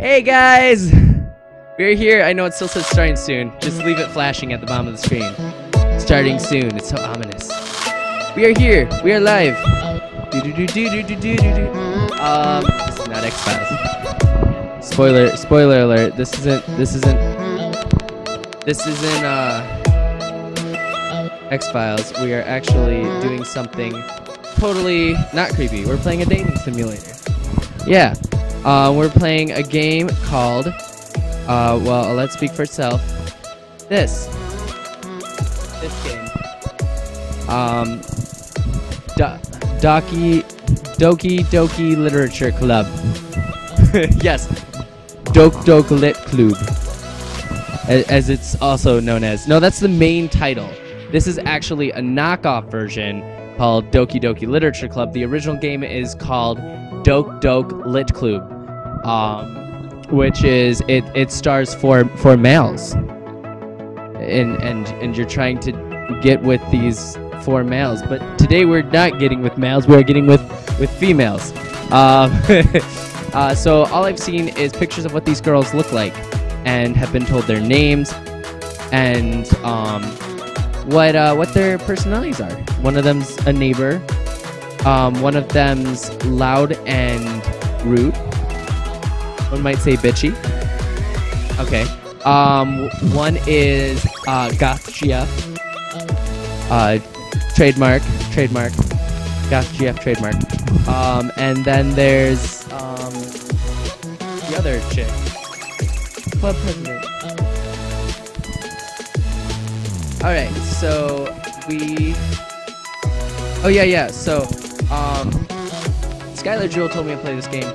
Hey guys! We're here. I know it still says starting soon. Just leave it flashing at the bottom of the screen. Starting soon. It's so ominous. We are here. We are live. This is not X-Files. Spoiler alert. This isn't X-Files. We are actually doing something totally not creepy. We're playing a dating simulator. Yeah. We're playing a game called, well, let's speak for itself. This game. Doki Doki Literature Club. Yes. Doki Lit Club. As it's also known as. No, that's the main title. This is actually a knockoff version called Doki Doki Literature Club. The original game is called Doki Lit Club. Which is it stars for males, and you're trying to get with these 4 males, but today we're not getting with males, we're getting with females. So all I've seen is pictures of what these girls look like, and have been told their names and what their personalities are. One of them's a neighbor, one of them's loud and rude. One might say bitchy. Okay. One is Goth GF. Trademark. Goth GF trademark. And then there's the other chick. Club president. Alright, so we... Oh yeah, so Skylar Jewel told me to play this game.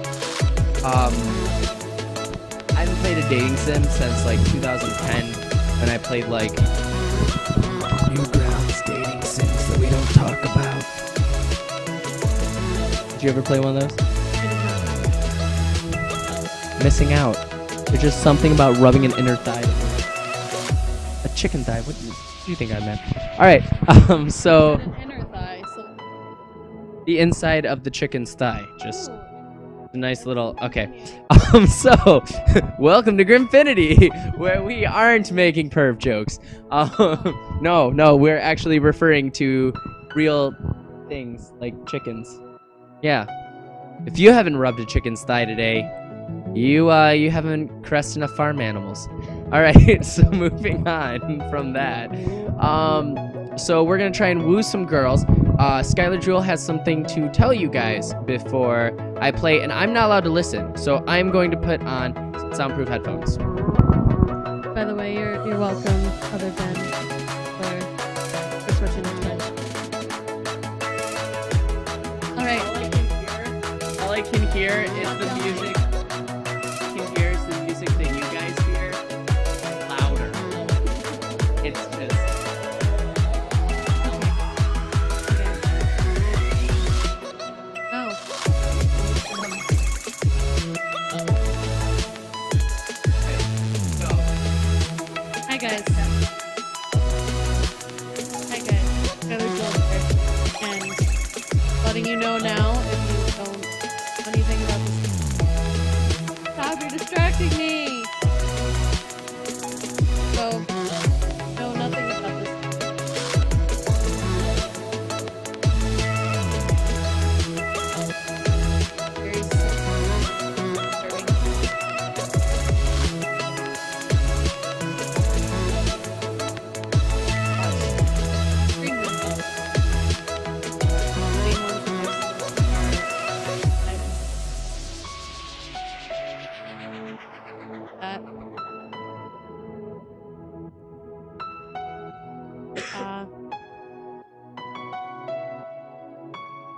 I haven't played a dating sim since like 2010 when I played like Newgrounds dating sims that we don't talk about. Did you ever play one of those? Missing out. There's just something about rubbing an inner thigh. A chicken thigh. What do you think I meant? Alright, so an inner thigh, so the inside of the chicken's thigh. Just a nice little, okay. So, welcome to Grimmfinite, where we aren't making perv jokes. No, we're actually referring to real things, like chickens. Yeah. If you haven't rubbed a chicken's thigh today, you haven't caressed enough farm animals. Alright, so moving on from that. So we're gonna try and woo some girls. Skylar Jewel has something to tell you guys before I play, and I'm not allowed to listen, so I'm going to put on soundproof headphones. by the way, you're welcome, other than for switching to Twitch. Alright. All I can hear is the music. I can hear is the music that you guys hear louder. It's just... Hi guys, Skylar Jewel here, and letting you know now, if you don't know anything about this, stop, you're distracting me! So, know nothing about this. Very disturbing.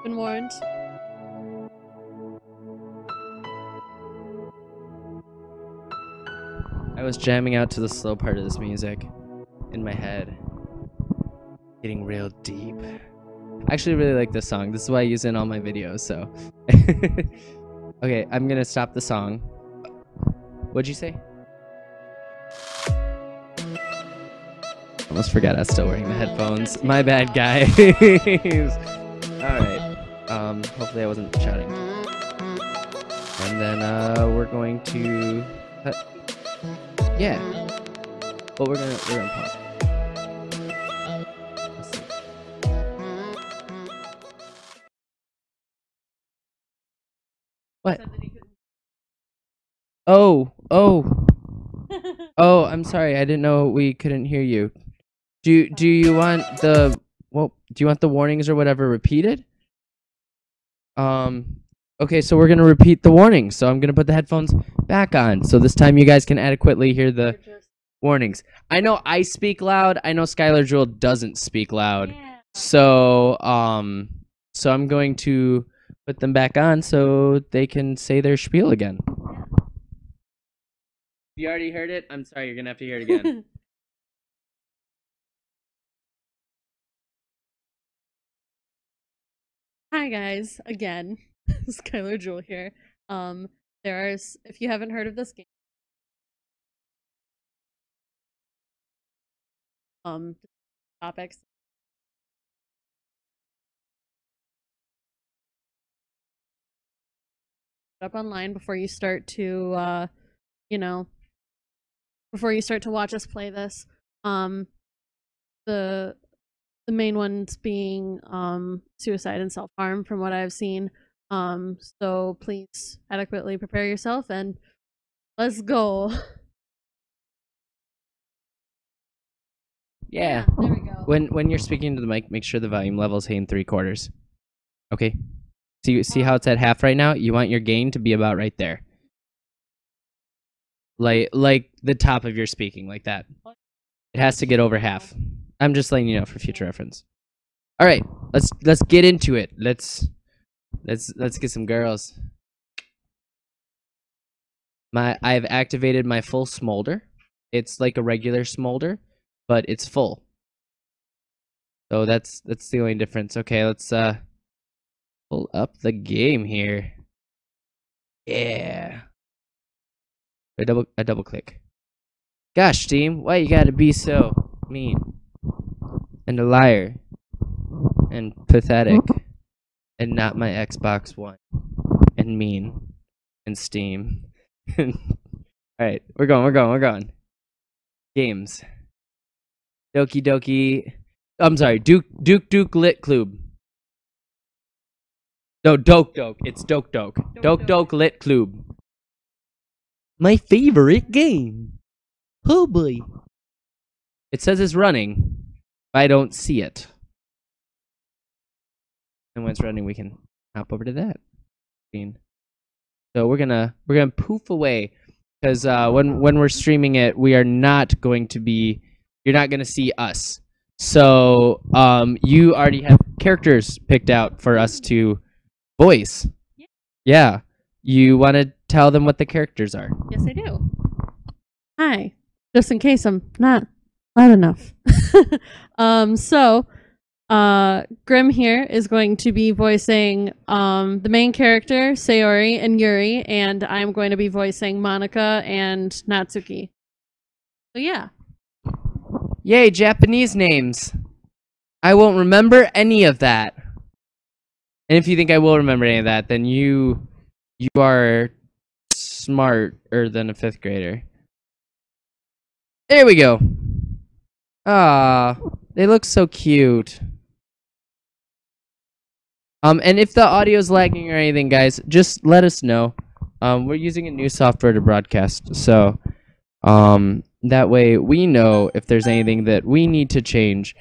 Been warned. I was jamming out to the slow part of this music in my head. Getting real deep. I actually really like this song. This is why I use it in all my videos, so. Okay, I'm gonna stop the song. What'd you say? Almost forgot I was still wearing the headphones. My bad, guys. Alright. Hopefully I wasn't shouting. And then we're going to yeah. But we're gonna pause. Let's see. What? Oh. Oh, I'm sorry. I didn't know we couldn't hear you. Do you want the warnings or whatever repeated? Okay, so we're gonna repeat the warnings. So I'm gonna put the headphones back on. So this time you guys can adequately hear the warnings. I know I speak loud. I know Skylar Jewel doesn't speak loud. Yeah. So I'm going to put them back on so they can say their spiel again. If you already heard it, I'm sorry, you're gonna have to hear it again. Hi guys, again, Skylar Jewel here. If you haven't heard of this game, topics. Up online before you start to, before you start to watch us play this. The main ones being suicide and self-harm from what I've seen. So please adequately prepare yourself and let's go. Yeah. There we go. When you're speaking to the mic, make sure the volume level's in 3/4. Okay. See how it's at half right now? You want your gain to be about right there. Like the top of your speaking, like that. It has to get over half. I'm just letting you know for future reference. All right, let's get into it. Let's get some girls. I've activated my full smolder. It's like a regular smolder, but it's full. So that's the only difference. Okay, let's pull up the game here. Yeah. I double click. Gosh, team, why you gotta be so mean and a liar and pathetic and not my Xbox One and mean and Steam. All right, we're going. Games. Doki Doki. I'm sorry, Duke Lit Club. No, Doke. It's Doke. Doke Lit Club. My favorite game. Oh boy. It says it's running. I don't see it. And when it's running, we can hop over to that screen. So we're gonna poof away because when we're streaming it, we are not going to be. You're not gonna see us. So you already have characters picked out for us to voice. Yeah. You want to tell them what the characters are? Yes, I do. Hi. Just in case I'm not loud enough. Grim here is going to be voicing the main character, Sayori and Yuri, and I'm going to be voicing Monica and Natsuki. So yeah. Yay, Japanese names. I won't remember any of that. And if you think I will remember any of that, then you are smarter than a 5th grader. There we go. Ah, they look so cute. And if the audio's lagging or anything, guys, just let us know. We're using a new software to broadcast, so that way we know if there's anything that we need to change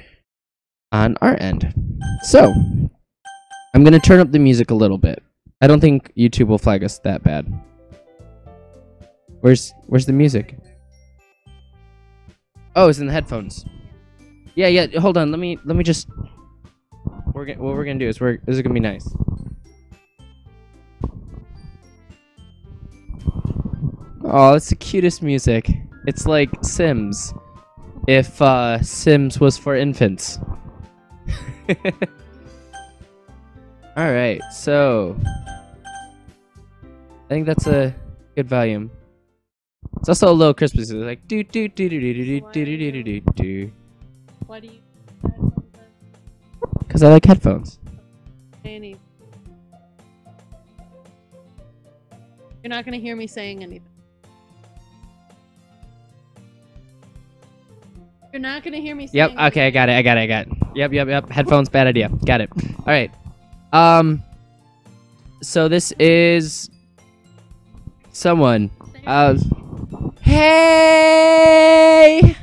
on our end. So, I'm gonna turn up the music a little bit. I don't think YouTube will flag us that bad. Where's the music? Oh, it's in the headphones. Yeah. Hold on. Let me just. What we're gonna do is this is gonna be nice. Oh, it's the cutest music. It's like Sims, if Sims was for infants. All right, so I think that's a good volume. It's also a little Christmas. It's like do do do do do do do do do do do. Why do you? Because I like headphones. Any. You're not gonna hear me saying anything. You're not gonna hear me saying Yep, okay, I got it. Yep. Headphones, bad idea. Got it. Alright. So this is someone. Hey!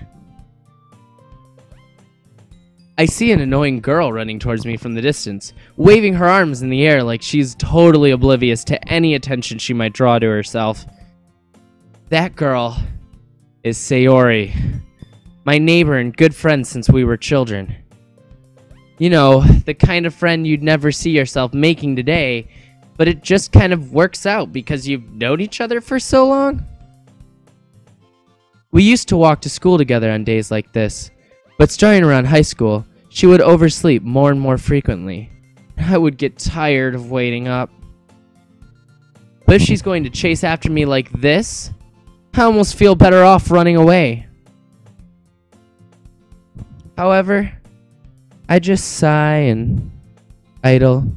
I see an annoying girl running towards me from the distance, waving her arms in the air like she's totally oblivious to any attention she might draw to herself. That girl is Sayori, my neighbor and good friend since we were children. You know, the kind of friend you'd never see yourself making today, but it just kind of works out because you've known each other for so long. We used to walk to school together on days like this, but starting around high school, she would oversleep more and more frequently. I would get tired of waiting up. But if she's going to chase after me like this, I almost feel better off running away. However, I just sigh and idle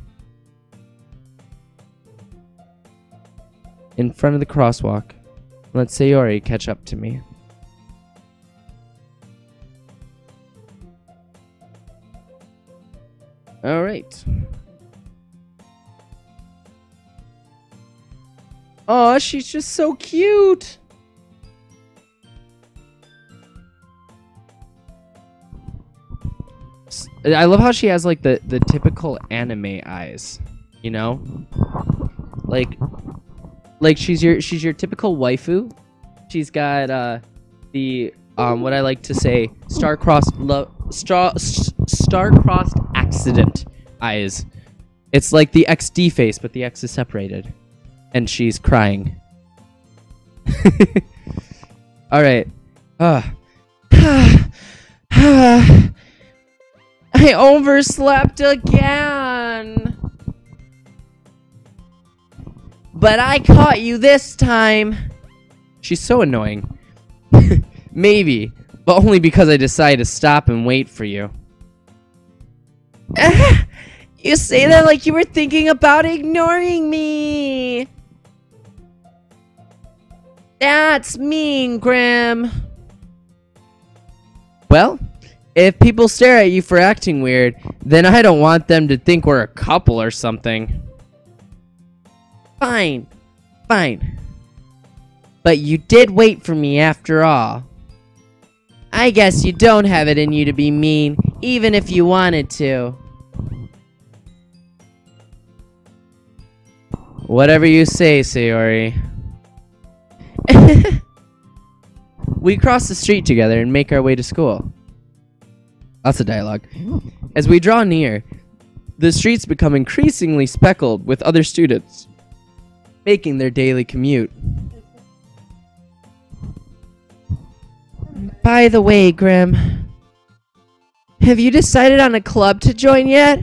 in front of the crosswalk and let Sayori catch up to me. All right. Oh, she's just so cute. I love how she has like the typical anime eyes, you know? Like she's your typical waifu. She's got the what I like to say star-crossed accident eyes. It's like the XD face, but the X is separated. And she's crying. Alright. I overslept again. But I caught you this time. She's so annoying. Maybe, but only because I decided to stop and wait for you. You say that like you were thinking about ignoring me. That's mean, Grim. Well, if people stare at you for acting weird, then I don't want them to think we're a couple or something. Fine. But you did wait for me after all. I guess you don't have it in you to be mean, even if you wanted to. Whatever you say, Sayori. We cross the street together and make our way to school. Lots of dialogue. As we draw near, the streets become increasingly speckled with other students making their daily commute. By the way, Grim, have you decided on a club to join yet?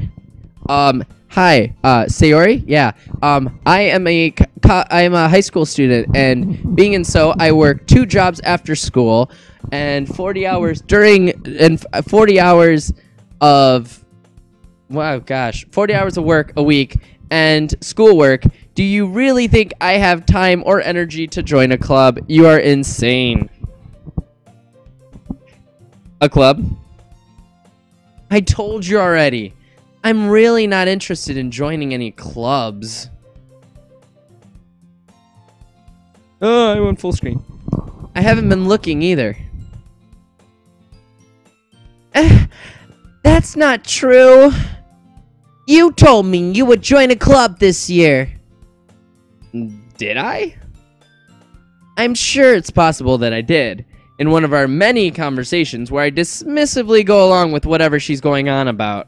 Hi, Sayori? Yeah, I am a high school student, and being in so, I work 2 jobs after school, and 40 hours and 40 hours of, 40 hours of work a week, and schoolwork. Do you really think I have time or energy to join a club? You are insane. A club? I told you already. I'm really not interested in joining any clubs. Oh, I went full screen. I haven't been looking either. That's not true. You told me you would join a club this year. Did I? I'm sure it's possible that I did. In one of our many conversations where I dismissively go along with whatever she's going on about.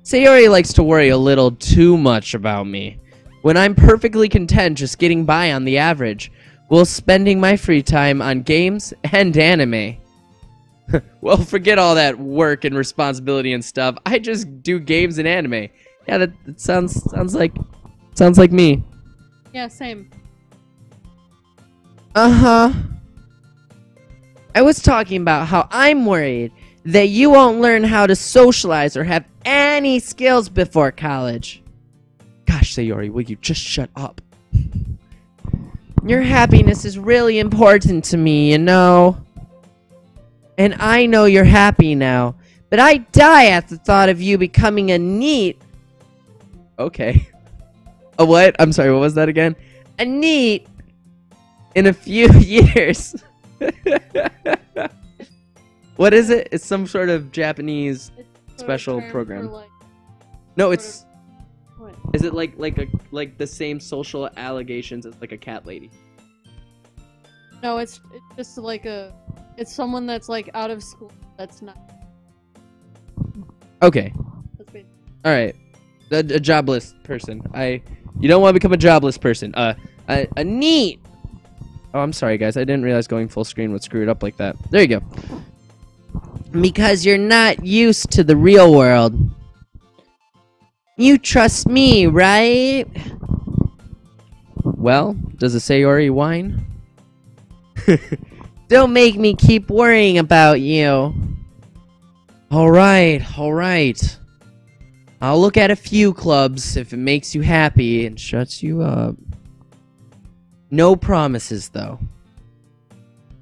Sayori likes to worry a little too much about me, when I'm perfectly content just getting by on the average, while spending my free time on games and anime. Well, forget all that work and responsibility and stuff. I just do games and anime. Yeah, that sounds like me. Yeah, same. Uh-huh. I was talking about how I'm worried that you won't learn how to socialize or have any skills before college. Gosh, Sayori, will you just shut up? Your happiness is really important to me, you know? And I know you're happy now, but I die at the thought of you becoming a neat... Okay. A what? I'm sorry, what was that again? A neat in a few years. What is it? It's some sort of Japanese special program. No, it's... What? Is it like the same social allegations as like a cat lady? No, it's just like it's someone that's like out of school that's not. Okay. That's me. All right. A jobless person. You don't want to become a jobless person. A neat. Oh, I'm sorry, guys. I didn't realize going full screen would screw it up like that. There you go. Because you're not used to the real world. You trust me, right? Well, does a Sayori whine? Don't make me keep worrying about you. Alright. I'll look at a few clubs if it makes you happy and shuts you up. No promises, though.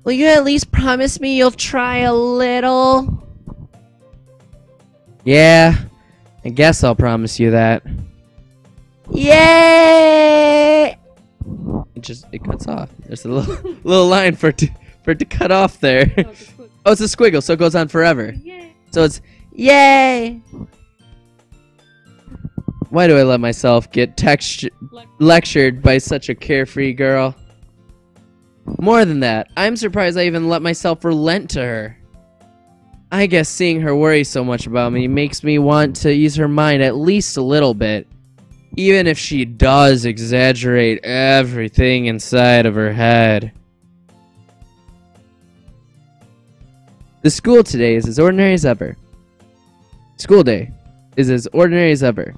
Will you at least promise me you'll try a little? Yeah, I guess I'll promise you that. Yay! It cuts off. There's a little line for it to cut off there. Oh, it's a squiggle, so it goes on forever. Yay. So it's yay! Why do I let myself get lectured by such a carefree girl? More than that, I'm surprised I even let myself relent to her. I guess seeing her worry so much about me makes me want to ease her mind at least a little bit. Even if she does exaggerate everything inside of her head. The school today is as ordinary as ever. School day is as ordinary as ever.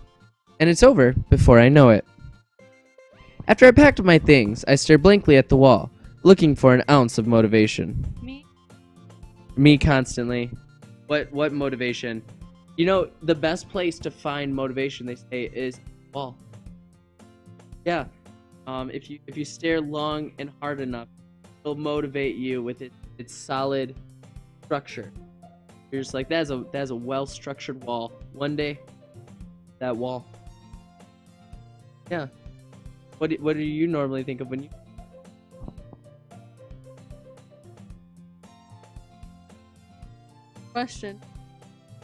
And it's over before I know it. After I packed up my things, I stared blankly at the wall, looking for an ounce of motivation. Me constantly. What motivation? You know, the best place to find motivation, they say, is wall. Yeah. If you stare long and hard enough, it'll motivate you with its solid structure. You're just like, that's a well-structured wall. One day, that wall. Yeah. What do you normally think of when you... Question.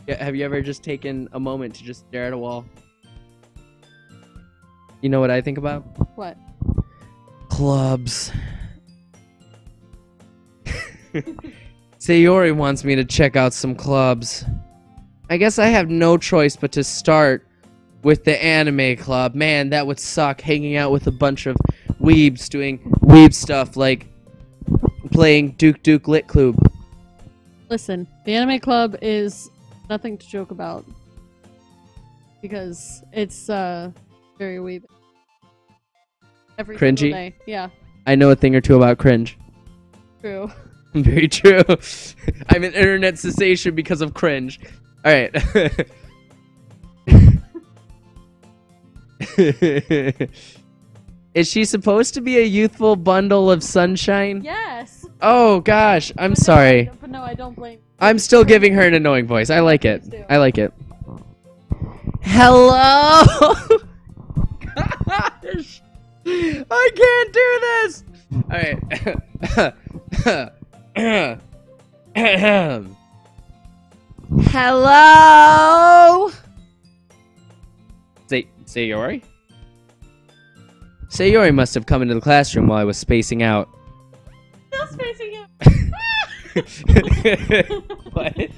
Yeah, have you ever just taken a moment to just stare at a wall? You know what I think about? What? Clubs. Sayori wants me to check out some clubs. I guess I have no choice but to start with the anime club. Man, that would suck, hanging out with a bunch of weebs doing weeb stuff like playing Doki Doki Literature Club. Listen, the anime club is nothing to joke about because it's very weeb. Every Cringy? single day. Yeah, I know a thing or two about cringe. true. Very true. I'm an internet sensation because of cringe. Alright. Is she supposed to be a youthful bundle of sunshine? Yes. Oh gosh, I'm sorry. But no, I don't blame. I'm still giving her an annoying voice. I like it. Please do. I like it. Hello? Gosh. I can't do this. Alright. Hello? Sayori? Sayori must have come into the classroom while I was spacing out. Still spacing out. What?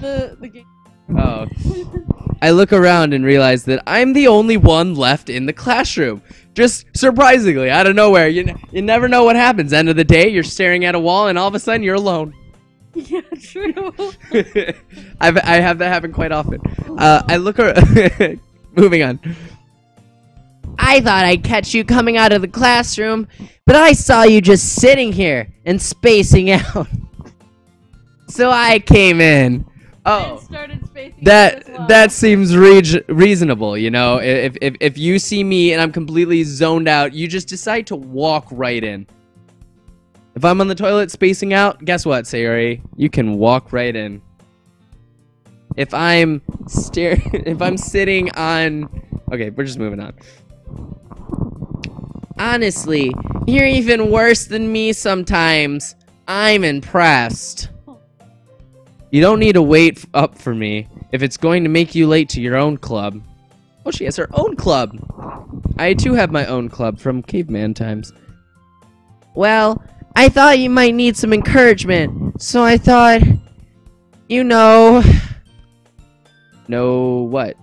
The game. Oh. I look around and realize that I'm the only one left in the classroom. Just surprisingly, out of nowhere. You never know what happens. End of the day, you're staring at a wall and all of a sudden you're alone. Yeah, true. I have that happen quite often. I look moving on. I thought I'd catch you coming out of the classroom, but I saw you just sitting here and spacing out. So I came in. Oh. And started spacing That out as well. that seems reasonable, you know. If you see me and I'm completely zoned out, you just decide to walk right in. If I'm on the toilet spacing out, guess what, Sayori? You can walk right in. If I'm if I'm sitting on, okay, we're just moving on. Honestly, you're even worse than me sometimes. I'm impressed. You don't need to wait up for me if it's going to make you late to your own club. Oh, she has her own club. I too have my own club from caveman times. Well, I thought you might need some encouragement, so I thought, you know... Know what?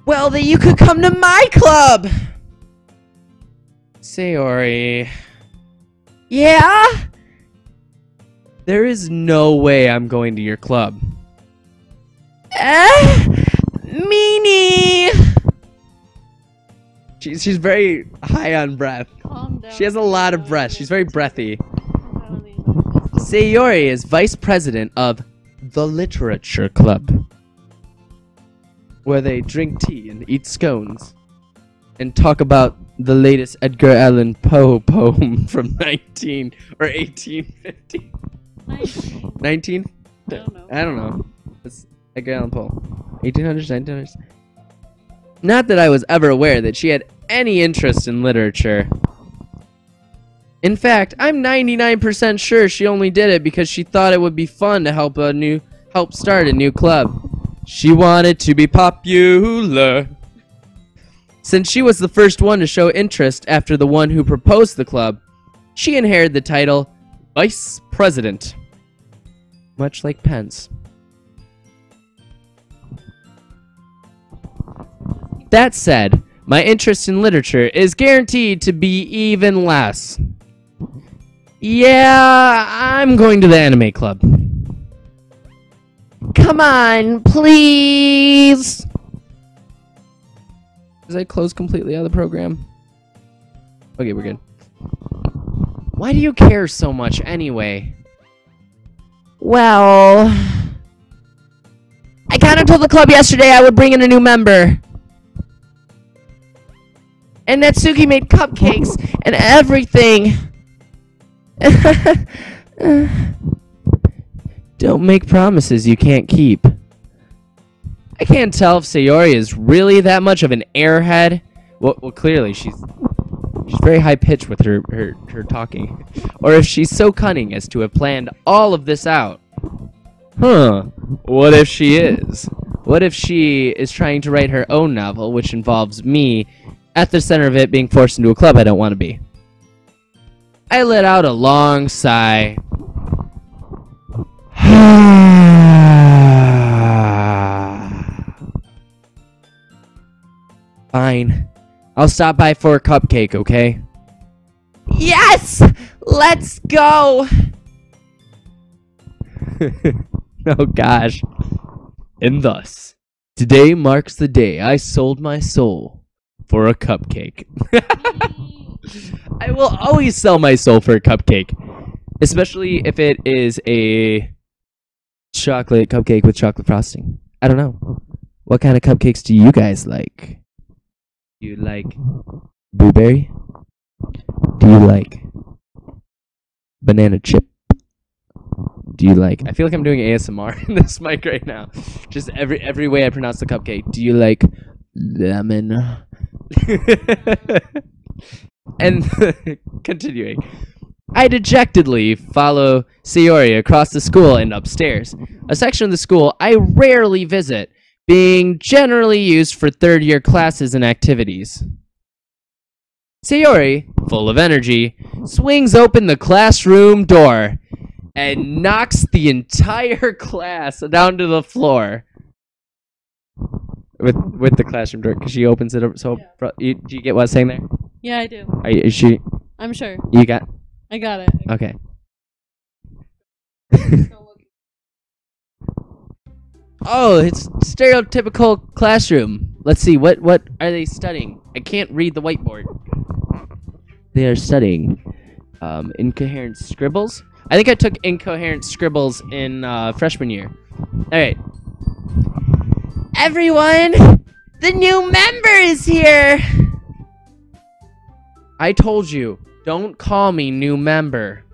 Well, that you could come to my club! Sayori... Yeah? There is no way I'm going to your club. Meanie! She's very high on breath. Calm down. She has a lot of breath. She's very breathy. Sayori is vice president of the Literature Club, where they drink tea and eat scones and talk about the latest Edgar Allan Poe poem from 1850. 19? I don't know. It's Edgar Allan Poe. 1800s, 1900s. Not that I was ever aware that she had any interest in literature. In fact, I'm 99% sure she only did it because she thought it would be fun to help start a new club. She wanted to be popular. Since she was the first one to show interest after the one who proposed the club, she inherited the title Vice President. Much like Pence. That said, my interest in literature is guaranteed to be even less. Yeah, I'm going to the anime club. Come on, please. Is I closed completely out of the program? Okay, we're good. Why do you care so much anyway? Well... I kind of told the club yesterday I would bring in a new member. And Natsuki made cupcakes and everything. Don't make promises you can't keep. I can't tell if Sayori is really that much of an airhead. Well, clearly she's very high pitched with her talking, or if she's so cunning as to have planned all of this out. Huh? What if she is? What if she is trying to write her own novel, which involves me at the center of it being forced into a club I don't want to be? I let out a long sigh. Fine. I'll stop by for a cupcake, okay? Yes! Let's go! Oh gosh. And thus, today marks the day I sold my soul for a cupcake. I will always sell my soul for a cupcake. Especially if it is a chocolate cupcake with chocolate frosting. I don't know. What kind of cupcakes do you guys like? Do you like blueberry? Do you like banana chip? Do you like... I feel like I'm doing ASMR in this mic right now. Just every way I pronounce the cupcake. Do you like lemon? And continuing. I dejectedly follow Sayori across the school and upstairs, a section of the school I rarely visit, being generally used for third-year classes and activities. Sayori, full of energy, swings open the classroom door and knocks the entire class down to the floor. With the classroom door, because she opens it up. So, yeah. Do you get what I'm saying there? Yeah, I do. Is she? I'm sure. You got? I got it. Okay. Oh, it's stereotypical classroom. Let's see, what are they studying? I can't read the whiteboard. They are studying incoherent scribbles. I think I took incoherent scribbles in freshman year. All right. Everyone, the new member is here. I told you, don't call me new member.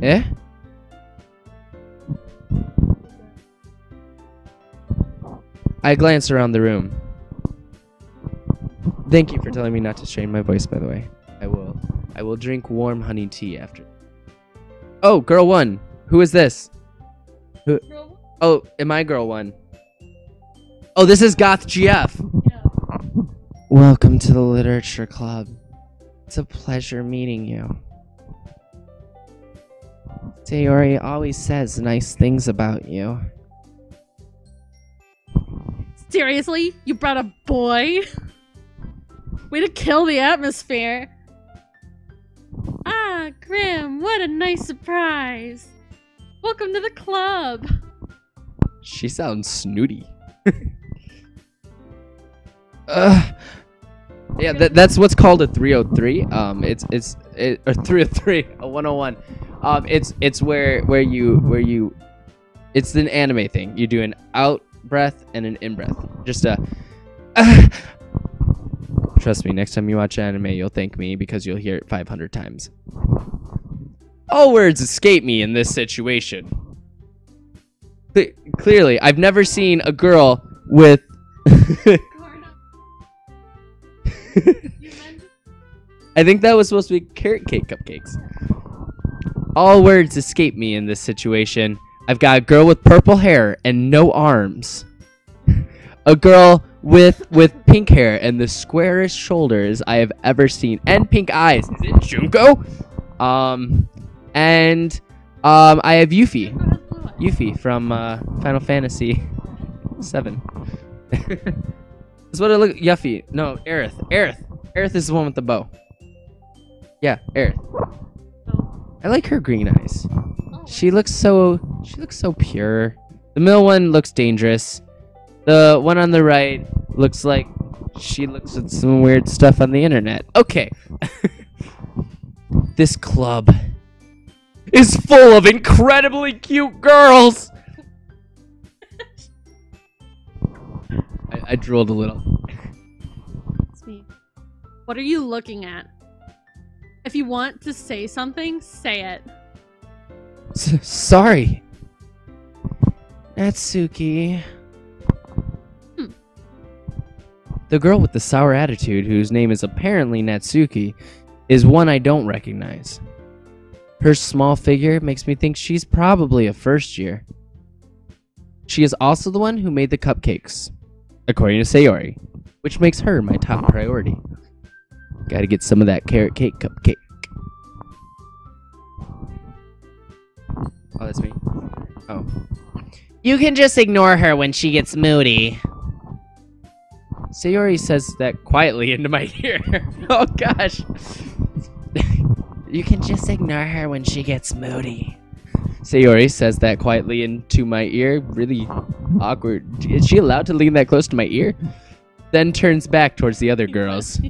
Eh? I glanced around the room. Thank you for telling me not to strain my voice, by the way. I will drink warm honey tea after. Oh, girl one. Who is this? Who? Oh, am I girl one? Oh, this is Goth GF. Yeah. Welcome to the Literature Club. It's a pleasure meeting you. Sayori always says nice things about you. Seriously? You brought a boy? Way to kill the atmosphere. Ah, Grimm, what a nice surprise. Welcome to the club. She sounds snooty. Yeah, that's what's called a 303. It's a 303, a 101. It's where you it's an anime thing. You do an out breath and an in breath. Just a Trust me, next time you watch anime, you'll thank me because you'll hear it 500 times. All words escape me in this situation. Clearly, I've never seen a girl with I think that was supposed to be carrot cake cupcakes. All words escape me in this situation. I've got a girl with purple hair and no arms. A girl with pink hair and the squarest shoulders I have ever seen. And pink eyes. Is it Junko? And I have Yuffie. Yuffie from Final Fantasy 7. That's what I look. Yuffie. No, Aerith. Aerith is the one with the bow. Yeah, Aerith. I like her green eyes. She looks so pure. The middle one looks dangerous. The one on the right looks like she looks at some weird stuff on the internet. Okay. This club is full of incredibly cute girls. I drooled a little. It's me. What are you looking at? If you want to say something, say it. Sorry. Natsuki. The girl with the sour attitude, whose name is apparently Natsuki, is one I don't recognize. Her small figure makes me think she's probably a first year. She is also the one who made the cupcakes, according to Sayori, which makes her my top priority. Gotta get some of that carrot cake cupcake. Oh, that's me. Oh. You can just ignore her when she gets moody. Sayori says that quietly into my ear. Oh gosh. You can just ignore her when she gets moody. Sayori says that quietly into my ear. Really awkward. Is she allowed to lean that close to my ear? Then turns back towards the other girls.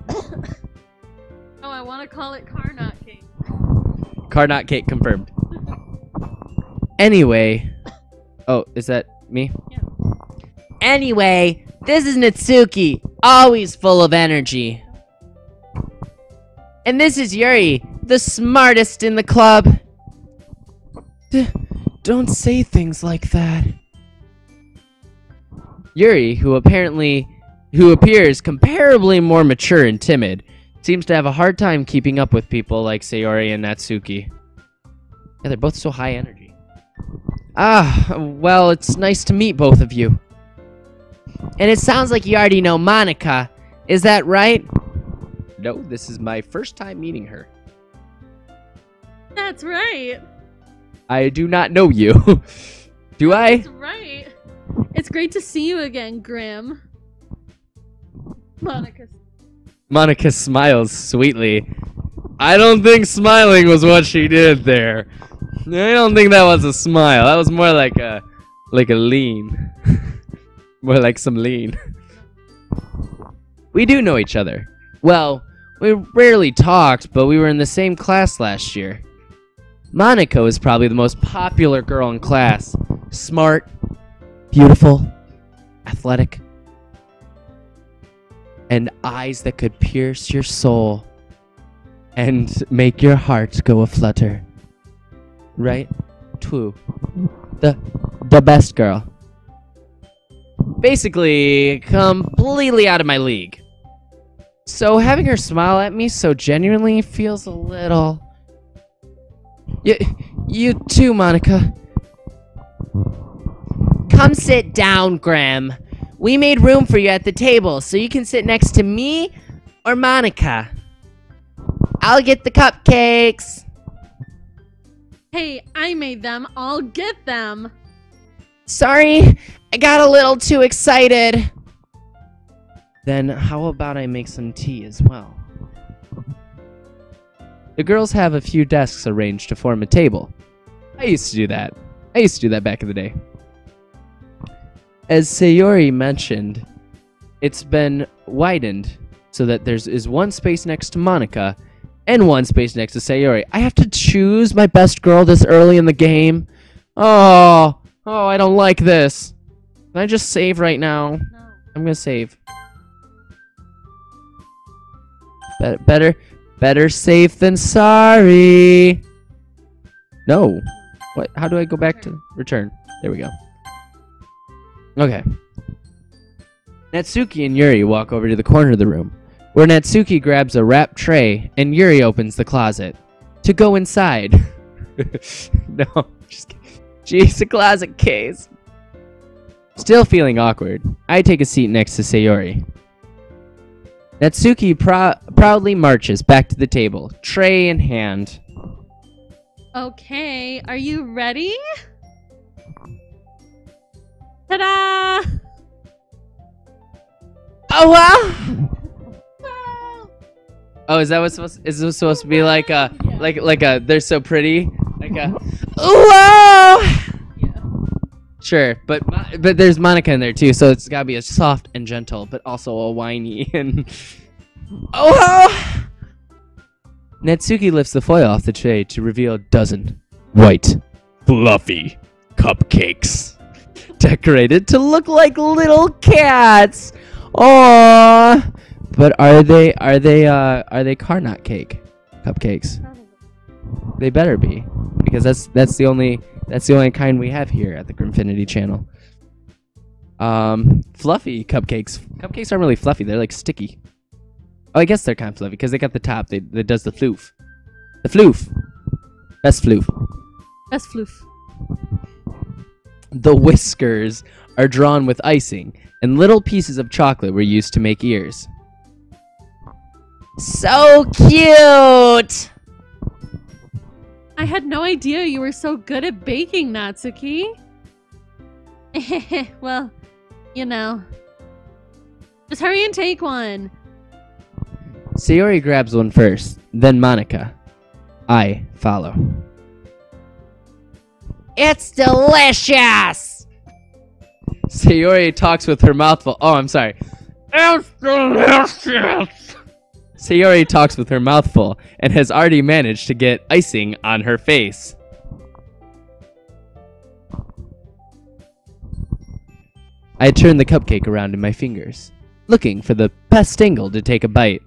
Oh, I want to call it Carnot Cake. Carnot Cake confirmed. Anyway. Oh, is that me? Yeah. Anyway, this is Natsuki, always full of energy. And this is Yuri, the smartest in the club. Don't say things like that. Yuri, who appears comparably more mature and timid, seems to have a hard time keeping up with people like Sayori and Natsuki. Yeah, they're both so high energy. Ah, well, it's nice to meet both of you. And it sounds like you already know Monica. Is that right? No, this is my first time meeting her. That's right. I do not know you. Do I? That's right. It's great to see you again, Grimm. Monica smiles sweetly. I don't think smiling was what she did there. I don't think that was a smile. That was more like a lean. More like some lean. We do know each other. Well, We rarely talked, but we were in the same class last year. Monica was probably the most popular girl in class. Smart, beautiful, athletic, and eyes that could pierce your soul and make your heart go aflutter. Right? True. The best girl. Basically, completely out of my league. So having her smile at me so genuinely feels a little... You too, Monica. Come sit down, Grimm. We made room for you at the table, so you can sit next to me or Monica. I'll get the cupcakes. Hey, I made them. I'll get them. Sorry, I got a little too excited. Then how about I make some tea as well? The girls have a few desks arranged to form a table. I used to do that. Back in the day. As Sayori mentioned, it's been widened so that is one space next to Monica and one space next to Sayori. I have to choose my best girl this early in the game. Oh, I don't like this. Can I just save right now? No. I'm gonna save. Better safe than sorry. No. What? How do I go back to return? There we go. Okay. Natsuki and Yuri walk over to the corner of the room, where Natsuki grabs a wrapped tray and Yuri opens the closet to go inside. No, just kidding. Jeez, a closet case. Still feeling awkward, I take a seat next to Sayori. Natsuki proudly marches back to the table, tray in hand. Okay, are you ready? Ta-da! Oh wow! Oh, is that what's supposed to be like a like a they're so pretty, like a whoa! Yeah. Sure, but there's Monica in there too, so it's gotta be a soft and gentle, but also a whiny and oh! Natsuki lifts the foil off the tray to reveal a dozen white, fluffy cupcakes, decorated to look like little cats. Aww! But are they Carnot cake cupcakes? They better be, because that's the only kind we have here at the Grimmfinite channel. Fluffy cupcakes. Cupcakes aren't really fluffy. They're like sticky. Oh, I guess they're kind of fluffy because they got the top that does the floof. The floof. Best floof. Best floof. The whiskers are drawn with icing, and little pieces of chocolate were used to make ears. So cute! I had no idea you were so good at baking, Natsuki. Well, you know. Just hurry and take one. Sayori grabs one first, then Monica. I follow. It's delicious! Sayori talks with her mouth full. Oh, I'm sorry. It's delicious! Sayori talks with her mouth full and has already managed to get icing on her face. I turn the cupcake around in my fingers, looking for the best angle to take a bite.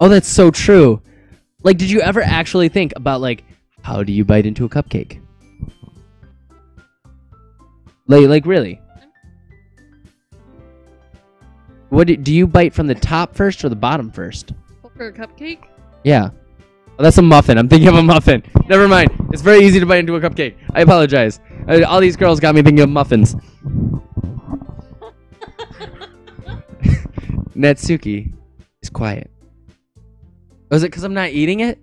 Oh, that's so true. Like, did you ever actually think about, like, how do you bite into a cupcake? Like really? What do you bite from the top first or the bottom first? For a cupcake? Yeah. Oh, that's a muffin. I'm thinking of a muffin. Never mind. It's very easy to bite into a cupcake. I apologize. All these girls got me thinking of muffins. Natsuki is quiet. Oh, is it because I'm not eating it?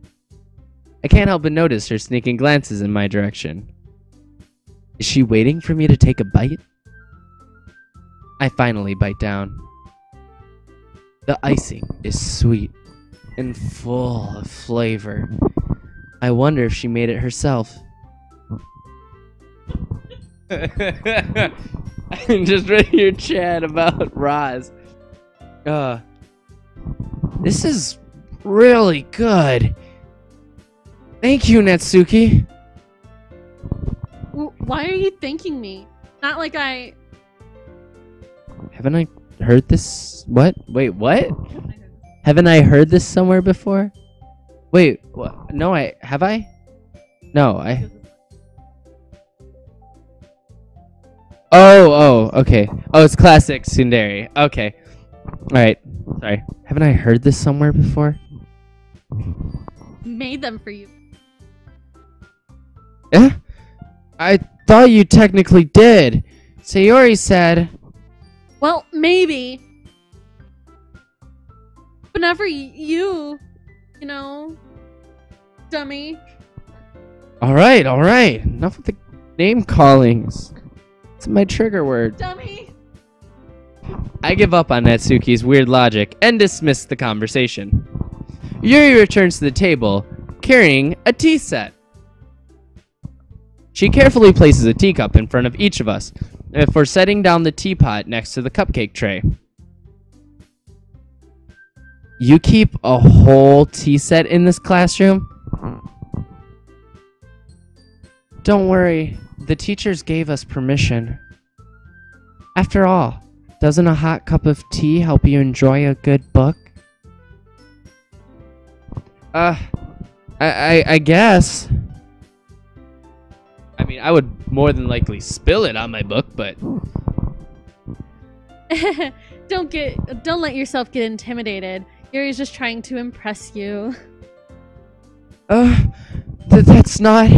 I can't help but notice her sneaking glances in my direction. Is she waiting for me to take a bite? I finally bite down. The icing is sweet and full of flavor. I wonder if she made it herself. I just read your chat about Roz. This is really good. Thank you, Natsuki. Why are you thanking me? Not like I... Haven't I heard this? What? Wait, what? Haven't I heard this somewhere before? Wait, what? No, have I? No, Oh, okay. Oh, it's classic tsundere. Okay. Alright. Sorry. Haven't I heard this somewhere before? Made them for you. Eh? I thought you technically did. Sayori said... Well, maybe. But not for you know, dummy. Alright. Enough with the name callings. It's my trigger word. Dummy! I give up on Natsuki's weird logic and dismiss the conversation. Yuri returns to the table, carrying a tea set. She carefully places a teacup in front of each of us before setting down the teapot next to the cupcake tray. You keep a whole tea set in this classroom? Don't worry, the teachers gave us permission. After all, doesn't a hot cup of tea help you enjoy a good book? I guess. I mean, I would more than likely spill it on my book, but... Don't let yourself get intimidated. Yuri's just trying to impress you. That's not...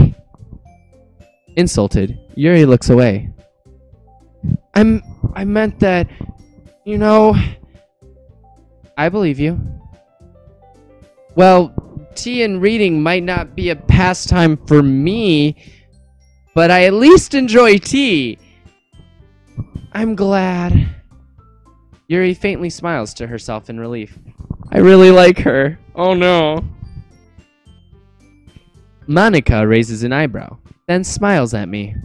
Insulted, Yuri looks away. I meant that, you know... I believe you. Well, tea and reading might not be a pastime for me, but I at least enjoy tea. I'm glad. Yuri faintly smiles to herself in relief. I really like her. Oh no. Monica raises an eyebrow, then smiles at me.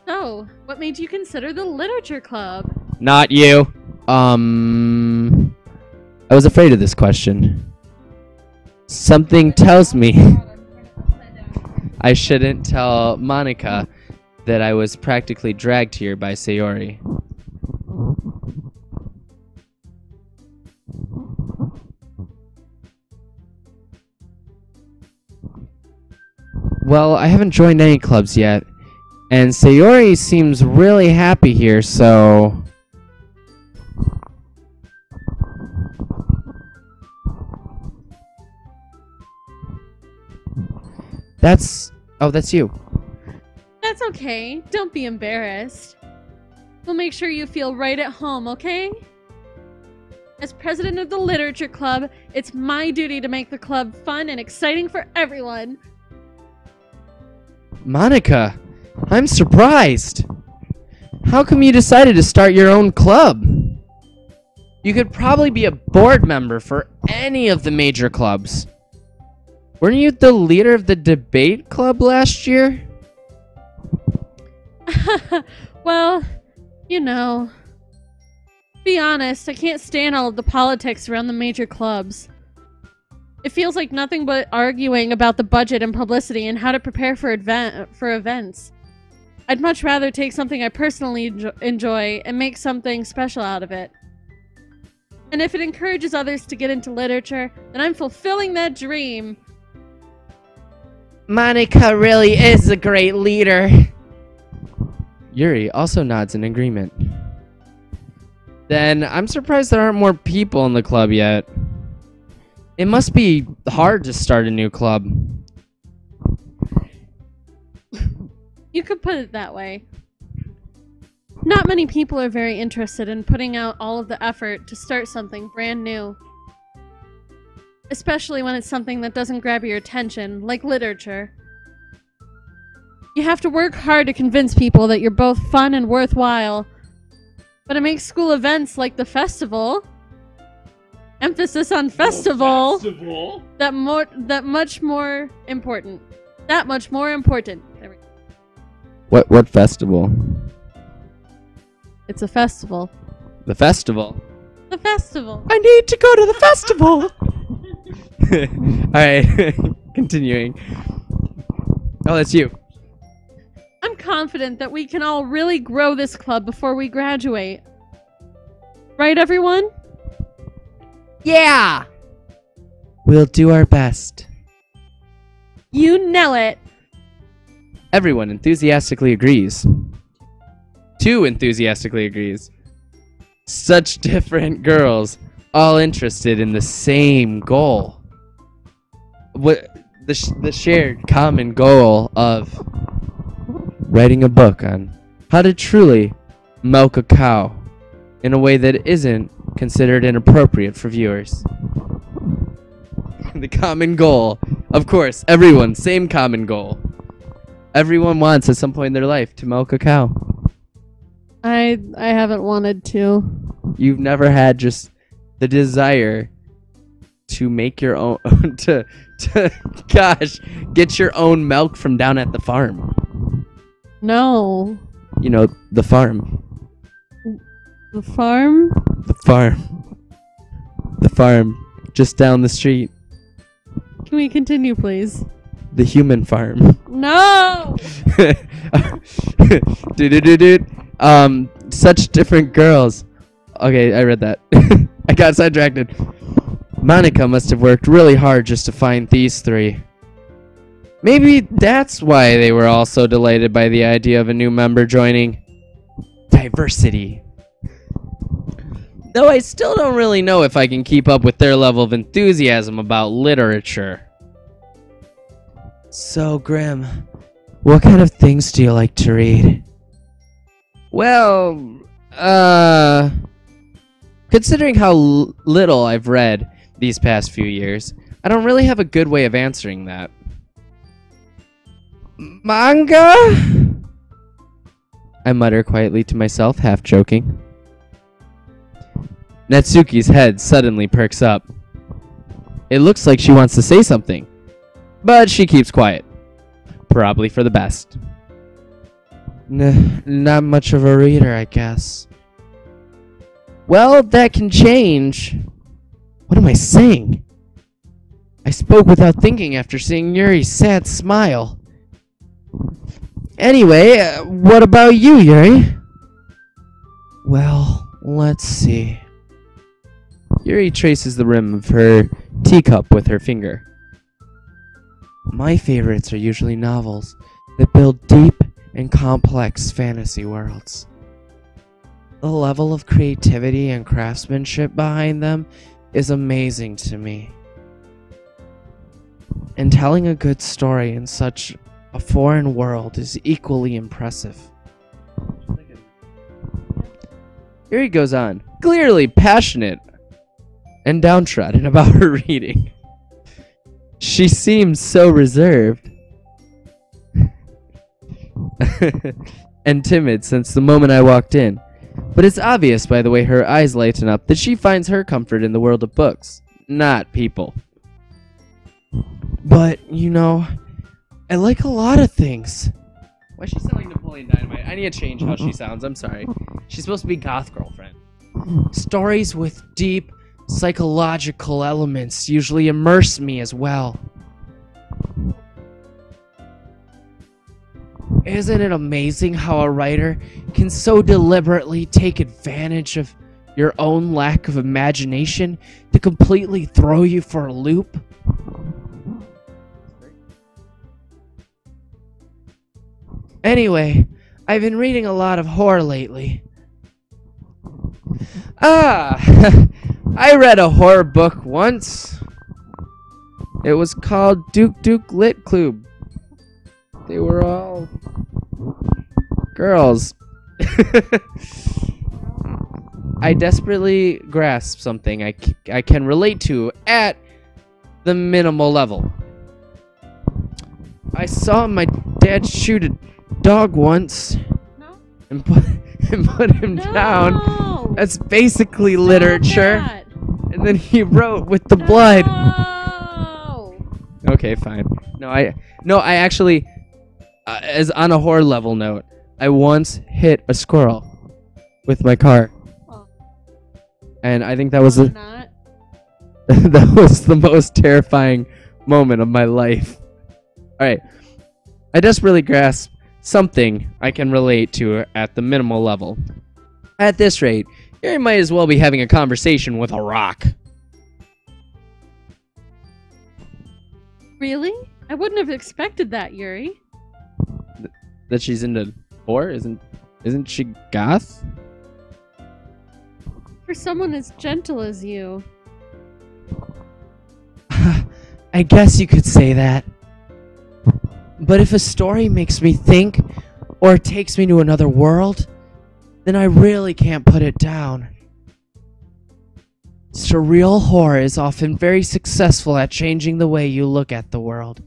So, what made you consider the literature club? Not you. I was afraid of this question. Something tells me I shouldn't tell Monica that I was practically dragged here by Sayori. Well, I haven't joined any clubs yet, and Sayori seems really happy here, so... That's you. That's okay. Don't be embarrassed. We'll make sure you feel right at home, okay? As president of the literature club, it's my duty to make the club fun and exciting for everyone. Monica, I'm surprised. How come you decided to start your own club? You could probably be a board member for any of the major clubs. Weren't you the leader of the debate club last year? Well, you know. Be honest, I can't stand all of the politics around the major clubs. It feels like nothing but arguing about the budget and publicity and how to prepare for events. I'd much rather take something I personally enjoy and make something special out of it. And if it encourages others to get into literature, then I'm fulfilling that dream. Monica really is a great leader. Yuri also nods in agreement. Then I'm surprised there aren't more people in the club yet. It must be hard to start a new club. You could put it that way. Not many people are very interested in putting out all of the effort to start something brand new. Especially when it's something that doesn't grab your attention, like literature. You have to work hard to convince people that you're both fun and worthwhile. But it makes school events like the festival, emphasis on festival, that much more important. That much more important. There we go. What festival? It's a festival. The festival? The the festival. I need to go to the festival. Alright, continuing. Oh, that's you. I'm confident that we can all really grow this club before we graduate. Right, everyone? Yeah! We'll do our best. You know it. Everyone enthusiastically agrees. Too enthusiastically agrees. Such different girls, all interested in the same goal. What the shared common goal of writing a book on how to truly milk a cow in a way that isn't considered inappropriate for viewers. The common goal. Of course, everyone, same common goal. Everyone wants at some point in their life to milk a cow. I haven't wanted to. You've never had just the desire to make your own to gosh, get your own milk from down at the farm. No. You know, the farm. The farm? The farm. The farm just down the street. Can we continue, please? The human farm. No! Such different girls. Okay, I read that. I got sidetracked. Monica must have worked really hard just to find these three. Maybe that's why they were all so delighted by the idea of a new member joining. Diversity. Though I still don't really know if I can keep up with their level of enthusiasm about literature. So, Grim, what kind of things do you like to read? Well, considering how little I've read these past few years, I don't really have a good way of answering that. Manga? I mutter quietly to myself, half joking. Natsuki's head suddenly perks up. It looks like she wants to say something, but she keeps quiet. Probably for the best. Not much of a reader, I guess. Well, that can change. What am I saying? I spoke without thinking after seeing Yuri's sad smile. Anyway, what about you, Yuri? Well, let's see. Yuri traces the rim of her teacup with her finger. My favorites are usually novels that build deep and complex fantasy worlds. The level of creativity and craftsmanship behind them is amazing to me. And telling a good story in such a foreign world is equally impressive. Yuri goes on, clearly passionate and downtrodden about her reading. She seems so reserved and timid since the moment I walked in, but it's obvious by the way her eyes lighten up that she finds her comfort in the world of books, not people. But, you know, I like a lot of things. Why does she sound like Napoleon Dynamite? I need to change how she sounds, I'm sorry. She's supposed to be goth girlfriend. Stories with deep psychological elements usually immerse me as well. Isn't it amazing how a writer can so deliberately take advantage of your own lack of imagination to completely throw you for a loop? Anyway, I've been reading a lot of horror lately. I read a horror book once. It was called Doki Doki Literature Club. They were all girls. I desperately grasp something I can relate to at the minimal level. I saw my dad shoot a dog once and put him down. That's basically literature. And then he wrote with the blood. Okay, fine. No, I actually, as on a horror level note, I once hit a squirrel with my car. And I think that was the Not. that was the most terrifying moment of my life. All right. I desperately grasp something I can relate to at the minimal level. At this rate, you might as well be having a conversation with a rock. Really? I wouldn't have expected that, Yuri. That she's into horror? Isn't she goth? For someone as gentle as you. I guess you could say that. But if a story makes me think or takes me to another world, then I really can't put it down. Surreal horror is often very successful at changing the way you look at the world,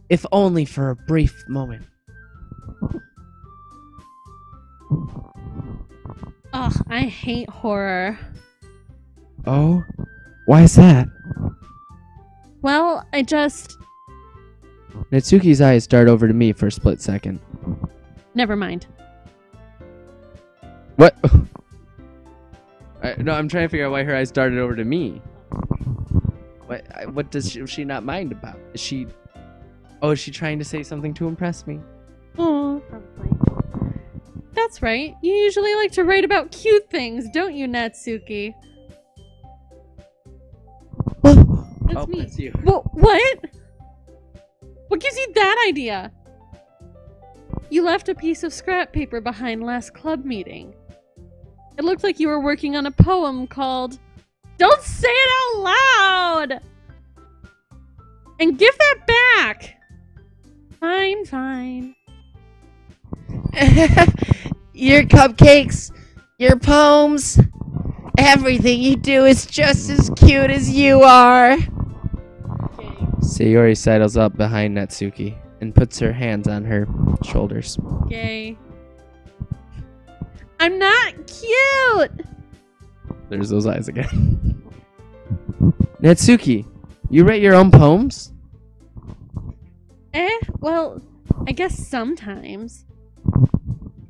if only for a brief moment. Ugh, I hate horror. Oh? Why is that? Well, I just... Natsuki's eyes dart over to me for a split second. Never mind. What? No, I'm trying to figure out why her eyes darted over to me. What does she not mind about? Is she... Oh, is she trying to say something to impress me? Oh, probably. That's right. You usually like to write about cute things, don't you, Natsuki? That's me. That's you. What? What gives you that idea? You left a piece of scrap paper behind last club meeting. It looked like you were working on a poem called... Don't say it out loud! And give that back! Fine. Your cupcakes, your poems, everything you do is just as cute as you are. Okay. Sayori sidles up behind Natsuki and puts her hands on her shoulders. Gay. I'm not cute! There's those eyes again. Natsuki, you write your own poems? Well, I guess sometimes.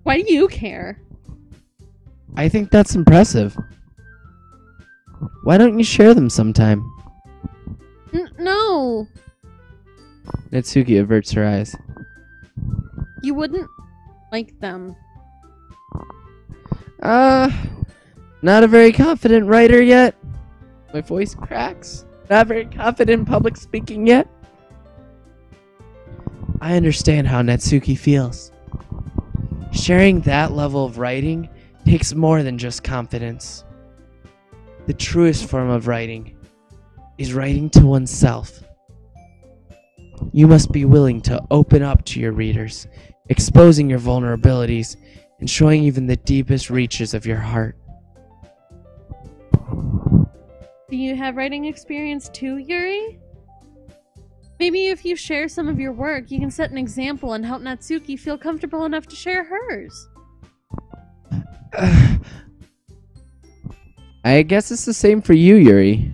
Why do you care? I think that's impressive. Why don't you share them sometime? No! Natsuki averts her eyes. You wouldn't like them. Not a very confident writer yet. My voice cracks. Not very confident in public speaking yet. I understand how Natsuki feels. Sharing that level of writing takes more than just confidence. The truest form of writing is writing to oneself. You must be willing to open up to your readers, exposing your vulnerabilities and showing even the deepest reaches of your heart. Do you have writing experience too, Yuri? Maybe if you share some of your work, you can set an example and help Natsuki feel comfortable enough to share hers. I guess it's the same for you, Yuri.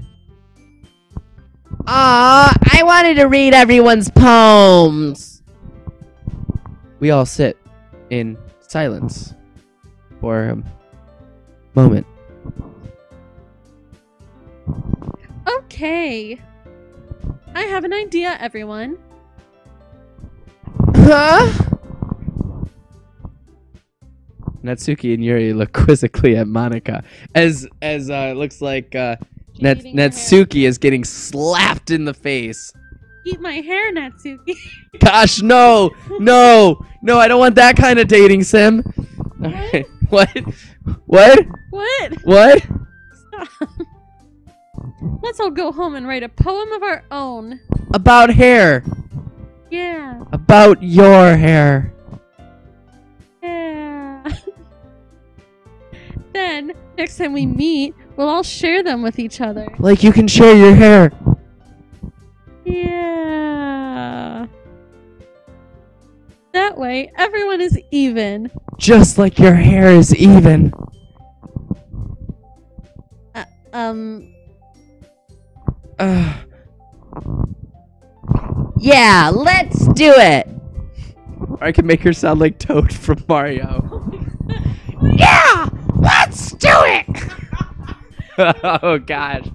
Aw, I wanted to read everyone's poems. We all sit in silence for a moment. Okay. I have an idea, everyone. Huh? Natsuki and Yuri look quizzically at Monica as it looks like Eating her Natsuki is getting slapped in the face. Eat my hair, Natsuki. Gosh, no, I don't want that kind of dating sim. Okay. What? What? What? Stop. Let's all go home and write a poem of our own. About hair. Yeah. About your hair. Yeah. Then, next time we meet, we'll all share them with each other. Like you can share your hair. Yeah. That way, everyone is even. Just like your hair is even. Yeah, let's do it. Or I can make her sound like Toad from Mario. Yeah, let's do it. Oh gosh.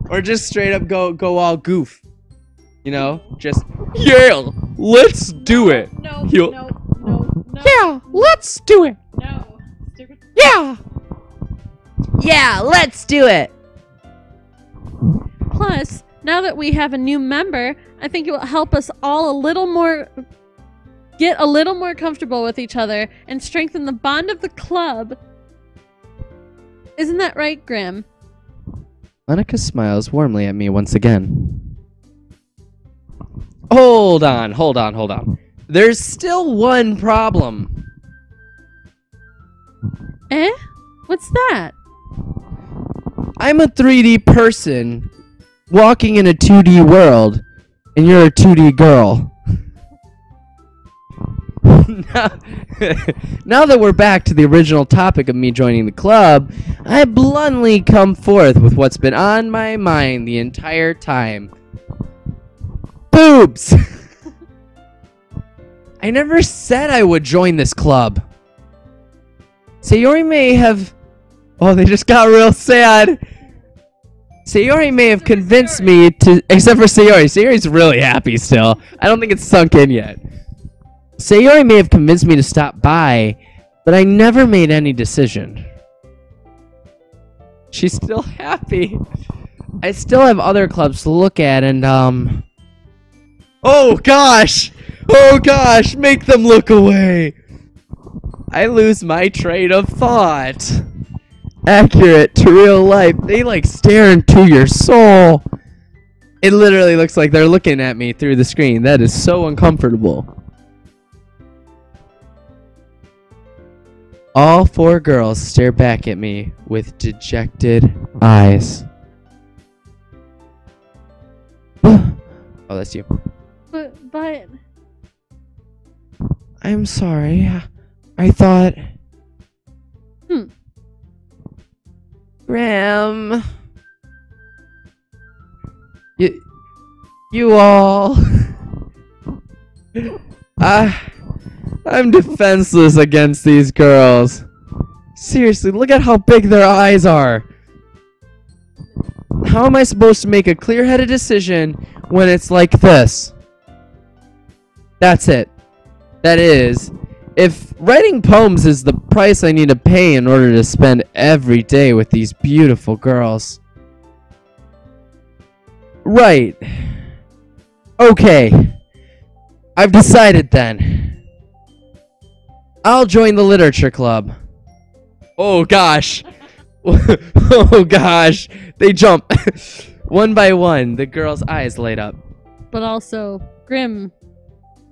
Or just straight up go all goof. You know, just yeah, let's do it. No, You'll- no, no, no. Yeah, let's do it. No. Stupid. Yeah. Yeah, let's do it. Plus, now that we have a new member, I think it will help us all get a little more comfortable with each other and strengthen the bond of the club. Isn't that right, Grim? Monica smiles warmly at me once again. Hold on. There's still one problem. Eh? What's that? I'm a 3D person walking in a 2D world, and you're a 2D girl. Now that we're back to the original topic of me joining the club, I bluntly come forth with what's been on my mind the entire time. Boobs! I never said I would join this club. Sayori may have... Oh, they just got real sad. Sayori may have convinced me to... Except for Sayori. Sayori's really happy still. I don't think it's sunk in yet. Sayori may have convinced me to stop by, but I never made any decision. She's still happy. I still have other clubs to look at and, Oh gosh! Oh gosh! Make them look away! I lose my train of thought. Accurate to real life. They like stare into your soul. It literally looks like they're looking at me through the screen. That is so uncomfortable. All four girls stare back at me with dejected eyes. Oh, that's you. But... I'm sorry. I thought... Graham... You all... I'm defenseless against these girls. Seriously, look at how big their eyes are. How am I supposed to make a clear-headed decision when it's like this? That's it. That is, if writing poems is the price I need to pay in order to spend every day with these beautiful girls. Right. Okay. I've decided then. I'll join the literature club. Oh gosh. Oh gosh. They jump. One by one, the girl's eyes light up. But also, Grim,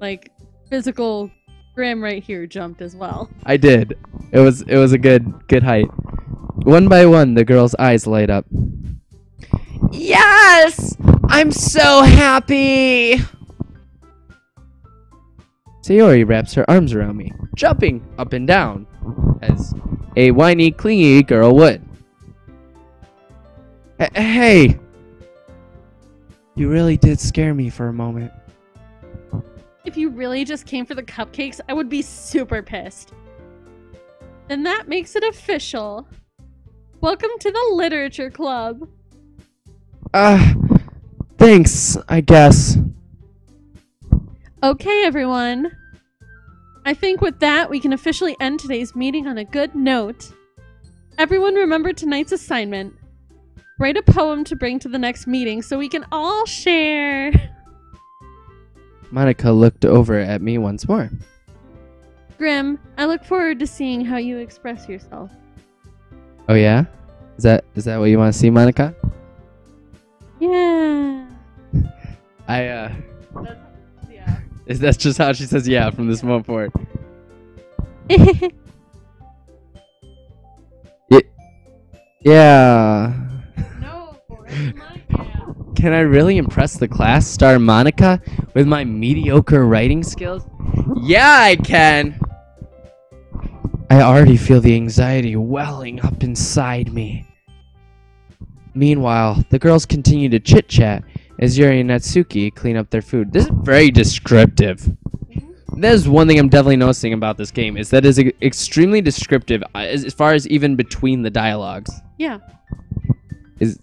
like, physical Grim right here jumped as well. I did. It was a good height. One by one, the girl's eyes light up. Yes! I'm so happy! Sayori wraps her arms around me, jumping up and down, as a whiny, clingy girl would. Hey! You really did scare me for a moment. If you really just came for the cupcakes, I would be super pissed. Then that makes it official. Welcome to the Literature Club. Thanks, I guess. Okay, everyone. I think with that, we can officially end today's meeting on a good note. Everyone remember tonight's assignment. Write a poem to bring to the next meeting so we can all share. Monica looked over at me once more. Grim, I look forward to seeing how you express yourself. Oh yeah? Is that what you want to see, Monica? Yeah. Yeah. That's just how she says yeah from this moment forward. Yeah. No, it's my yeah. Can I really impress the class star Monica with my mediocre writing skills? Yeah, I can! I already feel the anxiety welling up inside me. Meanwhile, the girls continue to chit-chat as Yuri and Natsuki clean up their food. This is very descriptive. that is one thing I'm definitely noticing about this game is that it's extremely descriptive as far as even between the dialogues. Yeah. Is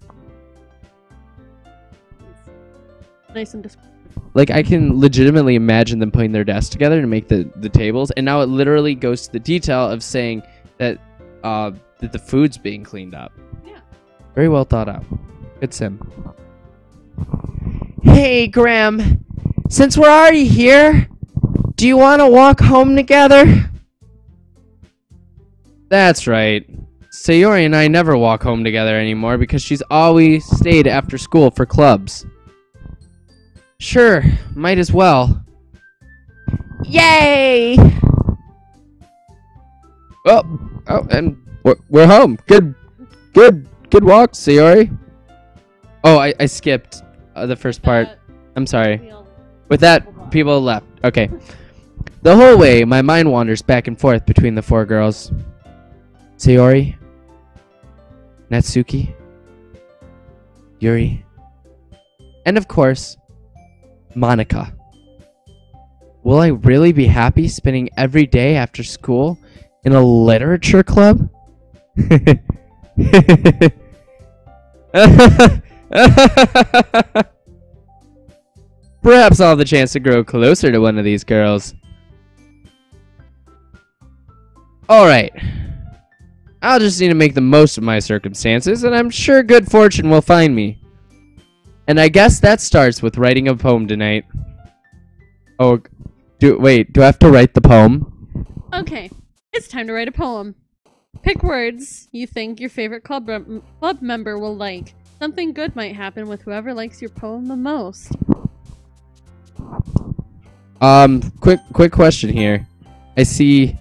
nice and descriptive. like I can legitimately imagine them putting their desks together to make the tables, and now it literally goes to the detail of saying that that the food's being cleaned up. Yeah. Very well thought out. Good sim. Hey, Graham. Since we're already here, do you want to walk home together? That's right. Sayori and I never walk home together anymore because she's always stayed after school for clubs. Sure, might as well. Yay! Oh, and we're home. Good walk, Sayori. Oh, I skipped the first part. I'm sorry. With that, people left. Okay. The whole way, my mind wanders back and forth between the four girls. Sayori, Natsuki, Yuri, and of course, Monica. Will I really be happy spending every day after school in a literature club? Perhaps I'll have the chance to grow closer to one of these girls. Alright. I'll just need to make the most of my circumstances, and I'm sure good fortune will find me. And I guess that starts with writing a poem tonight. Oh, do I have to write the poem? Okay, it's time to write a poem. Pick words you think your favorite club member will like. Something good might happen with whoever likes your poem the most. Quick question here. I see,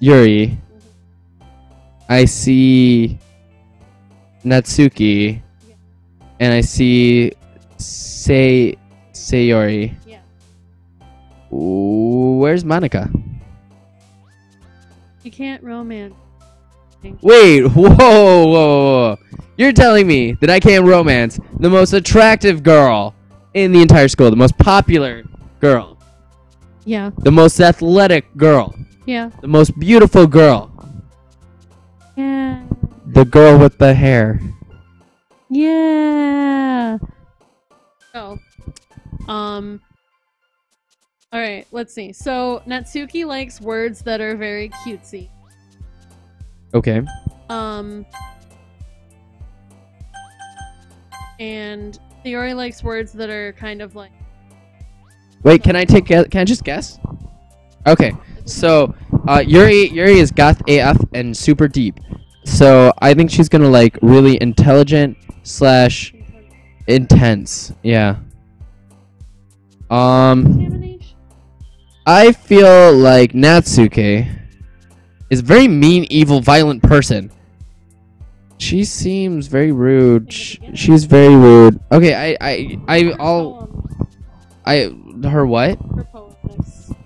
Yuri. I see Natsuki. And I see Sayori. Yeah. Ooh, where's Monica? You can't romance. Wait, whoa. You're telling me that I can't romance the most attractive girl in the entire school, the most popular girl, Yeah. the most athletic girl, Yeah. the most beautiful girl, Yeah. the girl with the hair. Yeah. Oh. Alright, let's see. So, Natsuki likes words that are very cutesy. Okay. And Sayori likes words that are kind of like... Wait, can I just guess? Okay. So, Yuri is goth AF and super deep. So, I think she's gonna like really intelligent / intense. Yeah. Contamination? I feel like Natsuki is a very mean, evil, violent person. She seems very rude. She's very rude. Okay, her what? Her poem.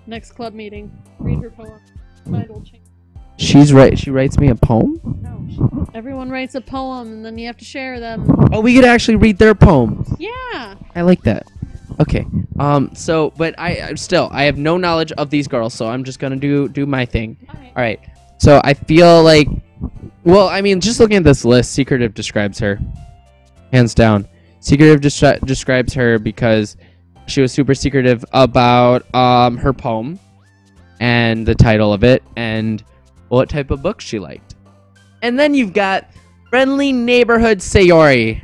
Next club meeting. Read her poem. Mind will change. She's right. She writes me a poem? No, everyone writes a poem and then you have to share them. Oh, we could actually read their poems. Yeah. I like that. Okay. So, but I have no knowledge of these girls, so I'm just gonna do my thing. Okay. All right. So I feel like, well, I mean, just looking at this list, secretive describes her, hands down. Secretive describes her because she was super secretive about her poem and the title of it and what type of book she liked. And then you've got friendly neighborhood Sayori,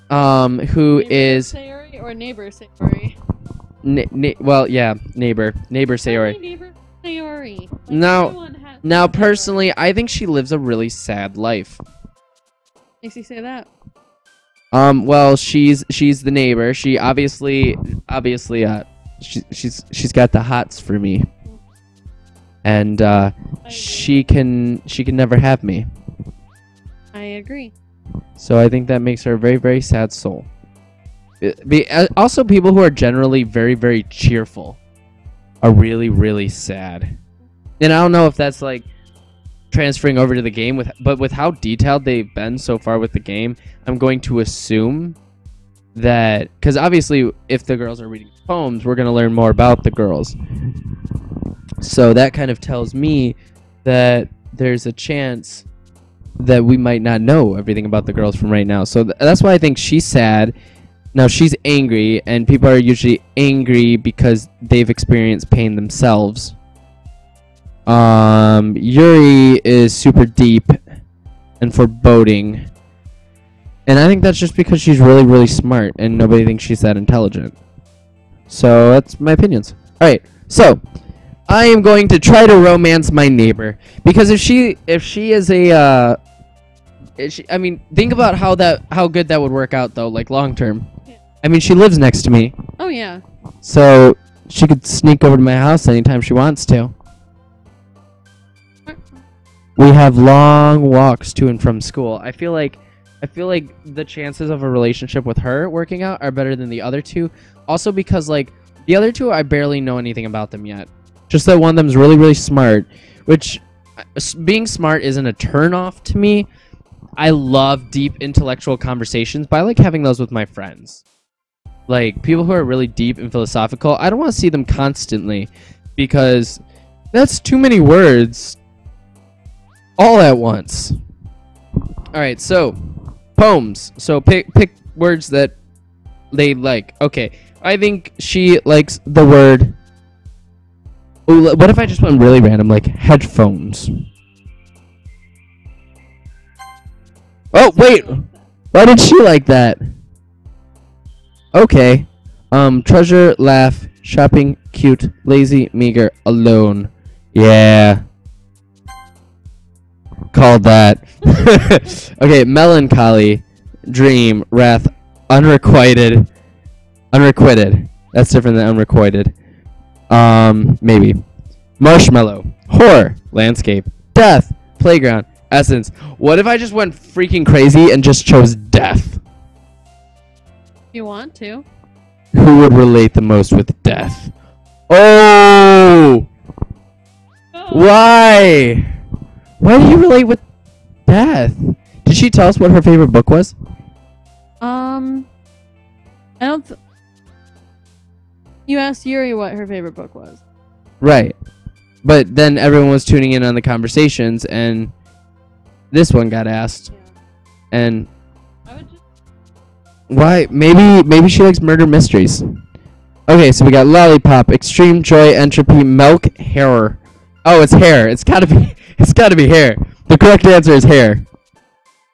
who is Sayori or neighbor Sayori? well, yeah, neighbor Sayori. Neighbor Sayori. Like, Now, personally, I think she lives a really sad life. Makes you say that. Well, she's the neighbor. She obviously, she's got the hots for me, and she can never have me. I agree. So I think that makes her a very, very sad soul. Also, people who are generally very, very cheerful are really, really sad. And I don't know if that's like transferring over to the game, but with how detailed they've been so far with the game, I'm going to assume that, because obviously if the girls are reading poems, we're going to learn more about the girls. So that kind of tells me that there's a chance that we might not know everything about the girls from right now. So that's why I think she's sad. Now she's angry, and people are usually angry because they've experienced pain themselves. Yuri is super deep and foreboding. And I think that's just because she's really, really smart and nobody thinks she's that intelligent. So that's my opinions. Alright, so I am going to try to romance my neighbor. Because if she is a I mean, think about how good that would work out though, like long term. I mean, she lives next to me. Oh yeah. So she could sneak over to my house anytime she wants to. We have long walks to and from school. I feel like the chances of a relationship with her working out are better than the other two. Also because like the other two, I barely know anything about them yet. Just that one of them's really, really smart, which being smart isn't a turn off to me. I love deep intellectual conversations, but I like having those with my friends. Like people who are really deep and philosophical, I don't want to see them constantly because that's too many words all at once. All right, so poems. So pick words that they like. Okay, I think she likes the word. Ooh, what if I just went really random, like headphones? Oh wait, why did she like that? Okay, treasure, laugh, shopping, cute, lazy, meager, alone. Yeah. Called that. Okay, melancholy, dream, wrath, unrequited. That's different than unrequited. Maybe. Marshmallow, horror, landscape, death, playground, essence. What if I just went freaking crazy and just chose death? You want to? Who would relate the most with death? Oh! Why? Why do you relate with death? Did she tell us what her favorite book was? I don't. You asked Yuri what her favorite book was. Right. But then everyone was tuning in on the conversations, and this one got asked. Yeah. And I would just. why? Maybe she likes murder mysteries. Okay, so we got lollipop, extreme joy, entropy, milk, hair. Oh, it's hair. It's gotta be hair. The correct answer is hair.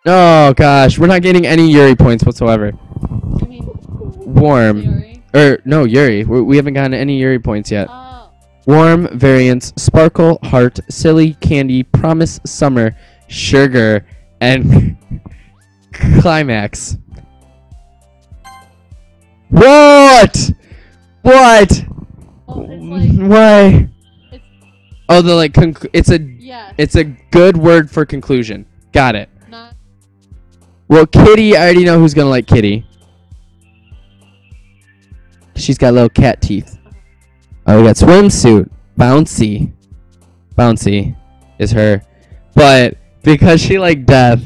Oh gosh, we're not getting any Yuri points whatsoever. You mean Warm. Yuri? No, Yuri. We haven't gotten any Yuri points yet. Oh. Warm, variance, sparkle, heart, silly, candy, promise, summer, sugar, and climax. What? What? Well, it's like. Why? It's, Oh, the like yeah. it's a good word for conclusion. Got it. Not. Well, Kitty, I already know who's gonna like Kitty. She's got little cat teeth. Oh, we got swimsuit. Bouncy. Bouncy is her. But because she liked death,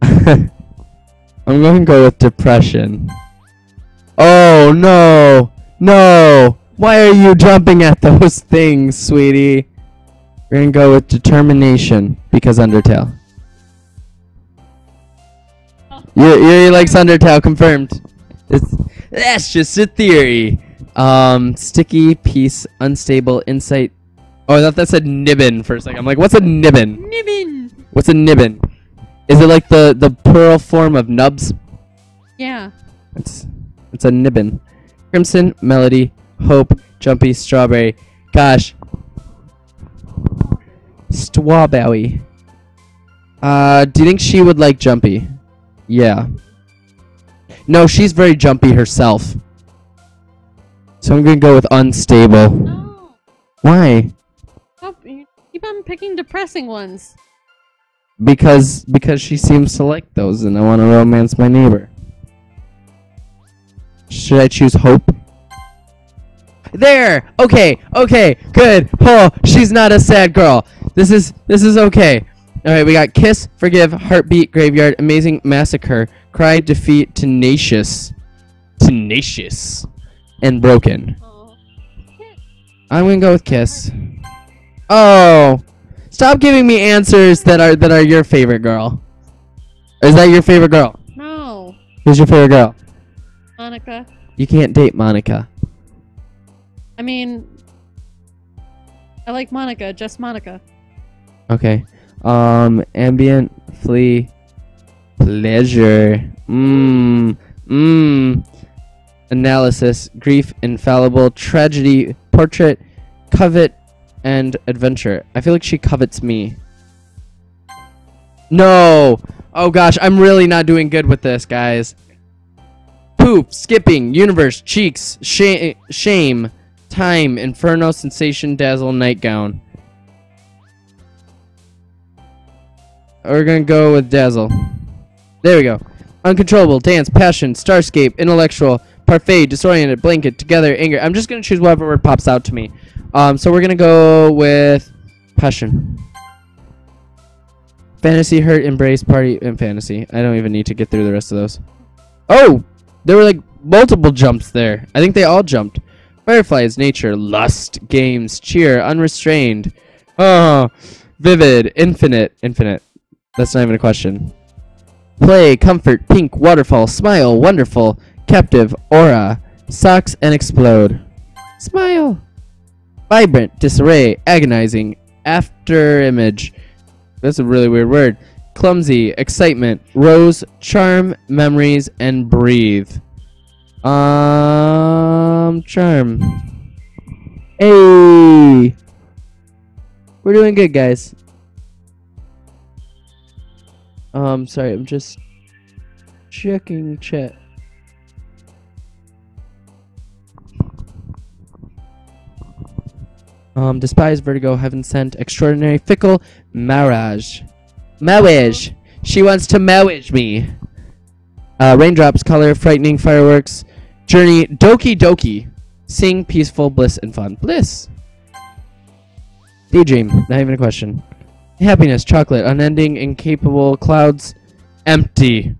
I'm going to go with depression. Oh, no. No. Why are you jumping at those things, sweetie? We're going to go with determination because Undertale. Yuri likes Undertale, confirmed. That's just a theory. Sticky, peace, unstable, insight. Oh, I thought that said nibbin for a second. I'm like, what's a nibbin? Nibbin. What's a nibbin? Is it like the plural form of nubs? Yeah. It's a nibbin. Crimson, melody, hope, jumpy, strawberry. Gosh. Strawberry. Do you think she would like jumpy? Yeah. No, she's very jumpy herself. So I'm gonna go with unstable. No. Why? Stop. You keep on picking depressing ones. Because she seems to like those, and I want to romance my neighbor. Should I choose hope? There. Okay. Okay. Good. Oh, she's not a sad girl. This is okay. Alright, we got Kiss, Forgive, Heartbeat, Graveyard, Amazing, Massacre, Cry, Defeat, Tenacious. Tenacious. And Broken. Oh. I'm gonna go with Kiss. Oh! Stop giving me answers that are your favorite girl. Is that your favorite girl? No. Who's your favorite girl? Monica. You can't date Monica. I mean, I like Monica, just Monica. Okay. Ambient, flee, pleasure. Analysis, grief, infallible, tragedy, portrait, covet, and adventure. I feel like she covets me. No! Oh gosh, I'm really not doing good with this, guys. Poop, skipping, universe, cheeks, shame, time, inferno, sensation, dazzle, nightgown. We're gonna go with dazzle. There we go. Uncontrollable, dance, passion, starscape, intellectual, parfait, disoriented, blanket, together, anger. I'm just gonna choose whatever word pops out to me. So we're gonna go with passion. Fantasy, hurt, embrace, party, and fantasy. I don't even need to get through the rest of those. Oh! There were like multiple jumps there. I think they all jumped. Fireflies, nature, lust, games, cheer, unrestrained. Oh, vivid, infinite. That's not even a question. Play, comfort, pink, waterfall, smile, wonderful, captive, aura, socks, and explode. Smile. Vibrant, disarray, agonizing, after image. That's a really weird word. Clumsy, excitement, rose, charm, memories, and breathe. Charm. Hey! We're doing good, guys. Sorry, I'm just checking chat. Despise, vertigo, heaven sent, extraordinary, fickle, marriage. Marriage. She wants to marriage me. Raindrops, color, frightening, fireworks, journey, Doki Doki, sing, peaceful, bliss, and fun. Bliss. Daydream, not even a question. Happiness, chocolate, unending, incapable, clouds, empty.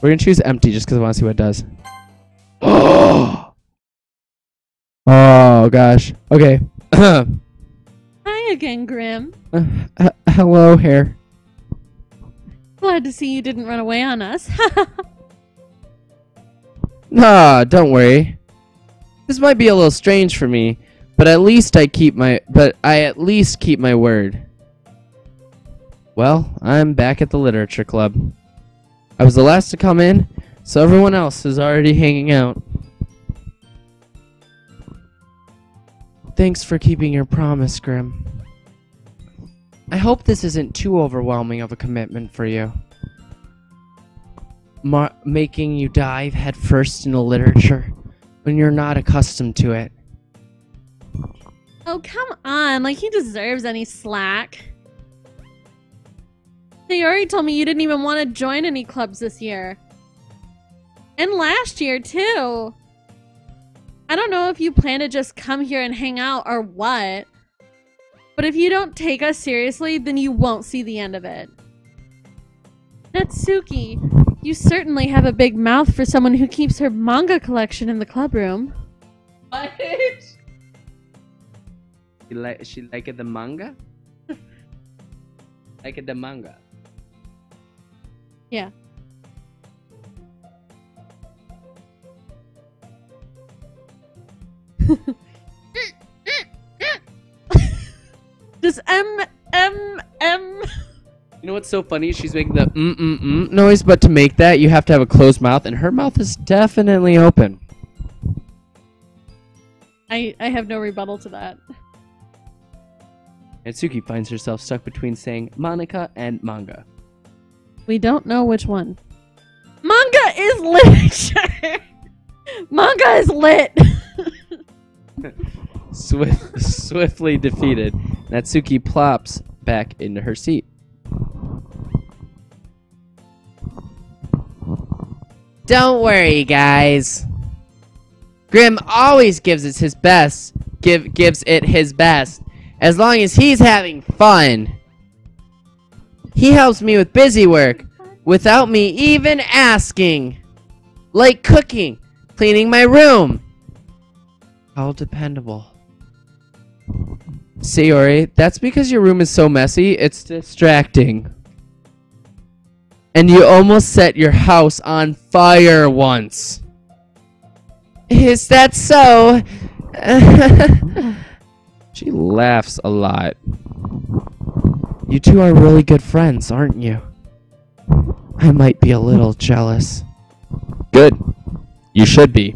We're gonna choose empty just because I want to see what it does. Oh gosh. Okay. Hi again, Grim. Hello, hair. Glad to see you didn't run away on us. Nah, don't worry. This might be a little strange for me, but at least I at least keep my word. Well, I'm back at the literature club. I was the last to come in, so everyone else is already hanging out. Thanks for keeping your promise, Grim. I hope this isn't too overwhelming of a commitment for you. Making you dive headfirst into literature when you're not accustomed to it. Oh, come on. Like, he deserves any slack. Sayori told me you didn't even want to join any clubs this year. And last year, too. I don't know if you plan to just come here and hang out or what. But if you don't take us seriously, then you won't see the end of it. Natsuki, you certainly have a big mouth for someone who keeps her manga collection in the club room. What? She like the manga? Like the manga. Yeah. Just M. You know what's so funny? She's making the noise, but to make that, you have to have a closed mouth, and her mouth is definitely open. I have no rebuttal to that. Natsuki finds herself stuck between saying Monica and manga. We don't know which one. Manga is literature! Manga is lit! Swiftly defeated, Natsuki plops back into her seat. Don't worry, guys. Grim always gives it his best. Gives it his best. As long as he's having fun. He helps me with busy work without me even asking. Like cooking, cleaning my room. How dependable. Sayori, that's because your room is so messy, it's distracting. And you almost set your house on fire once. Is that so? She laughs a lot. You two are really good friends, aren't you? I might be a little jealous. Good. You should be.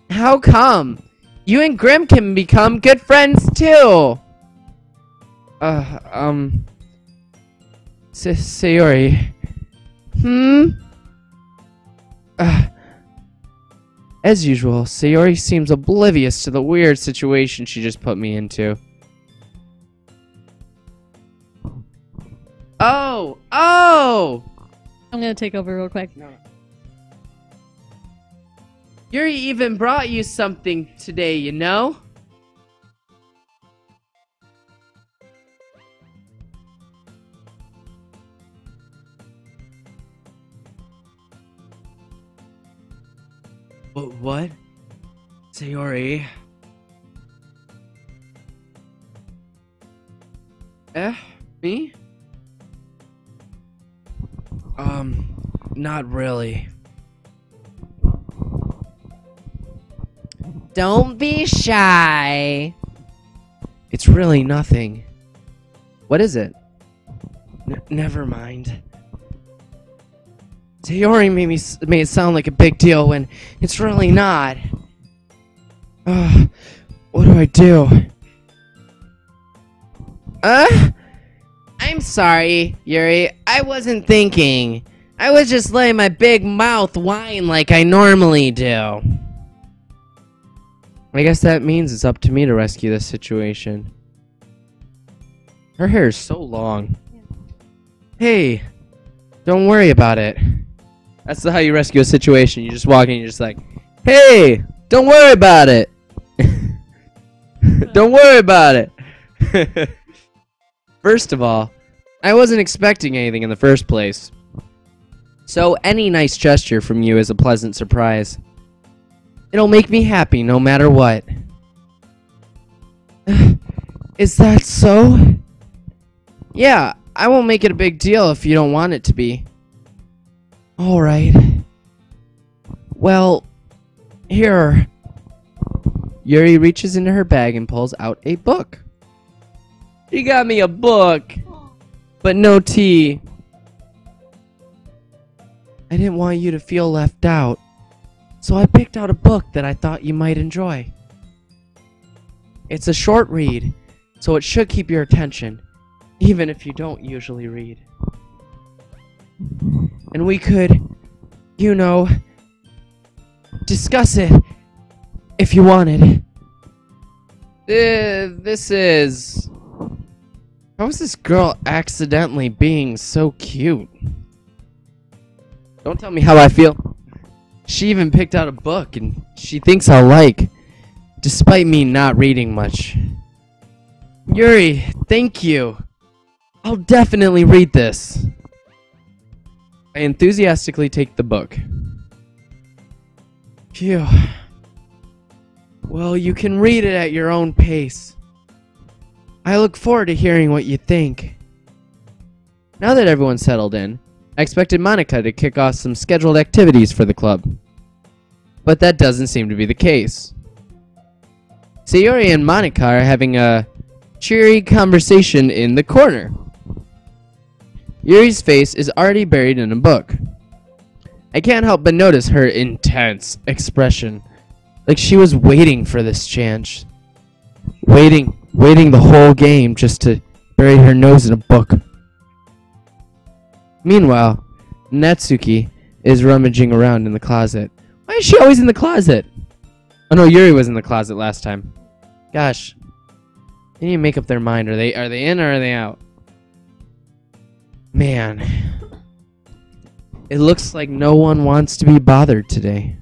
How come? You and Grimm can become good friends too. Sayori. As usual, Sayori seems oblivious to the weird situation she just put me into. Oh! I'm gonna take over real quick. Yuri even brought you something today, you know? What? Sayori? Me? Not really. Don't be shy. It's really nothing. What is it? Never mind. Sayori made it sound like a big deal when it's really not. What do I do? I'm sorry, Yuri. I wasn't thinking. I was just letting my big mouth whine like I normally do. I guess that means it's up to me to rescue this situation. Her hair is so long. Hey, don't worry about it. That's how you rescue a situation. You just walk in and you're just like, hey, don't worry about it. Don't worry about it. First of all, I wasn't expecting anything in the first place. So any nice gesture from you is a pleasant surprise. It'll make me happy no matter what. Is that so? Yeah, I won't make it a big deal if you don't want it to be. Alright. Well, here. Yuri reaches into her bag and pulls out a book. She got me a book, but no tea. I didn't want you to feel left out, so I picked out a book that I thought you might enjoy. It's a short read, so it should keep your attention, even if you don't usually read. And we could, you know, discuss it if you wanted. This is... How is this girl accidentally being so cute? Don't tell me how I feel. She even picked out a book and she thinks I'll like, despite me not reading much. Yuri, thank you. I'll definitely read this. I enthusiastically take the book. Phew. Well, you can read it at your own pace. I look forward to hearing what you think. Now that everyone's settled in, I expected Monica to kick off some scheduled activities for the club. But that doesn't seem to be the case. Sayori and Monica are having a cheery conversation in the corner. Yuri's face is already buried in a book. I can't help but notice her intense expression, like she was waiting for this chance. Waiting the whole game just to bury her nose in a book. Meanwhile, Natsuki is rummaging around in the closet. Why is she always in the closet? Oh no, Yuri was in the closet last time. Gosh. They need to make up their mind. Are they in or are they out? Man. It looks like no one wants to be bothered today.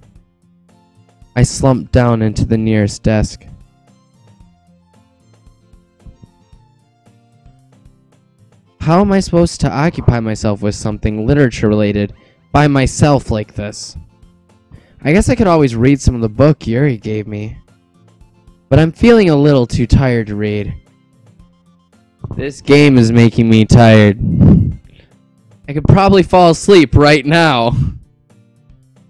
I slumped down into the nearest desk. How am I supposed to occupy myself with something literature related by myself like this? I guess I could always read some of the book Yuri gave me. But I'm feeling a little too tired to read. This game is making me tired. I could probably fall asleep right now.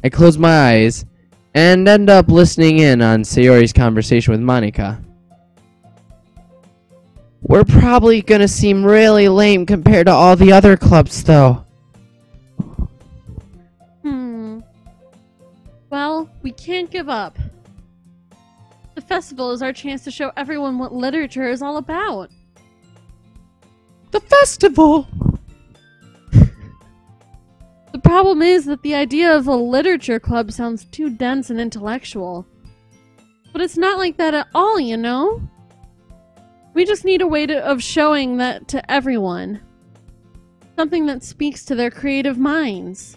I close my eyes and end up listening in on Sayori's conversation with Monika. We're probably gonna seem really lame compared to all the other clubs, though. Well, we can't give up. The festival is our chance to show everyone what literature is all about. The festival! The problem is that the idea of a literature club sounds too dense and intellectual. But it's not like that at all, you know? We just need a way of showing that to everyone. Something that speaks to their creative minds.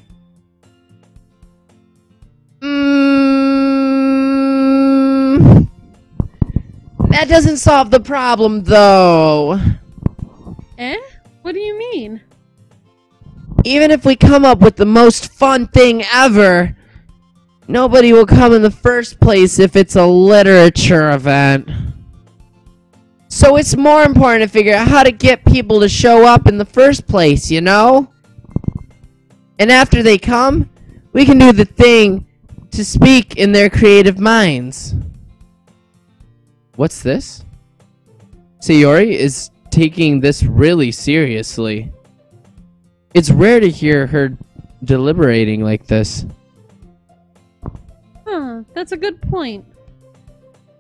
That doesn't solve the problem, though. Eh? What do you mean? Even if we come up with the most fun thing ever, nobody will come in the first place if it's a literature event. So it's more important to figure out how to get people to show up in the first place, you know? And after they come, we can do the thing to speak in their creative minds. What's this? Sayori is taking this really seriously. It's rare to hear her deliberating like this. Huh, that's a good point.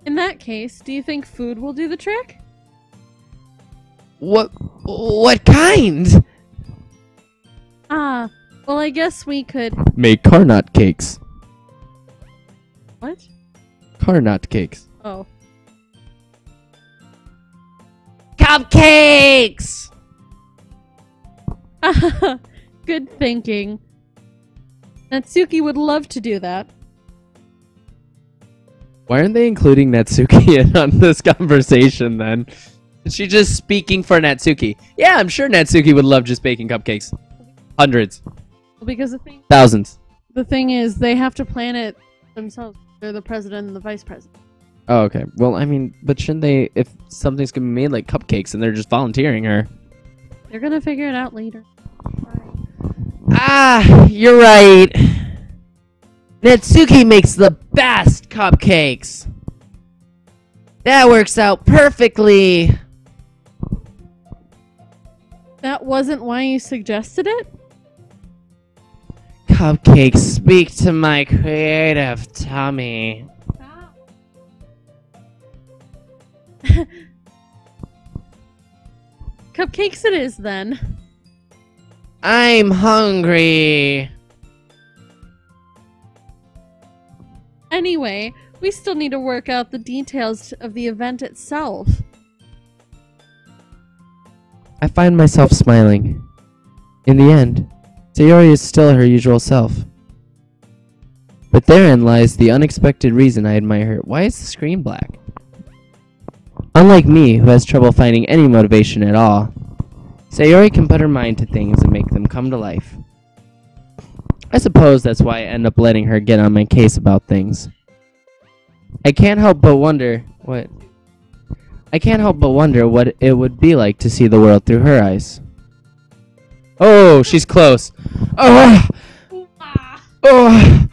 In that case, do you think food will do the trick? What kind? Well, I guess we could... Make carnot cakes. What? Carnot cakes. Oh. Cupcakes! Good thinking. Natsuki would love to do that. Why aren't they including Natsuki in on this conversation then? Is she just speaking for Natsuki? Yeah, I'm sure Natsuki would love just baking cupcakes. Hundreds. Because Thousands. the thing is, they have to plan it themselves. They're the president and the vice president. Oh, okay. Well, I mean, but shouldn't they, if something's gonna be made like cupcakes and they're just volunteering her? They're gonna figure it out later. Ah, you're right. Natsuki makes the best cupcakes. That works out perfectly. That wasn't why you suggested it? Cupcakes speak to my creative tummy. Cupcakes it is, then. I'm hungry. Anyway, we still need to work out the details of the event itself. I find myself smiling. In the end, Sayori is still her usual self. But therein lies the unexpected reason I admire her. Why is the screen black? Unlike me, who has trouble finding any motivation at all, Sayori can put her mind to things and make them come to life. I suppose that's why I end up letting her get on my case about things. I can't help but wonder what it would be like to see the world through her eyes. Oh, she's close. Oh! Oh!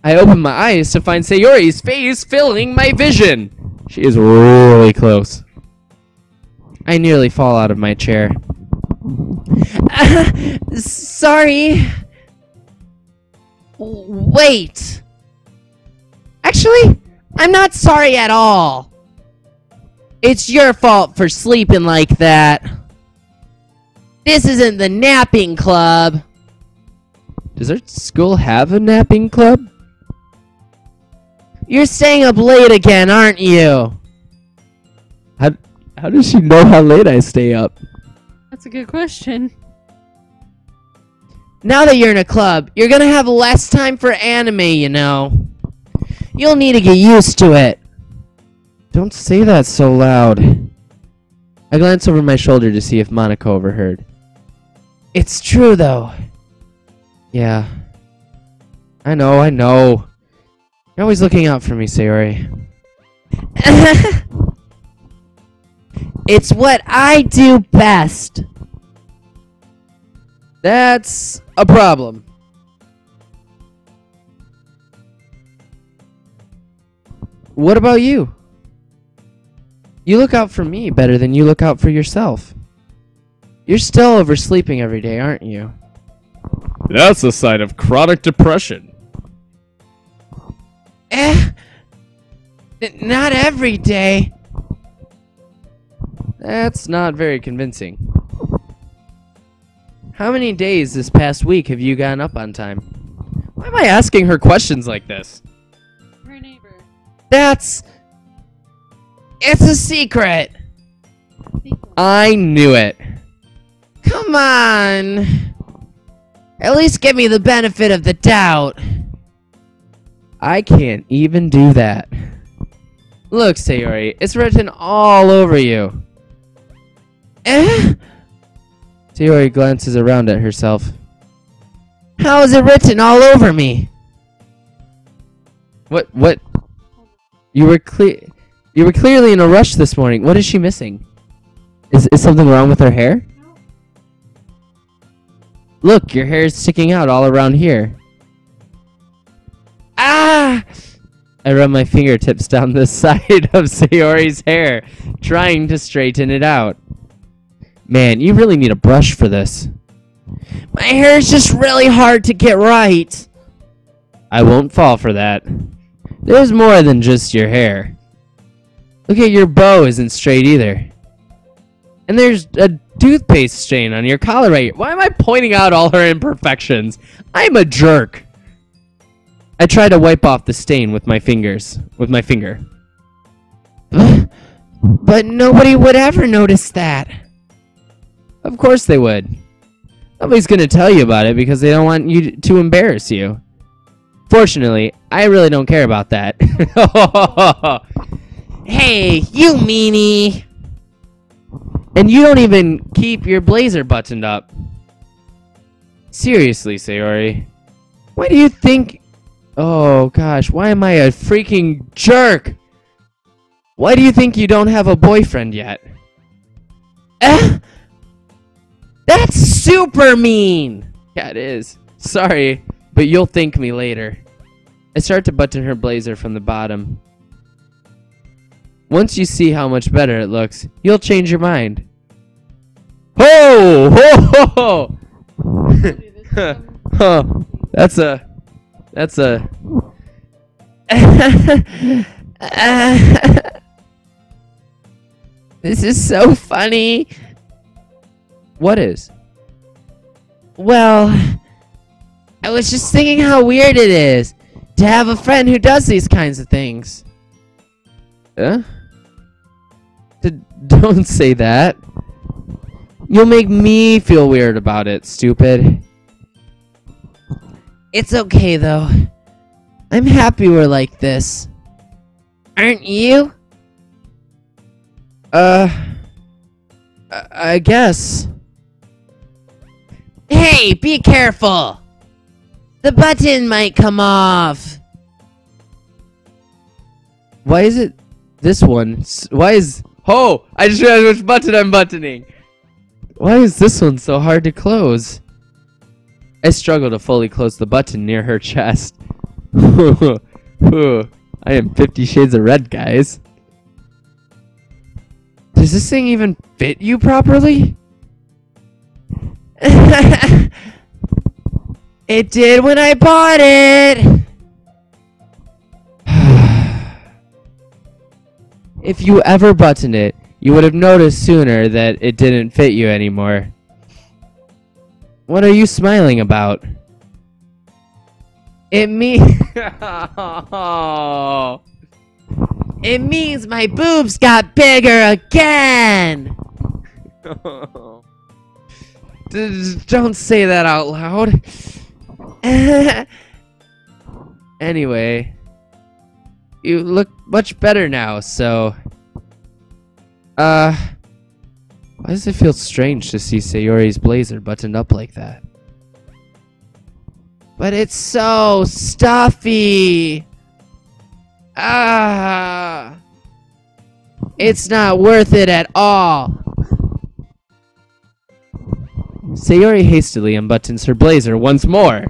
I open my eyes to find Sayori's face filling my vision. She is really close. I nearly fall out of my chair. Sorry. Wait. Actually, I'm not sorry at all. It's your fault for sleeping like that. This isn't the napping club. Does our school have a napping club? You're staying up late again, aren't you? How does she know how late I stay up? That's a good question. Now that you're in a club, you're gonna have less time for anime, you know. You'll need to get used to it. Don't say that so loud. I glance over my shoulder to see if Monica overheard. It's true, though. Yeah. I know. You're always looking out for me, Sayori. It's what I do best. That's a problem. What about you? You look out for me better than you look out for yourself. You're still oversleeping every day, aren't you? That's a sign of chronic depression. Not every day. That's not very convincing. How many days this past week have you gotten up on time? Why am I asking her questions like this? Her neighbor. It's a secret. I knew it. Come on. At least give me the benefit of the doubt. I can't even do that. Look, Sayori, it's written all over you. Sayori glances around at herself. How is it written all over me? What? You were clearly in a rush this morning. What is she missing? Is something wrong with her hair? Look, your hair is sticking out all around here. Ah! I run my fingertips down the side of Sayori's hair, trying to straighten it out. Man, you really need a brush for this. My hair is just really hard to get right. I won't fall for that. There's more than just your hair. Look at your bow isn't straight either. And there's a toothpaste stain on your collar right here. Why am I pointing out all her imperfections? I'm a jerk. I try to wipe off the stain with my finger. But nobody would ever notice that. Of course they would. Nobody's gonna tell you about it because they don't want you to embarrass you. Fortunately, I really don't care about that. Hey, you meanie! And you don't even keep your blazer buttoned up. Seriously, Sayori. Why do you think... Oh gosh, why am I a freaking jerk? Why do you think you don't have a boyfriend yet? That's super mean! Yeah, it is. Sorry, but you'll thank me later. I start to button her blazer from the bottom. Once you see how much better it looks, you'll change your mind. Ho! Ho! Ho! Huh. That's a... This is so funny. What is? Well, I was just thinking how weird it is to have a friend who does these kinds of things. Huh? Don't say that. You'll make me feel weird about it, stupid. It's okay, though. I'm happy we're like this. Aren't you? I guess. Hey, be careful! The button might come off. Why is it this one? Why is... Oh! I just realized which button I'm buttoning! Why is this one so hard to close? I struggle to fully close the button near her chest. I am 50 Shades of Red, guys. Does this thing even fit you properly? It did when I bought it! If you ever buttoned it, you would have noticed sooner that it didn't fit you anymore. What are you smiling about? It means... It means my boobs got bigger again! Don't say that out loud. Anyway, you look much better now, so... Why does it feel strange to see Sayori's blazer buttoned up like that? But it's so stuffy! Ah! It's not worth it at all! Sayori hastily unbuttons her blazer once more.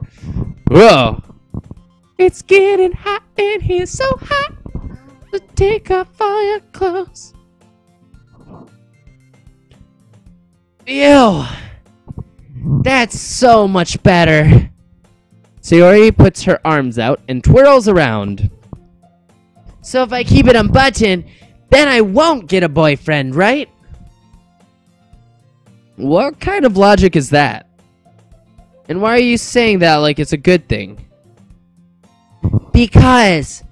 Whoa! It's getting hot in here, so hot! So take off all your clothes. Ew! That's so much better! Sayori puts her arms out and twirls around. So if I keep it unbuttoned, then I won't get a boyfriend, right? What kind of logic is that? And why are you saying that like it's a good thing? Because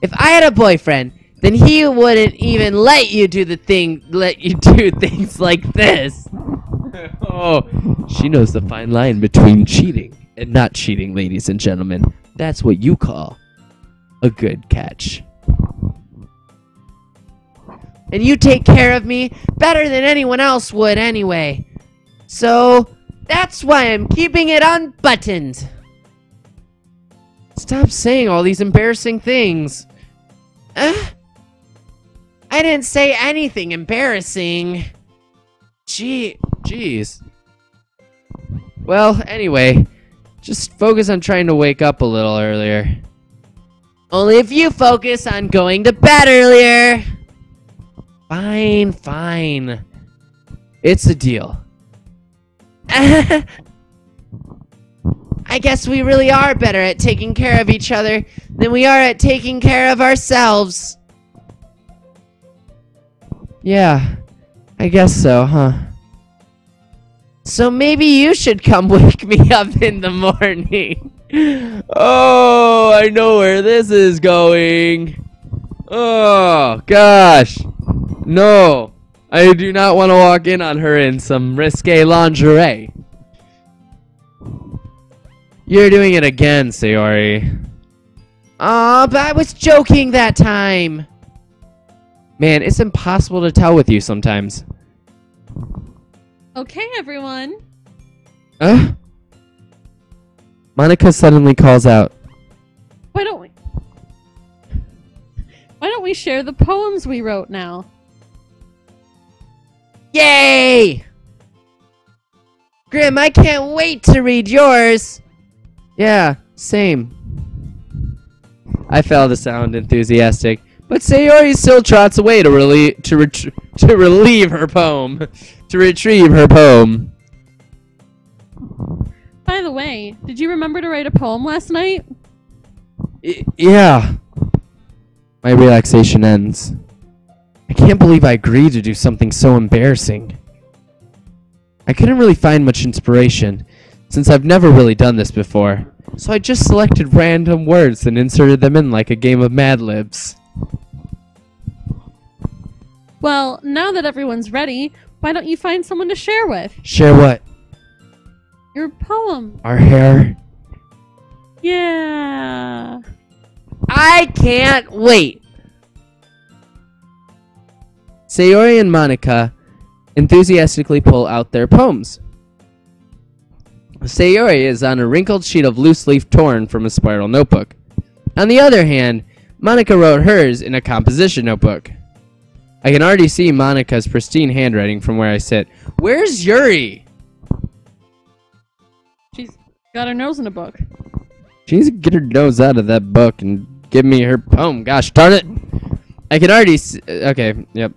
if I had a boyfriend, then he wouldn't even let you do things like this. Oh, she knows the fine line between cheating and not cheating, ladies and gentlemen. That's what you call a good catch. And you take care of me better than anyone else would anyway. So, that's why I'm keeping it unbuttoned. Stop saying all these embarrassing things. I didn't say anything embarrassing. Jeez. Well, anyway, just focus on trying to wake up a little earlier. Only if you focus on going to bed earlier. Fine. It's a deal. I guess we really are better at taking care of each other than we are at taking care of ourselves. Yeah, I guess so, huh? So maybe you should come wake me up in the morning. Oh, I know where this is going. Oh, gosh. No, I do not want to walk in on her in some risque lingerie. You're doing it again, Sayori. Aw, but I was joking that time. Man, it's impossible to tell with you sometimes. Okay, everyone. Monica suddenly calls out. Why don't we share the poems we wrote now? Yay! Grim, I can't wait to read yours. Yeah, same. I fail to sound enthusiastic, but Sayori still trots away to retrieve her poem. By the way, did you remember to write a poem last night? Yeah. My relaxation ends. I can't believe I agreed to do something so embarrassing. I couldn't really find much inspiration, since I've never really done this before, so I just selected random words and inserted them in like a game of Mad Libs. Well, now that everyone's ready, why don't you find someone to share with? Share what? Your poem. Our hair? Yeah. I can't wait! Sayori and Monica enthusiastically pull out their poems. Sayori is on a wrinkled sheet of loose leaf torn from a spiral notebook. On the other hand, Monica wrote hers in a composition notebook. I can already see Monica's pristine handwriting from where I sit. Where's Yuri? She's got her nose in a book. She needs to get her nose out of that book and give me her poem. Gosh darn it. I can already see. Okay, yep.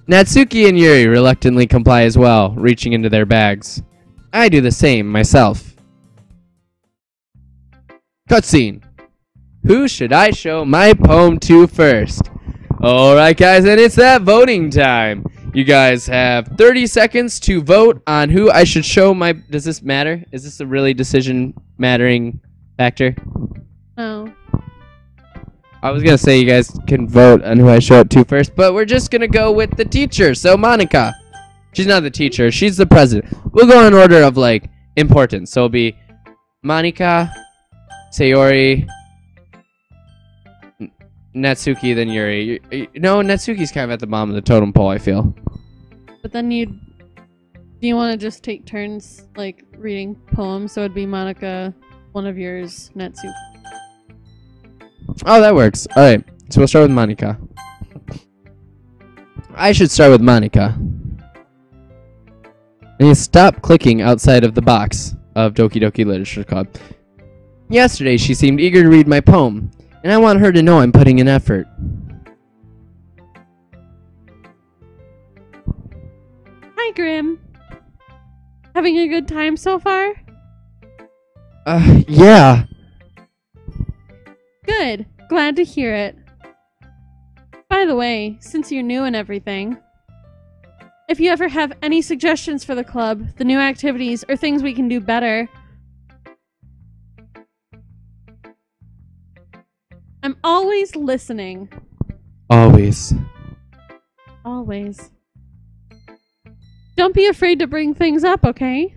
Natsuki and Yuri reluctantly comply as well, reaching into their bags. I do the same myself. Cutscene. Who should I show my poem to first? Alright guys, and it's that voting time. You guys have 30 seconds to vote on who I should show my... Does this matter? Is this a really decision mattering factor? Oh. I was gonna say you guys can vote on who I show it to first, but we're just gonna go with the teacher. So Monica, she's not the teacher, she's the president. We'll go in order of like importance. So it'll be Monica, Sayori, Natsuki, then Yuri. No, Natsuki's kind of at the bottom of the totem pole, I feel. But then do you want to just take turns, like, reading poems? So it'd be Monica, one of yours, Natsu. Oh, that works. Alright, so we'll start with Monica. I should start with Monica. And you stop clicking outside of the box of Doki Doki Literature Club. Yesterday, she seemed eager to read my poem, and I want her to know I'm putting in effort. Hi, Grim. Having a good time so far? Yeah. Good. Glad to hear it. By the way, since you're new and everything, if you ever have any suggestions for the club, the new activities, or things we can do better, I'm always listening. Always. Always. Don't be afraid to bring things up, okay?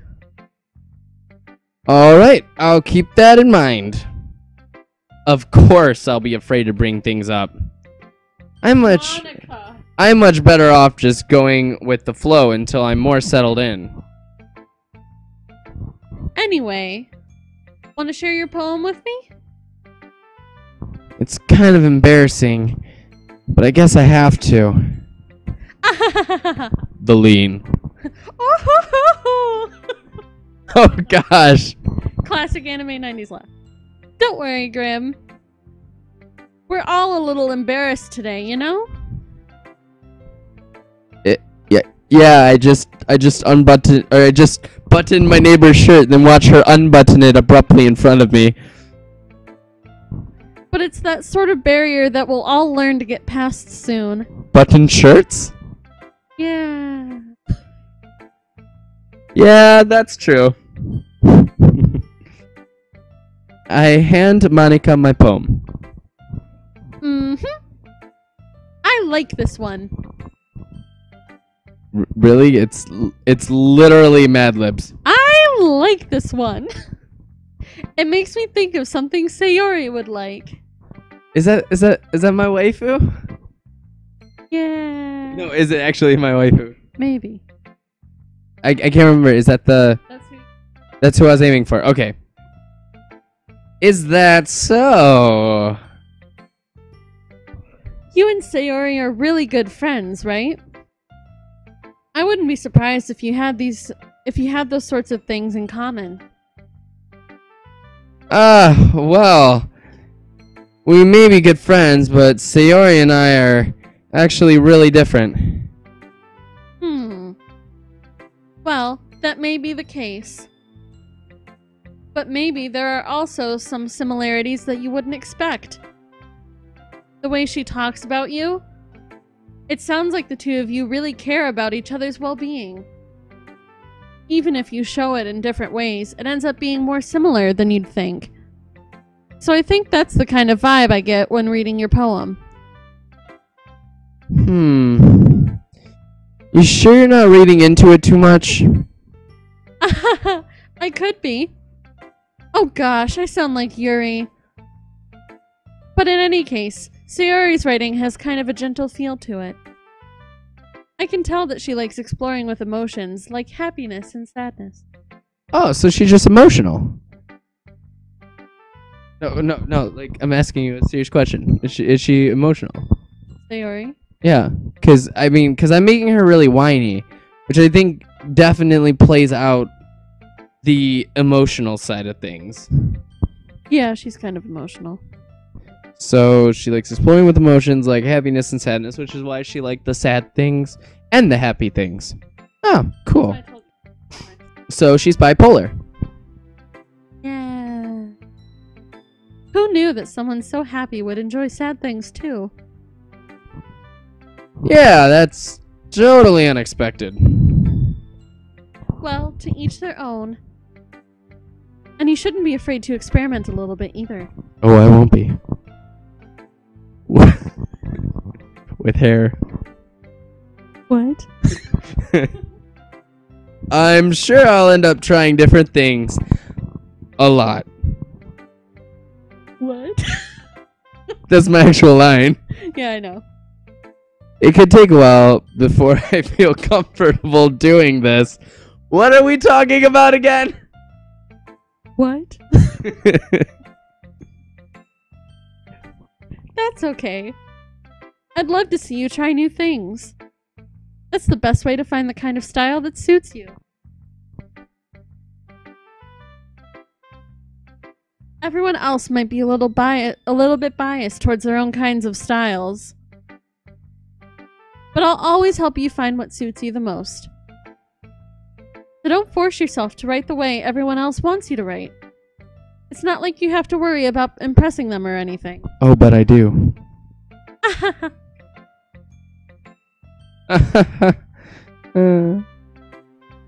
Alright, I'll keep that in mind. Of course I'll be afraid to bring things up. I'm much better off just going with the flow until I'm more settled in. Anyway, want to share your poem with me? It's kind of embarrassing, but I guess I have to. The lean. Oh gosh. Classic anime 90s laugh. Don't worry, Grim. We're all a little embarrassed today, you know? Yeah, I just buttoned my neighbor's shirt, then watch her unbutton it abruptly in front of me. But it's that sort of barrier that we'll all learn to get past soon. Button shirts? Yeah. Yeah, that's true. I hand Monica my poem. I like this one. Really? It's literally Mad Libs. I like this one. It makes me think of something Sayori would like. Is that my waifu? Yeah. No, is it actually my waifu? Maybe. I can't remember. Is that the... That's who I was aiming for. Okay. Is that so? You and Sayori are really good friends, right? I wouldn't be surprised if you had those sorts of things in common. Well, we may be good friends, but Sayori and I are actually really different. Well, that may be the case. But maybe there are also some similarities that you wouldn't expect. The way she talks about you, it sounds like the two of you really care about each other's well-being. Even if you show it in different ways, it ends up being more similar than you'd think. So I think that's the kind of vibe I get when reading your poem. You sure you're not reading into it too much? I could be. Oh gosh, I sound like Yuri. But in any case, Sayori's writing has kind of a gentle feel to it. I can tell that she likes exploring with emotions like happiness and sadness. Oh, so she's just emotional. No, like, I'm asking you a serious question. Is she emotional? Sayori? Yeah, because I'm making her really whiny, which I think definitely plays out the emotional side of things. Yeah, she's kind of emotional. So she likes exploring with emotions like happiness and sadness, which is why she liked the sad things and the happy things. Oh, cool. So she's bipolar. Yeah. Who knew that someone so happy would enjoy sad things too? Yeah, that's totally unexpected. Well, to each their own. And you shouldn't be afraid to experiment a little bit either. Oh, I won't be. With hair. What? I'm sure I'll end up trying different things. A lot. What? That's my actual line. Yeah, I know. It could take a while before I feel comfortable doing this. What are we talking about again? What? That's okay. I'd love to see you try new things. That's the best way to find the kind of style that suits you. Everyone else might be a little bit biased towards their own kinds of styles. But I'll always help you find what suits you the most. So don't force yourself to write the way everyone else wants you to write. It's not like you have to worry about impressing them or anything. Oh, but I do.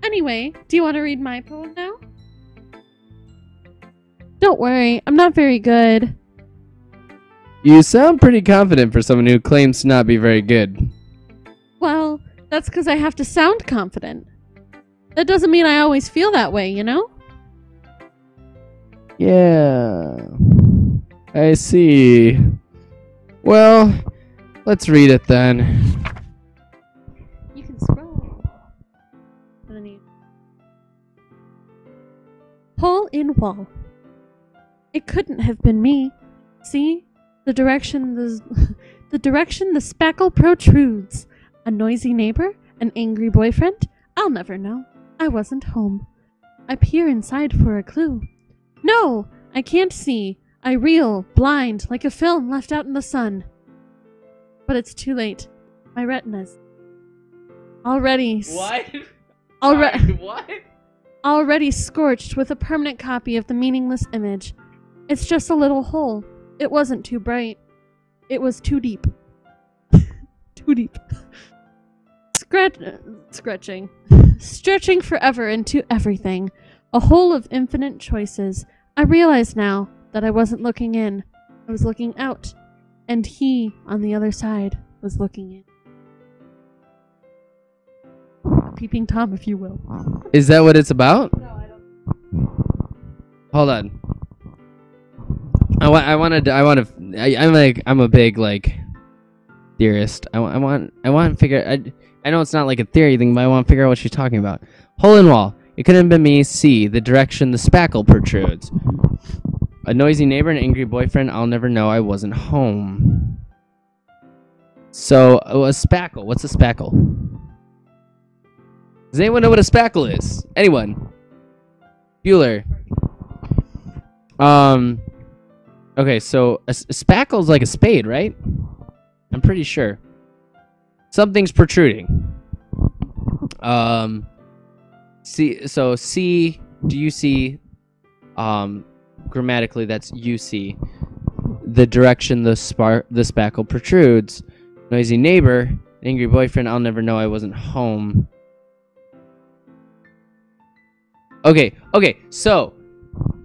Anyway, do you want to read my poem now? Don't worry, I'm not very good. You sound pretty confident for someone who claims to not be very good. Well, that's because I have to sound confident. That doesn't mean I always feel that way, you know? Yeah, I see. Well, let's read it then. You can scroll. And then hole in wall. It couldn't have been me. See? The direction the spackle protrudes. A noisy neighbor? An angry boyfriend? I'll never know. I wasn't home. I peer inside for a clue. No! I can't see. I reel, blind, like a film left out in the sun. But it's too late. My retinas. Already... What? What? Already scorched with a permanent copy of the meaningless image. It's just a little hole. It wasn't too bright. It was too deep. Too deep. Stretching forever into everything. A hole of infinite choices. I realize now that I wasn't looking in. I was looking out. And he, on the other side, was looking in. A peeping Tom, if you will. Is that what it's about? No, I don't. Hold on. I'm a big like theorist. I want to figure. I know it's not like a theory thing, but I want to figure out what she's talking about. Hole in wall. It couldn't have been me. See the direction the spackle protrudes. A noisy neighbor, an angry boyfriend. I'll never know. I wasn't home. So a spackle. What's a spackle? Does anyone know what a spackle is? Anyone? Bueller. Okay, so a spackle is like a spade, right? I'm pretty sure. Something's protruding. See, do you see, grammatically that's you see. The direction the spackle protrudes. Noisy neighbor, angry boyfriend, I'll never know I wasn't home. Okay, so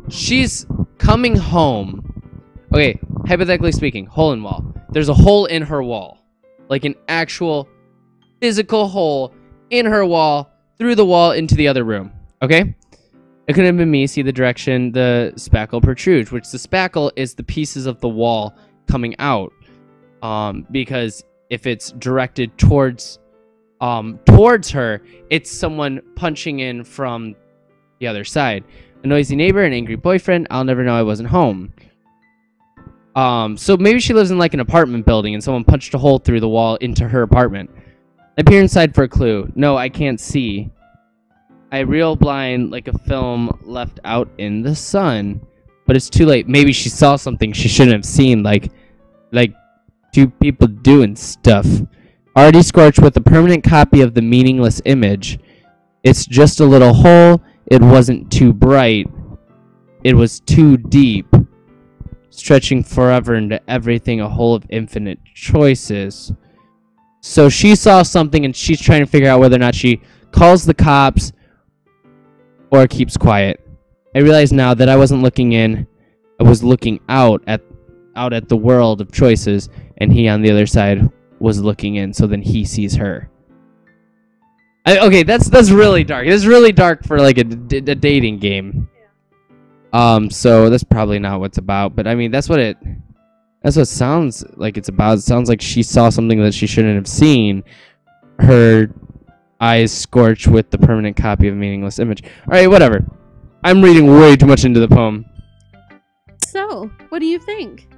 she's coming home. Okay, hypothetically speaking, hole in wall. There's a hole in her wall. Like an actual physical hole in her wall, through the wall into the other room. Okay? It couldn't have been me. See the direction the spackle protrudes, which the spackle is the pieces of the wall coming out. Because if it's directed towards her, it's someone punching in from the other side. A noisy neighbor, an angry boyfriend, I'll never know I wasn't home. So maybe she lives in like an apartment building and someone punched a hole through the wall into her apartment. I peer inside for a clue. No, I can't see. I reel blind like a film left out in the sun. But it's too late. Maybe she saw something she shouldn't have seen, like two people doing stuff. Already scorched with a permanent copy of the meaningless image. It's just a little hole. It wasn't too bright. It was too deep. Stretching forever into everything, a hole of infinite choices. So she saw something and she's trying to figure out whether or not she calls the cops or keeps quiet. I realize now that I wasn't looking in. I was looking out at the world of choices, and he on the other side was looking in, so then he sees her. Okay, that's really dark. It's really dark for like a dating game. So that's probably not what it's about, but I mean that's what it That's what it sounds like it's about. It sounds like she saw something that she shouldn't have seen. Her eyes scorched with the permanent copy of a meaningless image. Alright, whatever. I'm reading way too much into the poem. So, what do you think?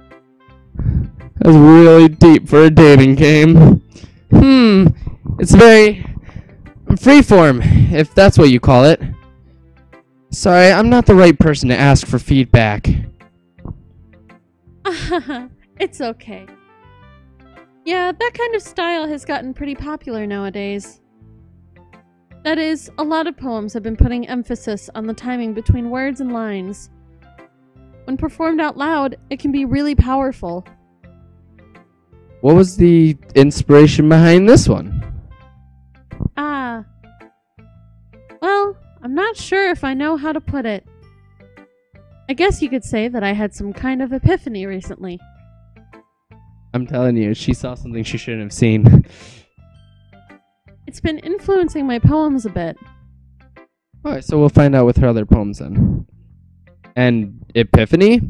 That's really deep for a dating game. It's very freeform, if that's what you call it. Sorry, I'm not the right person to ask for feedback. It's okay. Yeah, that kind of style has gotten pretty popular nowadays. That is, a lot of poems have been putting emphasis on the timing between words and lines. When performed out loud, it can be really powerful. What was the inspiration behind this one? Well, I'm not sure if I know how to put it. I guess you could say that I had some kind of epiphany recently. I'm telling you, she saw something she shouldn't have seen. It's been influencing my poems a bit. Alright, so we'll find out with her other poems then. And epiphany?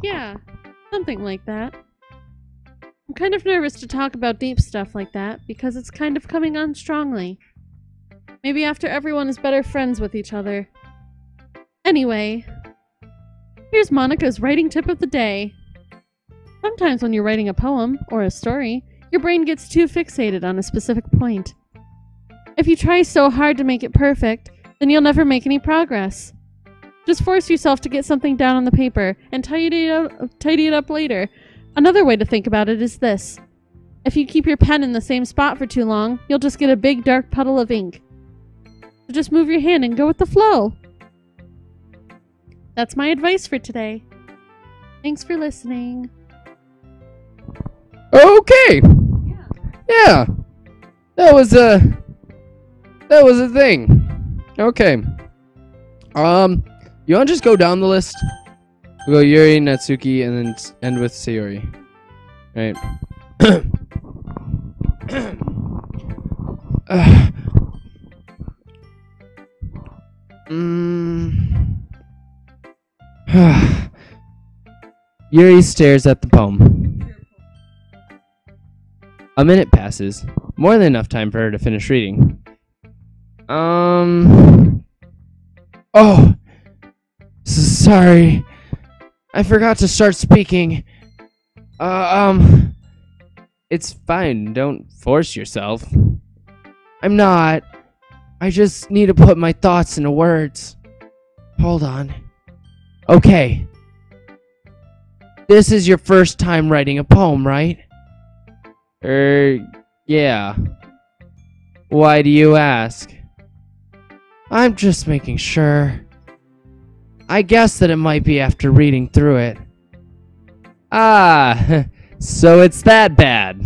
Yeah, something like that. I'm kind of nervous to talk about deep stuff like that because it's kind of coming on strongly. Maybe after everyone is better friends with each other. Anyway, here's Monica's writing tip of the day. Sometimes when you're writing a poem or a story, your brain gets too fixated on a specific point. If you try so hard to make it perfect, then you'll never make any progress. Just force yourself to get something down on the paper and tidy it up later. Another way to think about it is this. If you keep your pen in the same spot for too long, you'll just get a big dark puddle of ink. So just move your hand and go with the flow. That's my advice for today. Thanks for listening. Okay. Yeah. That was a thing. Okay. You want to just go down the list? We'll go Yuri, Natsuki, and then end with Sayori. Right. Yuri stares at the poem. A minute passes. More than enough time for her to finish reading. Oh! Sorry. I forgot to start speaking. It's fine. Don't force yourself. I'm not. I just need to put my thoughts into words. Hold on. Okay. This is your first time writing a poem, right? Yeah. Why do you ask? I'm just making sure. I guess that it might be after reading through it. Ah, so it's that bad.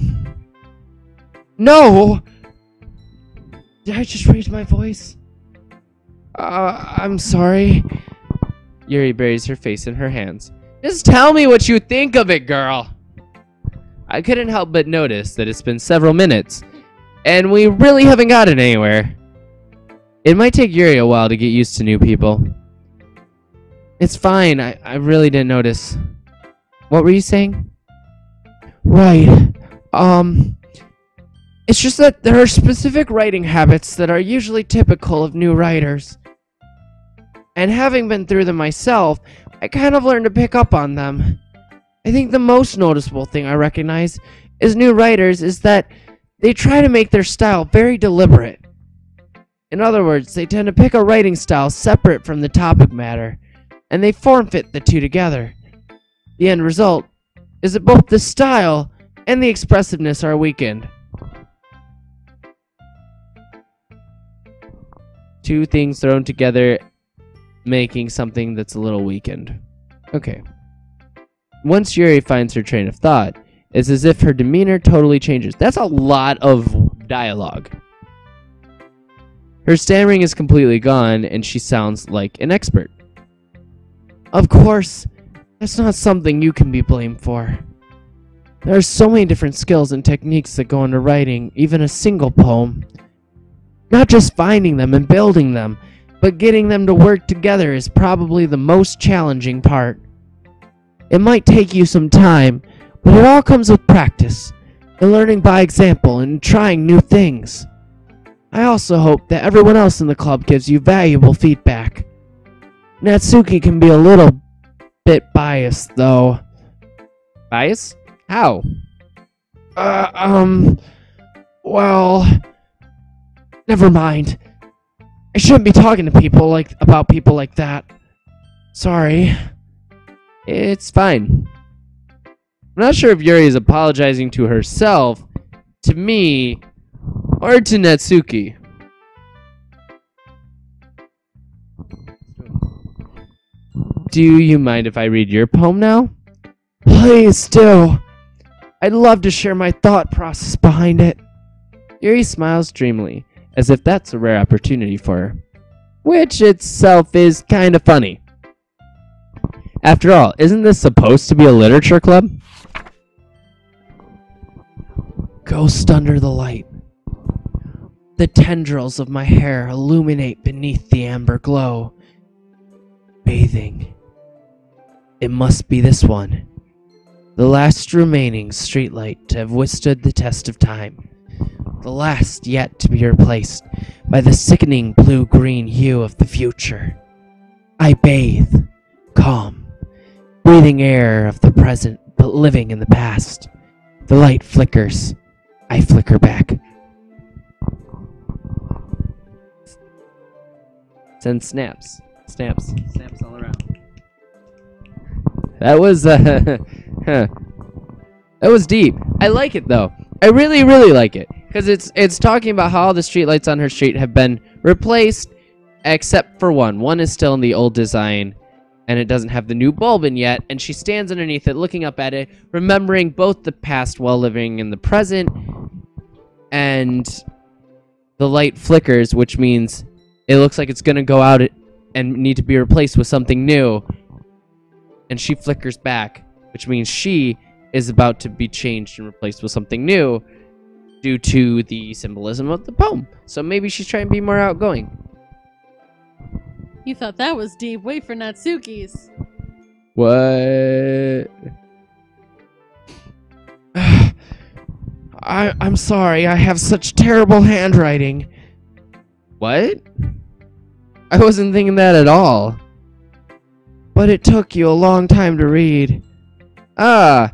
No! Did I just raise my voice? I'm sorry. Yuri buries her face in her hands. Just tell me what you think of it, girl. I couldn't help but notice that it's been several minutes, and we really haven't gotten anywhere. It might take Yuri a while to get used to new people. It's fine, I really didn't notice. What were you saying? Right, it's just that there are specific writing habits that are usually typical of new writers. And having been through them myself, I kind of learned to pick up on them. I think the most noticeable thing I recognize is new writers is that they try to make their style very deliberate. In other words, they tend to pick a writing style separate from the topic matter, and they form-fit the two together. The end result is that both the style and the expressiveness are weakened. Two things thrown together, making something that's a little weakened. Okay. Once Yuri finds her train of thought, it's as if her demeanor totally changes. That's a lot of dialogue. Her stammering is completely gone, and she sounds like an expert. Of course, that's not something you can be blamed for. There are so many different skills and techniques that go into writing even a single poem. Not just finding them and building them, but getting them to work together is probably the most challenging part. It might take you some time, but it all comes with practice, and learning by example and trying new things. I also hope that everyone else in the club gives you valuable feedback. Natsuki can be a little bit biased, though. Bias? How? Well, never mind. I shouldn't be talking to people about people like that. Sorry. It's fine. I'm not sure if Yuri is apologizing to herself, to me, or to Natsuki. Do you mind if I read your poem now? Please do. I'd love to share my thought process behind it. Yuri smiles dreamily, as if that's a rare opportunity for her, which itself is kind of funny. After all, isn't this supposed to be a literature club? Ghost under the light. The tendrils of my hair illuminate beneath the amber glow. Bathing. It must be this one. The last remaining streetlight to have withstood the test of time. The last yet to be replaced by the sickening blue-green hue of the future. I bathe, calm, breathing air of the present but living in the past. The light flickers. I flicker back. Send snaps. Snaps all around. That was, that was deep. I like it, though. I really, really like it. Because it's talking about how all the streetlights on her street have been replaced, except for one. One is still in the old design, and it doesn't have the new bulb in yet, and she stands underneath it, looking up at it, remembering both the past while living in the present, and the light flickers, which means it looks like it's going to go out and need to be replaced with something new, and she flickers back, which means she is about to be changed and replaced with something new due to the symbolism of the poem. So maybe she's trying to be more outgoing. You thought that was deep. Wait for Natsuki's. What? I'm sorry, I have such terrible handwriting. What? I wasn't thinking that at all. But it took you a long time to read. Ah,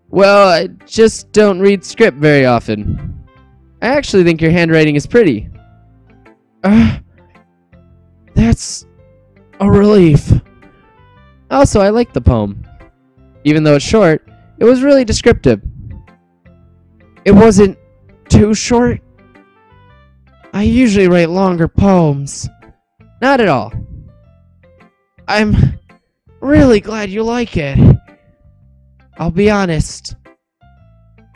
well, I just don't read script very often. I actually think your handwriting is pretty. That's a relief. Also, I like the poem. Even though it's short, it was really descriptive. It wasn't too short. I usually write longer poems. Not at all. I'm really glad you like it. I'll be honest.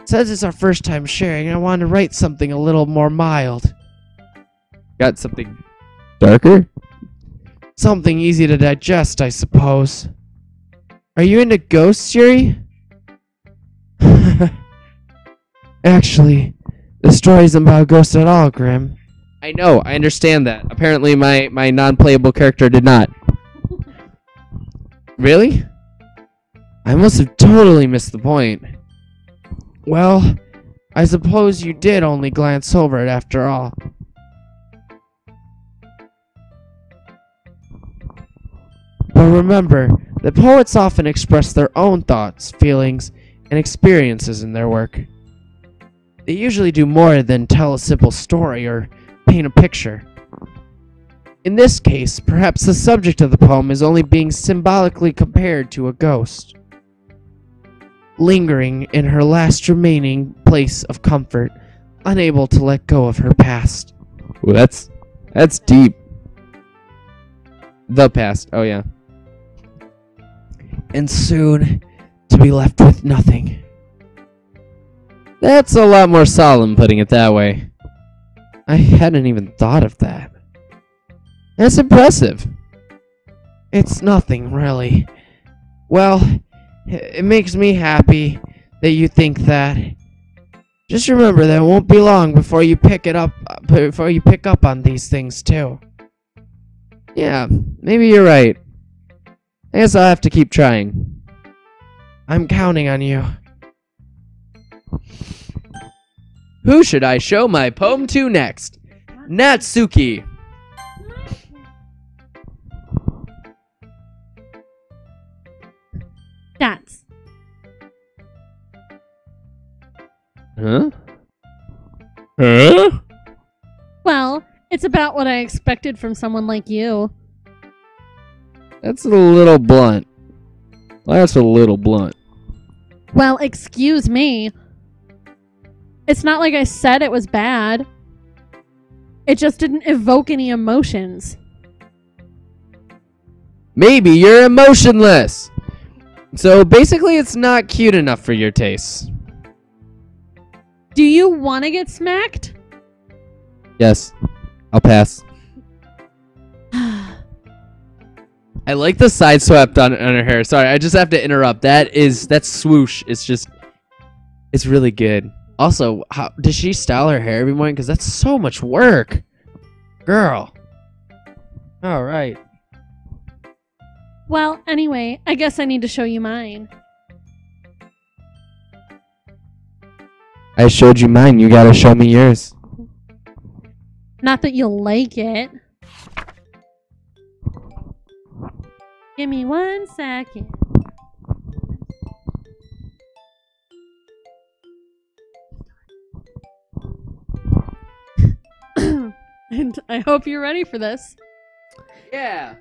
Since it's our first time sharing, I wanted to write something a little more mild. Got something darker? Something easy to digest, I suppose. Are you into ghosts, Yuri? Actually, the story isn't about ghosts at all, Grim. I know, I understand that. Apparently my non-playable character did not. Really? I must have totally missed the point. Well, I suppose you did only glance over it after all. But remember that poets often express their own thoughts, feelings, and experiences in their work. They usually do more than tell a simple story or paint a picture. In this case, perhaps the subject of the poem is only being symbolically compared to a ghost, lingering in her last remaining place of comfort, unable to let go of her past. Well, that's deep. The past, oh yeah. And soon to be left with nothing. That's a lot more solemn, putting it that way. I hadn't even thought of that. That's impressive. It's nothing, really. Well, it makes me happy that you think that. Just remember that it won't be long before you pick up on these things too. Yeah, maybe you're right. I guess I'll have to keep trying. I'm counting on you. Who should I show my poem to next? Natsuki. That's. Huh? Huh? Well, it's about what I expected from someone like you. That's a little blunt. That's a little blunt. Well, excuse me. It's not like I said it was bad. It just didn't evoke any emotions. Maybe you're emotionless. So basically, it's not cute enough for your tastes. Do you want to get smacked? Yes. I'll pass. I like the side swept on her hair. Sorry, I just have to interrupt. That swoosh is just... It's really good. Also, how does she style her hair every morning? Because that's so much work. Girl. All right. Well, anyway, I guess I need to show you mine. I showed you mine. You gotta show me yours. Not that you'll like it. Give me 1 second. And I hope you're ready for this. Yeah.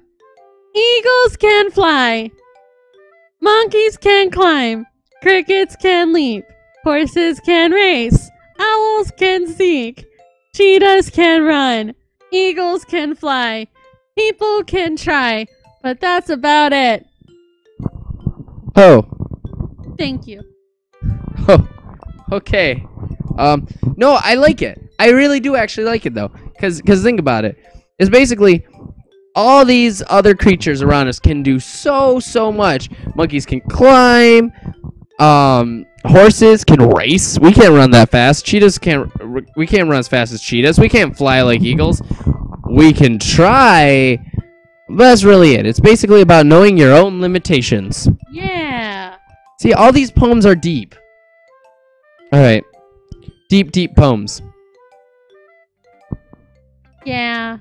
Eagles can fly. Monkeys can climb. Crickets can leap. Horses can race. Owls can seek. Cheetahs can run. Eagles can fly. People can try. But that's about it. Oh. Thank you. Oh. Okay. No, I like it. I really do actually like it though. Cause think about it. It's basically all these other creatures around us can do so much. Monkeys can climb. Horses can race. We can't run that fast. Cheetahs can't. We can't run as fast as cheetahs. We can't fly like eagles. We can try, but that's really it. It's basically about knowing your own limitations. Yeah. See, all these poems are deep. All right, deep poems. Yeah.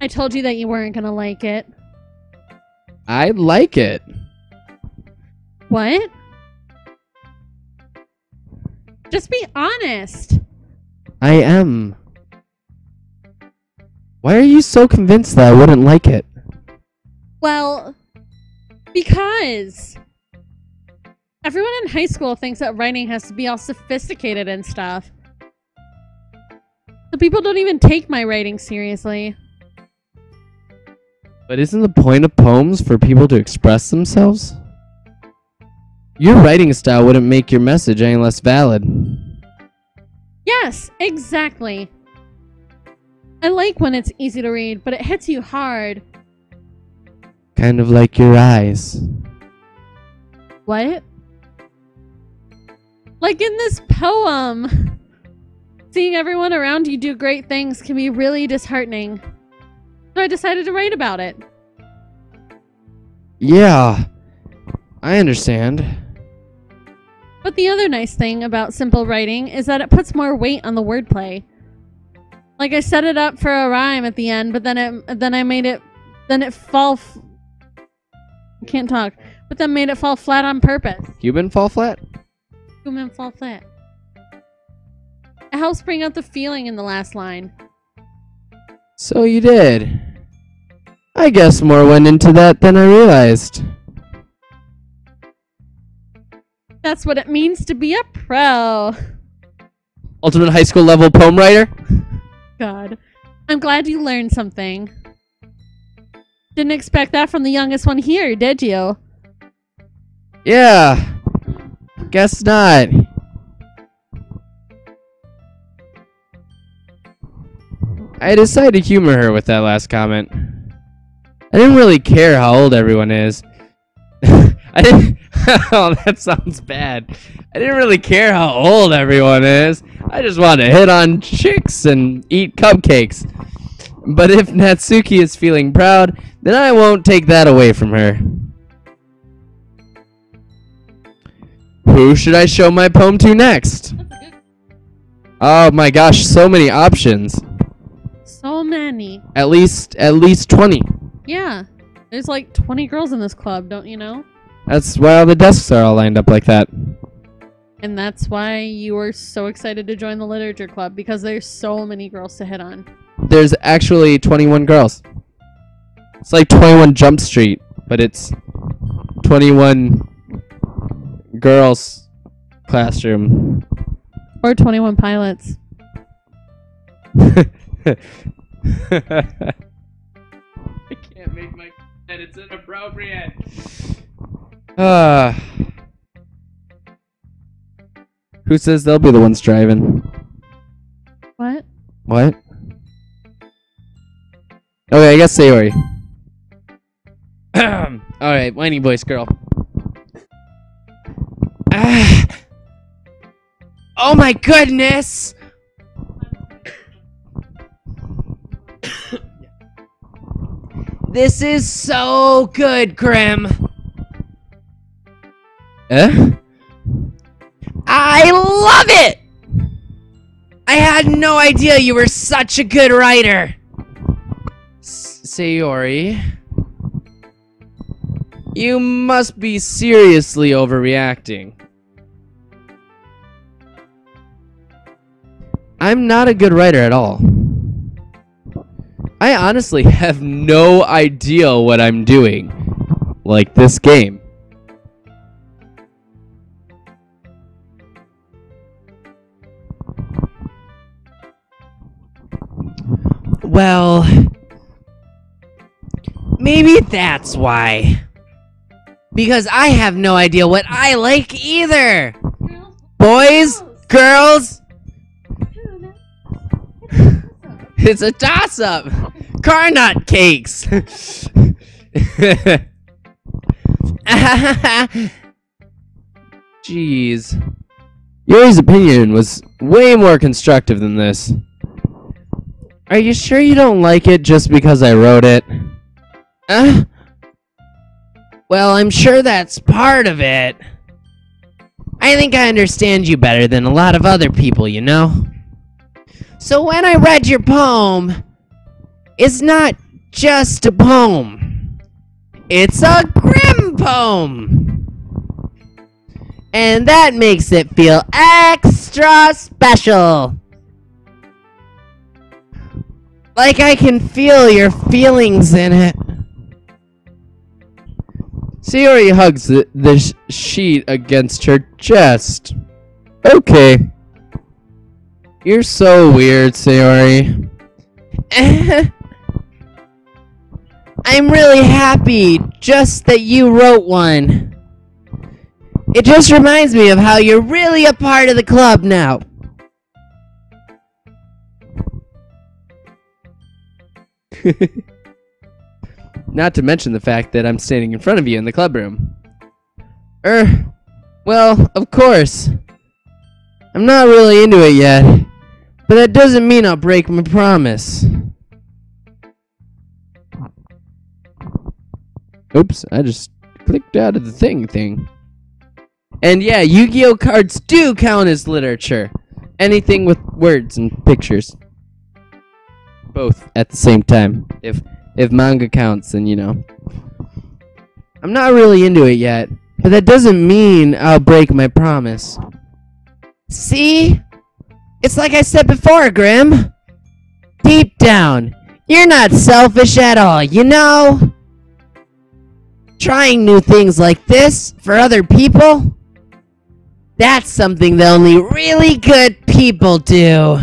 I told you that you weren't gonna like it. I like it. What? Just be honest. I am. Why are you so convinced that I wouldn't like it? Well, because everyone in high school thinks that writing has to be all sophisticated and stuff. So people don't even take my writing seriously. But isn't the point of poems for people to express themselves? Your writing style wouldn't make your message any less valid. Yes, exactly. I like when it's easy to read, but it hits you hard. Kind of like your eyes. What? Like in this poem. Seeing everyone around you do great things can be really disheartening. So I decided to write about it. Yeah, I understand. But the other nice thing about simple writing is that it puts more weight on the wordplay. Like I set it up for a rhyme at the end, but then I made it fall. I can't talk. But then made it fall flat on purpose. Human fall flat? Human fall flat. It helps bring out the feeling in the last line. So you did. I guess more went into that than I realized. That's what it means to be a pro. Ultimate high school level poem writer? God. I'm glad you learned something. Didn't expect that from the youngest one here, did you? Yeah. Guess not. I decided to humor her with that last comment. I didn't really care how old everyone is. I didn't... Oh, that sounds bad. I didn't really care how old everyone is. I just wanted to hit on chicks and eat cupcakes. But if Natsuki is feeling proud, then I won't take that away from her. Who should I show my poem to next? Oh my gosh, so many options. So many. At least 20. Yeah. There's like 20 girls in this club, don't you know? That's why all the desks are all lined up like that. And that's why you were so excited to join the literature club, because there's so many girls to hit on. There's actually 21 girls. It's like 21 Jump Street, but it's 21 girls classroom. Or 21 pilots. I can't make my comment. It's inappropriate. Who says they'll be the ones driving? What? What? Okay, I guess Sayori. Alright, whiny voice girl. Oh my goodness! This is so good, Grim. I love it! I had no idea you were such a good writer. Sayori, you must be seriously overreacting. I'm not a good writer at all. I honestly have no idea what I'm doing. Like this game. Well, maybe that's why. Because I have no idea what I like either. Boys, girls. It's a toss-up. Car nut cakes. Jeez. Yuri's opinion was way more constructive than this. Are you sure you don't like it just because I wrote it? Well, I'm sure that's part of it. I think I understand you better than a lot of other people, you know? So when I read your poem, it's not just a poem. It's a Grimm poem. And that makes it feel extra special. Like I can feel your feelings in it. Sayori hugs the sheet against her chest. Okay. You're so weird, Sayori. I'm really happy just that you wrote one. It just reminds me of how you're really a part of the club now. Not to mention the fact that I'm standing in front of you in the club room. Well, of course. I'm not really into it yet, but that doesn't mean I'll break my promise. Oops, I just clicked out of the thing. And yeah, Yu-Gi-Oh cards do count as literature. Anything with words and pictures. Both at the same time. If manga counts, then you know. I'm not really into it yet, but that doesn't mean I'll break my promise. See? It's like I said before, Grim. Deep down, you're not selfish at all, you know? Trying new things like this for other people? That's something that only really good people do.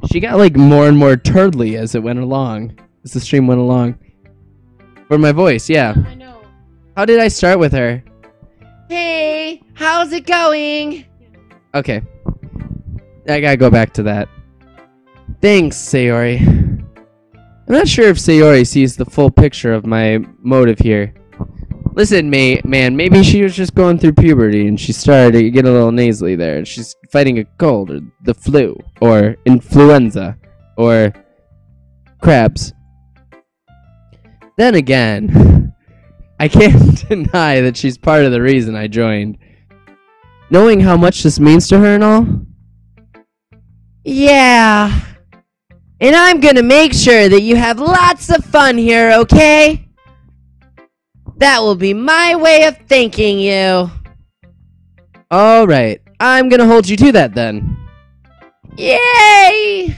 She got like more and more turtly as it went along. As the stream went along. For my voice, yeah. I know. How did I start with her? Hey, how's it going? Okay. I gotta go back to that. Thanks, Sayori. I'm not sure if Sayori sees the full picture of my motive here. Listen, man, maybe she was just going through puberty and she started to get a little nasally there. And she's fighting a cold or the flu or influenza or crabs. Then again, I can't deny that she's part of the reason I joined. knowing how much this means to her and all? Yeah. And I'm gonna make sure that you have lots of fun here, okay? That will be my way of thanking you. Alright, I'm gonna hold you to that then. Yay!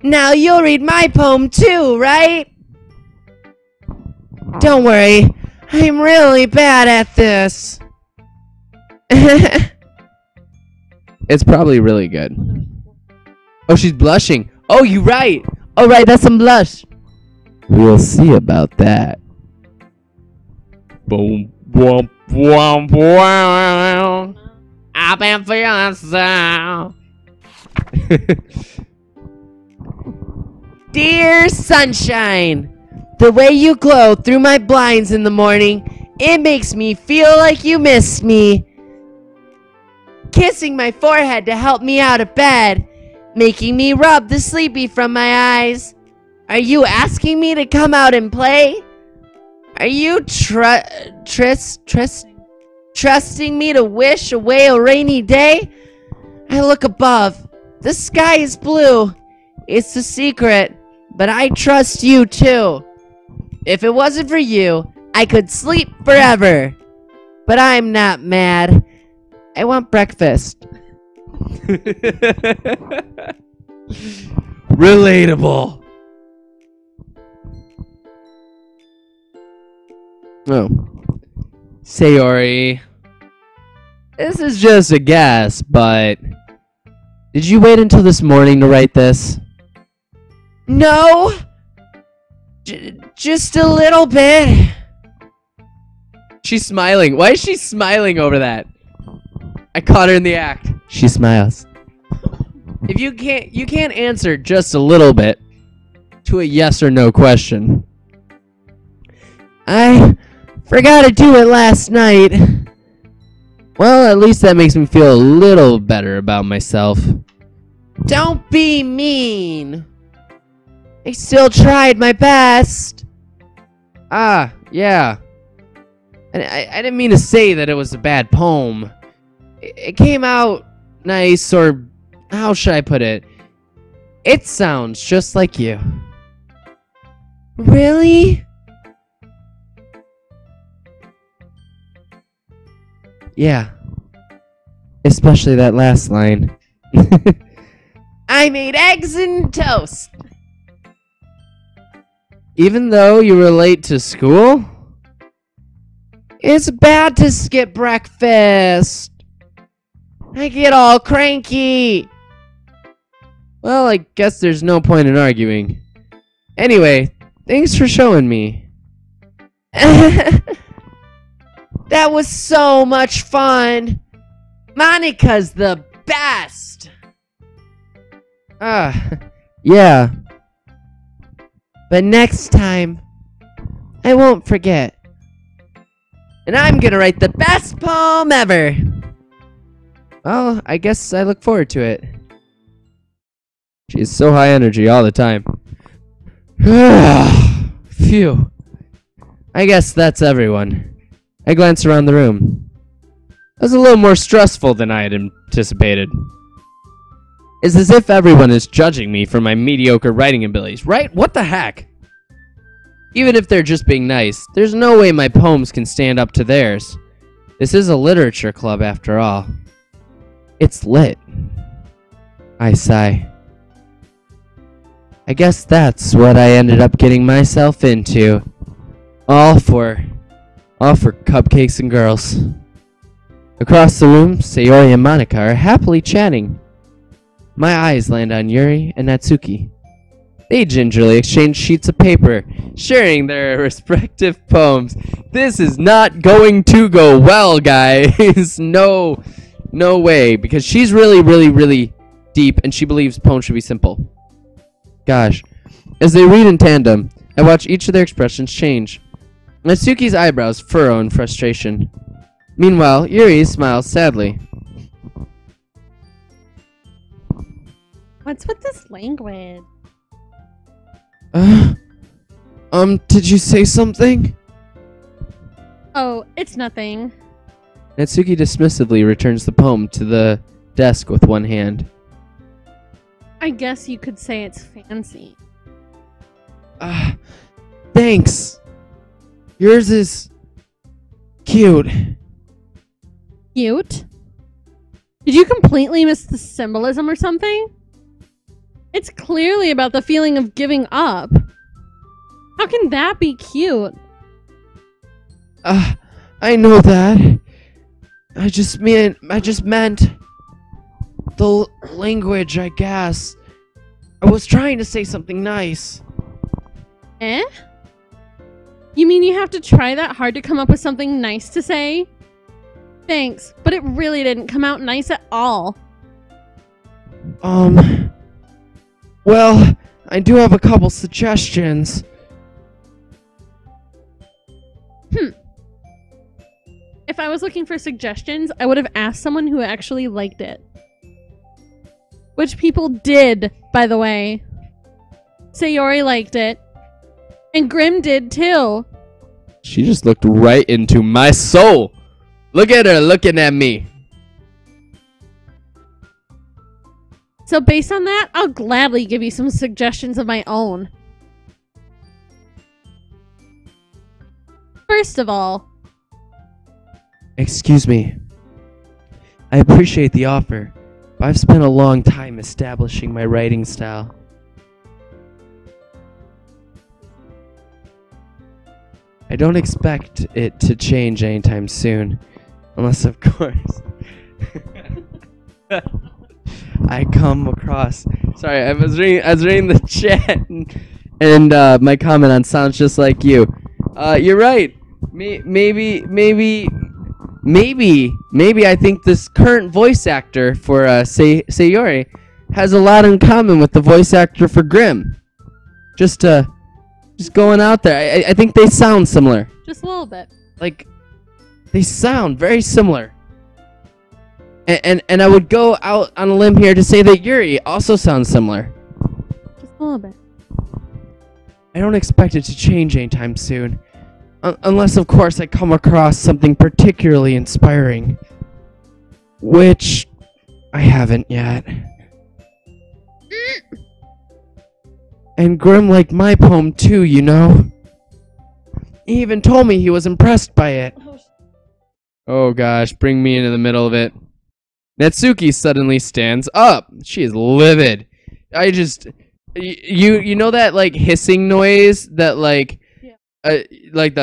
Now you'll read my poem too, right? Don't worry, I'm really bad at this. It's probably really good. Oh, she's blushing. Oh, you're right. Oh, right, that's some blush. We'll see about that. Boom, boom, boom, boom. I've been feeling so. Dear sunshine, the way you glow through my blinds in the morning, it makes me feel like you missed me. Kissing my forehead to help me out of bed, making me rub the sleepy from my eyes. Are you asking me to come out and play? Are you trusting me to wish away a rainy day? I look above. The sky is blue. It's a secret, but I trust you too. If it wasn't for you, I could sleep forever. But I'm not mad. I want breakfast. Relatable. Oh. Sayori. This is just a guess, but did you wait until this morning to write this? No. Just a little bit. She's smiling. Why is she smiling over that? I caught her in the act. She smiles. If you can't answer just a little bit to a yes or no question. I forgot to do it last night. Well, at least that makes me feel a little better about myself. Don't be mean. I still tried my best. Ah, yeah. I didn't mean to say that it was a bad poem. It came out nice, or how should I put it? It sounds just like you. Really? Yeah. Especially that last line. I made eggs and toast. Even though you were late to school? It's bad to skip breakfast. I get all cranky. Well, I guess there's no point in arguing. Anyway, thanks for showing me. That was so much fun. Monica's the best. Yeah. But next time, I won't forget. And I'm gonna write the best poem ever. Well, I guess I look forward to it. She's so high energy all the time. Phew. I guess that's everyone. I glance around the room. That was a little more stressful than I had anticipated. It's as if everyone is judging me for my mediocre writing abilities, right? What the heck? Even if they're just being nice, there's no way my poems can stand up to theirs. This is a literature club after all. It's lit. I sigh. I guess that's what I ended up getting myself into. All for cupcakes and girls. Across the room, Sayori and Monica are happily chatting. My eyes land on Yuri and Natsuki. They gingerly exchange sheets of paper, sharing their respective poems. This is not going to go well, guys. No way, because she's really deep and she believes poems should be simple. Gosh. As they read in tandem, I watch each of their expressions change. Natsuki's eyebrows furrow in frustration. Meanwhile, Yuri smiles sadly. What's with this language? Did you say something? Oh, it's nothing. Natsuki dismissively returns the poem to the desk with one hand. I guess you could say it's fancy. Thanks. Yours is cute. Cute? Did you completely miss the symbolism or something? It's clearly about the feeling of giving up. How can that be cute? I know that. I just meant the language, I guess. I was trying to say something nice. Eh? You mean you have to try that hard to come up with something nice to say? Thanks, but it really didn't come out nice at all. Well, I do have a couple suggestions. If I was looking for suggestions, I would have asked someone who actually liked it. Which people did, by the way. Sayori liked it. And Grimm did too. She just looked right into my soul. Look at her looking at me. So based on that, I'll gladly give you some suggestions of my own. First of all... Excuse me. I appreciate the offer, but I've spent a long time establishing my writing style. I don't expect it to change anytime soon, unless of course I come across. Sorry, I was reading the chat, and my comment on sounds just like you. You're right. Maybe I think this current voice actor for Sayori has a lot in common with the voice actor for Grimm. Just going out there. I think they sound similar. Just a little bit. Like, they sound very similar. And I would go out on a limb here to say that Yuri also sounds similar. Just a little bit. I don't expect it to change anytime soon. Unless, of course, I come across something particularly inspiring. Which I haven't yet. And Grimm liked my poem too, you know? He even told me he was impressed by it. Oh gosh, bring me into the middle of it. Natsuki suddenly stands up. She is livid. You know that like hissing noise that like like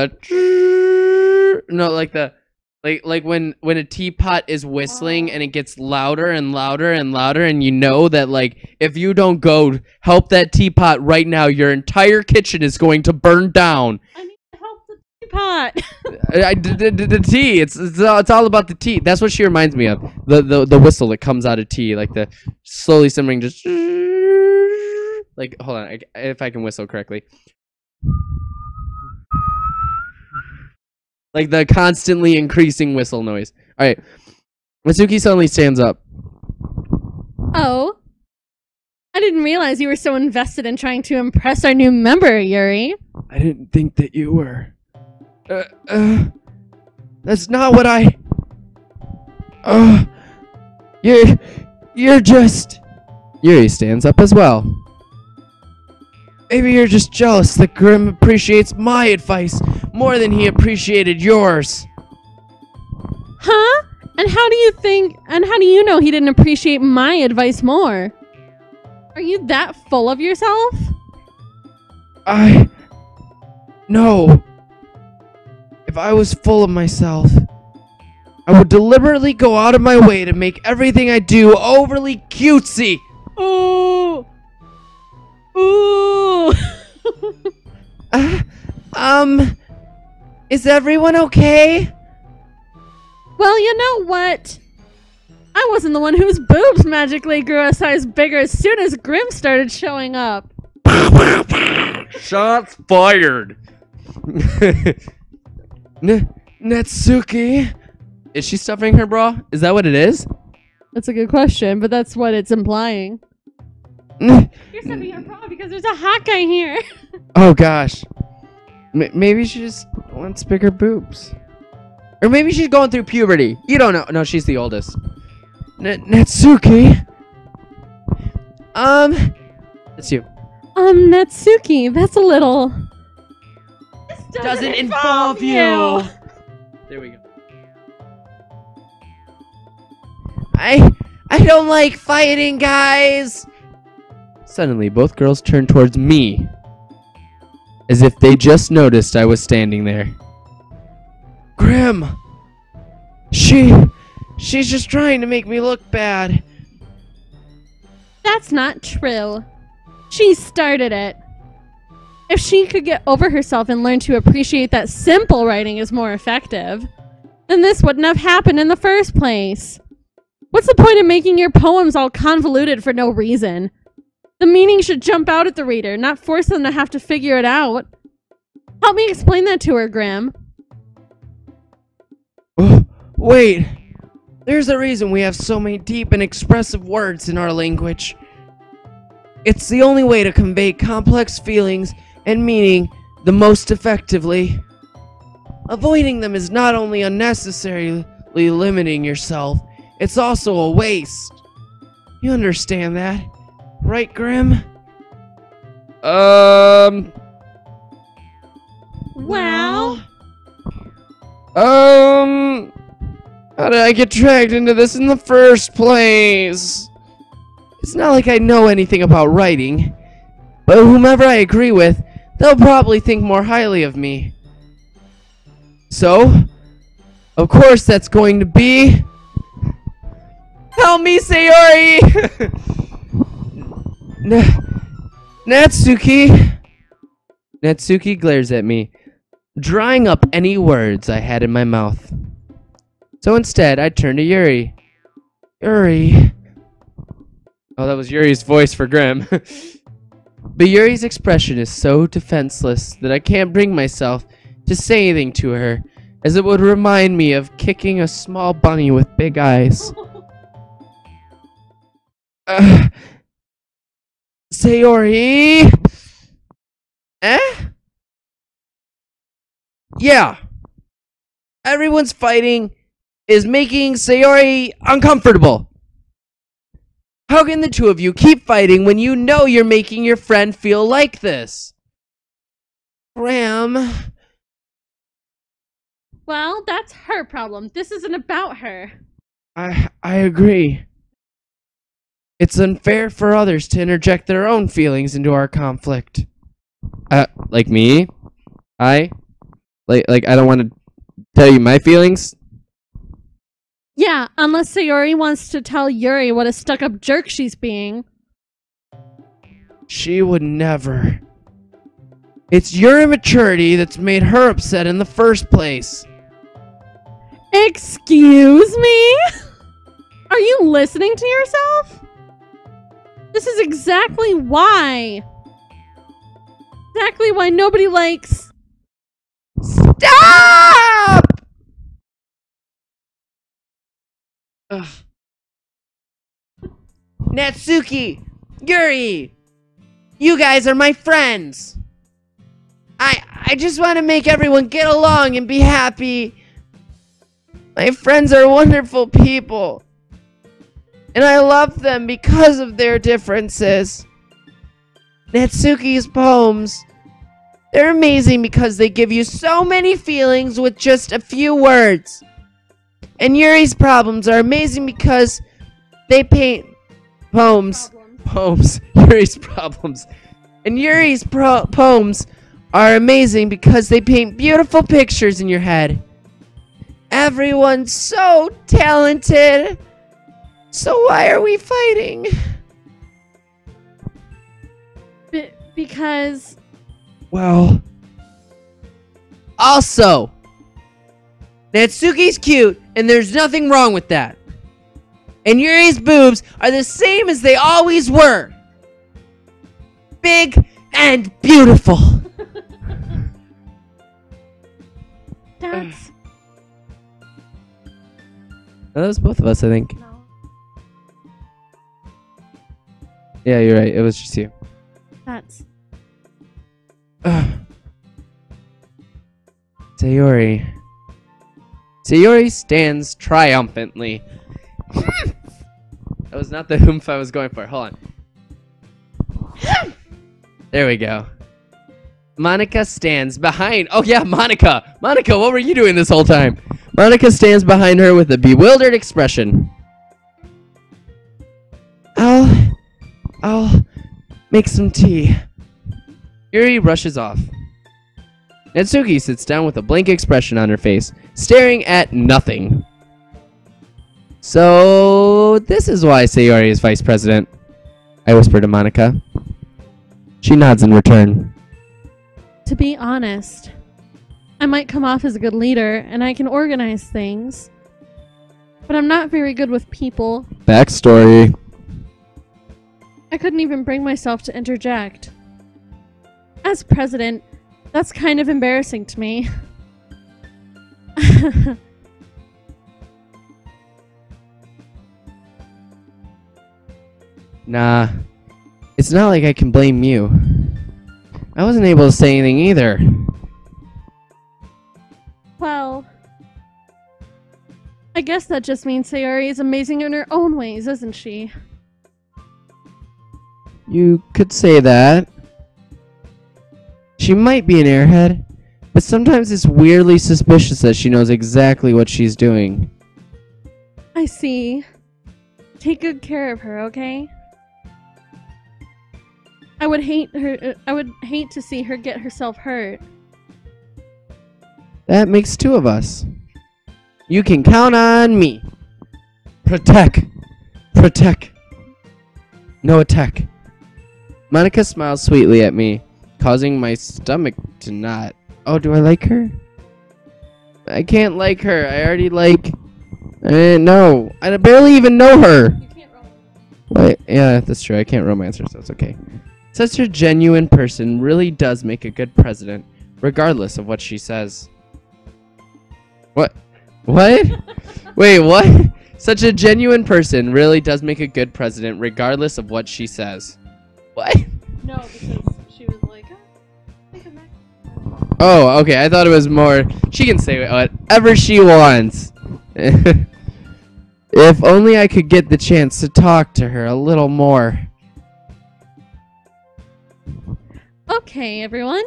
when a teapot is whistling and it gets louder and louder and louder, and you know that like if you don't go help that teapot right now, your entire kitchen is going to burn down. I need to help the teapot. The tea. It's all about the tea. That's what she reminds me of. The whistle that comes out of tea, like the slowly simmering, just like hold on, if I can whistle correctly. Like the constantly increasing whistle noise. All right. Natsuki suddenly stands up. Oh. I didn't realize you were so invested in trying to impress our new member, Yuri. I didn't think that you were. That's not what I... You're just... Yuri stands up as well. Maybe you're just jealous that Grimm appreciates my advice more than he appreciated yours. Huh? And how do you know he didn't appreciate my advice more? Are you that full of yourself? No. If I was full of myself, I would deliberately go out of my way to make everything I do overly cutesy. Ooh. Ooh. Is everyone okay? Well, you know what? I wasn't the one whose boobs magically grew a size bigger as soon as Grimm started showing up. Shots fired. Natsuki? Is she stuffing her bra? Is that what it is? That's a good question, but that's what it's implying. You're stuffing her bra because there's a hot guy here. Oh gosh. Maybe she just wants bigger boobs. Or maybe she's going through puberty. You don't know. No, she's the oldest. Natsuki? It's you. Natsuki, that's a little... This Doesn't involve you. There we go. I don't like fighting, guys. Suddenly, both girls turned towards me, as if they just noticed I was standing there. Grim! She's just trying to make me look bad. That's not true. She started it. If she could get over herself and learn to appreciate that simple writing is more effective, then this wouldn't have happened in the first place. What's the point of making your poems all convoluted for no reason? The meaning should jump out at the reader, not force them to have to figure it out. Help me explain that to her, Grim. Wait. There's a reason we have so many deep and expressive words in our language. It's the only way to convey complex feelings and meaning the most effectively. Avoiding them is not only unnecessarily limiting yourself, it's also a waste. You understand that, right, Grim? Well... How did I get dragged into this in the first place? It's not like I know anything about writing, but whomever I agree with, they'll probably think more highly of me. So, of course that's going to be... Help me, Sayori! Natsuki! Natsuki glares at me, drying up any words I had in my mouth. So instead, I turned to Yuri. Yuri. Oh, that was Yuri's voice for Grim. But Yuri's expression is so defenseless that I can't bring myself to say anything to her, as it would remind me of kicking a small bunny with big eyes. Sayori? Eh? Yeah. Everyone's fighting is making Sayori uncomfortable. How can the two of you keep fighting when you know you're making your friend feel like this? Ram. Well, that's her problem. This isn't about her. I agree. It's unfair for others to interject their own feelings into our conflict. Like me? I don't want to tell you my feelings. Yeah, unless Sayori wants to tell Yuri what a stuck-up jerk she's being. She would never. It's your immaturity that's made her upset in the first place. Excuse me? Are you listening to yourself? This is exactly why. Exactly why nobody likes... Stop! Ugh. Natsuki, Yuri, you guys are my friends. I just want to make everyone get along and be happy. My friends are wonderful people, and I love them because of their differences. Natsuki's poems, they're amazing because they give you so many feelings with just a few words. And Yuri's problems are amazing because they paint poems. Yuri's problems. And Yuri's poems are amazing because they paint beautiful pictures in your head. Everyone's so talented. So why are we fighting? Because... Well... Also... Natsuki's cute, and there's nothing wrong with that. And Yuri's boobs are the same as they always were. Big and beautiful. That's... That was both of us, I think. No. Yeah, you're right. It was just you. That's... Sayori. Sayori stands triumphantly. That was not the oomph I was going for. Hold on. There we go. Monica stands behind. Oh yeah, Monica! Monica, what were you doing this whole time? Monica stands behind her with a bewildered expression. I'll make some tea. Yuri rushes off. Natsuki sits down with a blank expression on her face, staring at nothing. So, this is why Sayori is vice president, I whisper to Monica. She nods in return. To be honest, I might come off as a good leader and I can organize things, but I'm not very good with people. Backstory. I couldn't even bring myself to interject. As president, that's kind of embarrassing to me. Nah, it's not like I can blame you. I wasn't able to say anything either. Well, I guess that just means Sayori is amazing in her own ways, isn't she? You could say that. She might be an airhead, but sometimes it's weirdly suspicious that she knows exactly what she's doing. I see. Take good care of her, okay? I would hate to see her get herself hurt. That makes two of us. You can count on me. Protect. Protect. No attack. Monica smiles sweetly at me, causing my stomach to knot. Oh, do I like her? I can't like her. I already like... no. I barely even know her. You can't roll. Wait, yeah, that's true. I can't romance her, so it's okay. Such a genuine person really does make a good president, regardless of what she says. What? What? Wait, what? Such a genuine person really does make a good president, regardless of what she says. What? No, because she was like, Oh, okay. I thought it was more. She can say whatever she wants. If only I could get the chance to talk to her a little more. okay, everyone.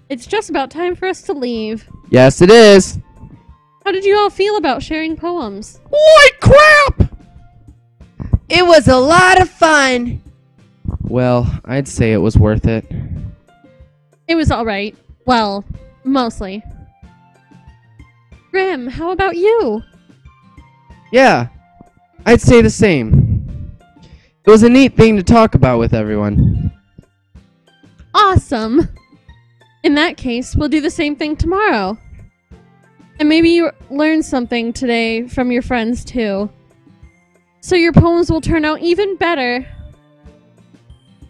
It's just about time for us to leave. Yes, it is. How did you all feel about sharing poems? Holy crap! It was a lot of fun. Well, I'd say it was worth it. It was alright. Well, mostly. Grim, how about you? Yeah, I'd say the same. It was a neat thing to talk about with everyone. Awesome! In that case, we'll do the same thing tomorrow. And maybe you learn something today from your friends too. So your poems will turn out even better.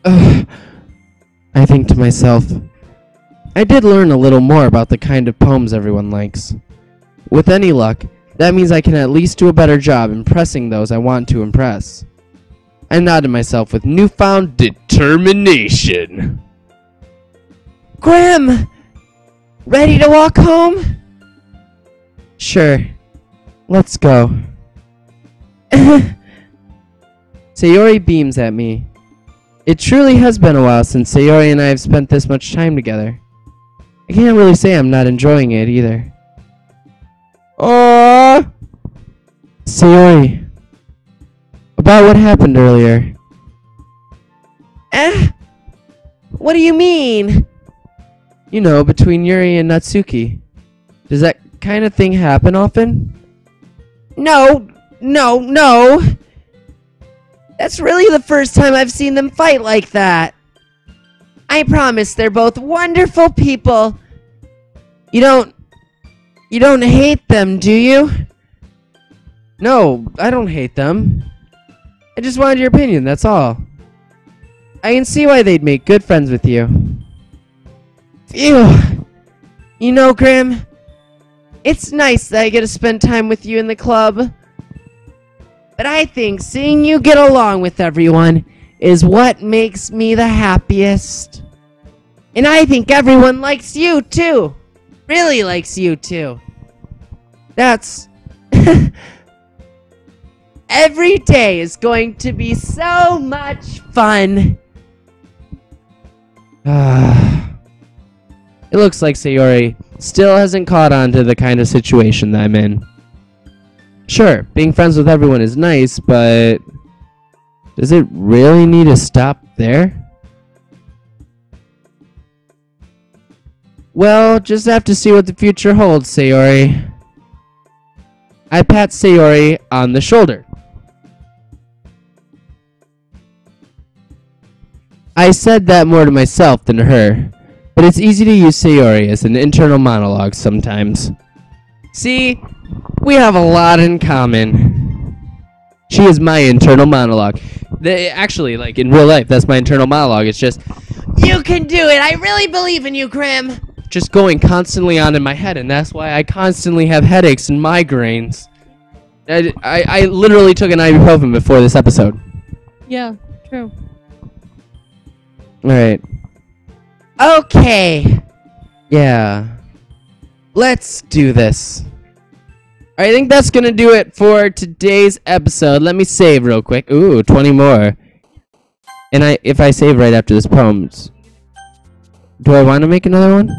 I think to myself, I did learn a little more about the kind of poems everyone likes. With any luck, that means I can at least do a better job impressing those I want to impress. I nodded to myself with newfound determination. Grim! Ready to walk home? Sure. Let's go. Sayori beams at me. It truly has been a while since Sayori and I have spent this much time together. I can't really say I'm not enjoying it either. Aww! Sayori. About what happened earlier. What do you mean? You know, between Yuri and Natsuki. Does that kind of thing happen often? No! That's really the first time I've seen them fight like that. I promise they're both wonderful people. You don't hate them, do you? No, I don't hate them. I just wanted your opinion, that's all. I can see why they'd make good friends with you. Phew. You know, Grim, it's nice that I get to spend time with you in the club. But I think seeing you get along with everyone is what makes me the happiest. And I think everyone likes you too. Really likes you too. That's... Every day is going to be so much fun. It looks like Sayori still hasn't caught on to the kind of situation that I'm in. Sure, being friends with everyone is nice, but does it really need to stop there? Well, just have to see what the future holds, Sayori. I pat Sayori on the shoulder. I said that more to myself than to her, but it's easy to use Sayori as an internal monologue sometimes. See, we have a lot in common. She is my internal monologue. Actually, like in real life, that's my internal monologue. It's just, you can do it. I really believe in you, Grim. Just going constantly on in my head, and that's why I constantly have headaches and migraines. I literally took an ibuprofen before this episode. Yeah, true. Alright. Okay. Yeah. Let's do this. I think that's gonna do it for today's episode. Let me save real quick. Ooh, 20 more. And if I save right after this poem, do I want to make another one?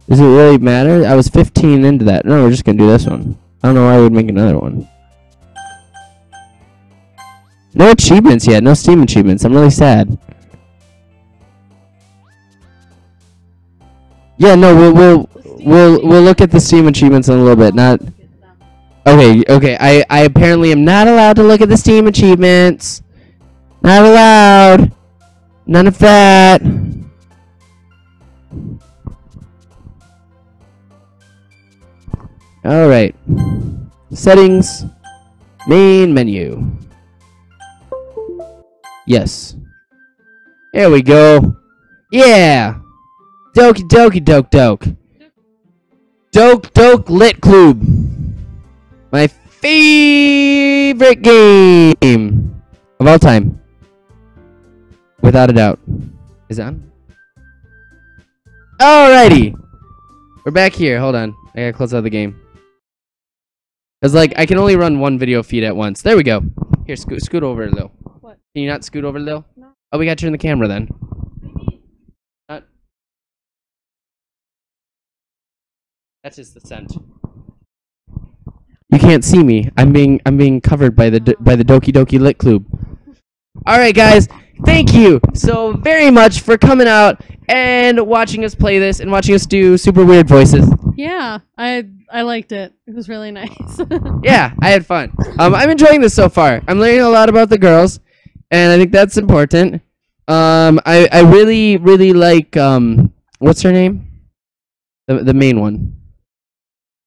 Does it really matter? I was 15 into that. No, we're just gonna do this one. I don't know why I would make another one. No achievements yet. No Steam achievements. I'm really sad. Yeah, no, we'll look at the Steam achievements in a little bit. Not. Okay. I apparently am not allowed to look at the Steam achievements. Not allowed. None of that. Alright. Settings. Main menu. Yes. There we go. Yeah! Doki Doki Doke. Doki Lit Club. My favorite game of all time. Without a doubt. Is it on? Alrighty. We're back here. Hold on. I gotta close out the game. Cause like I can only run one video feed at once. There we go. Here, scoot over a little. What? Can you not scoot over a little? No. Oh, we gotta turn the camera then. That's just the scent. You can't see me. I'm being covered by the Doki Doki Lit Club. All right, guys. Thank you so very much for coming out and watching us play this and watching us do super weird voices. Yeah, I liked it. It was really nice. Yeah, I had fun. I'm enjoying this so far. I'm learning a lot about the girls, and I think that's important. I really like what's her name? The main one.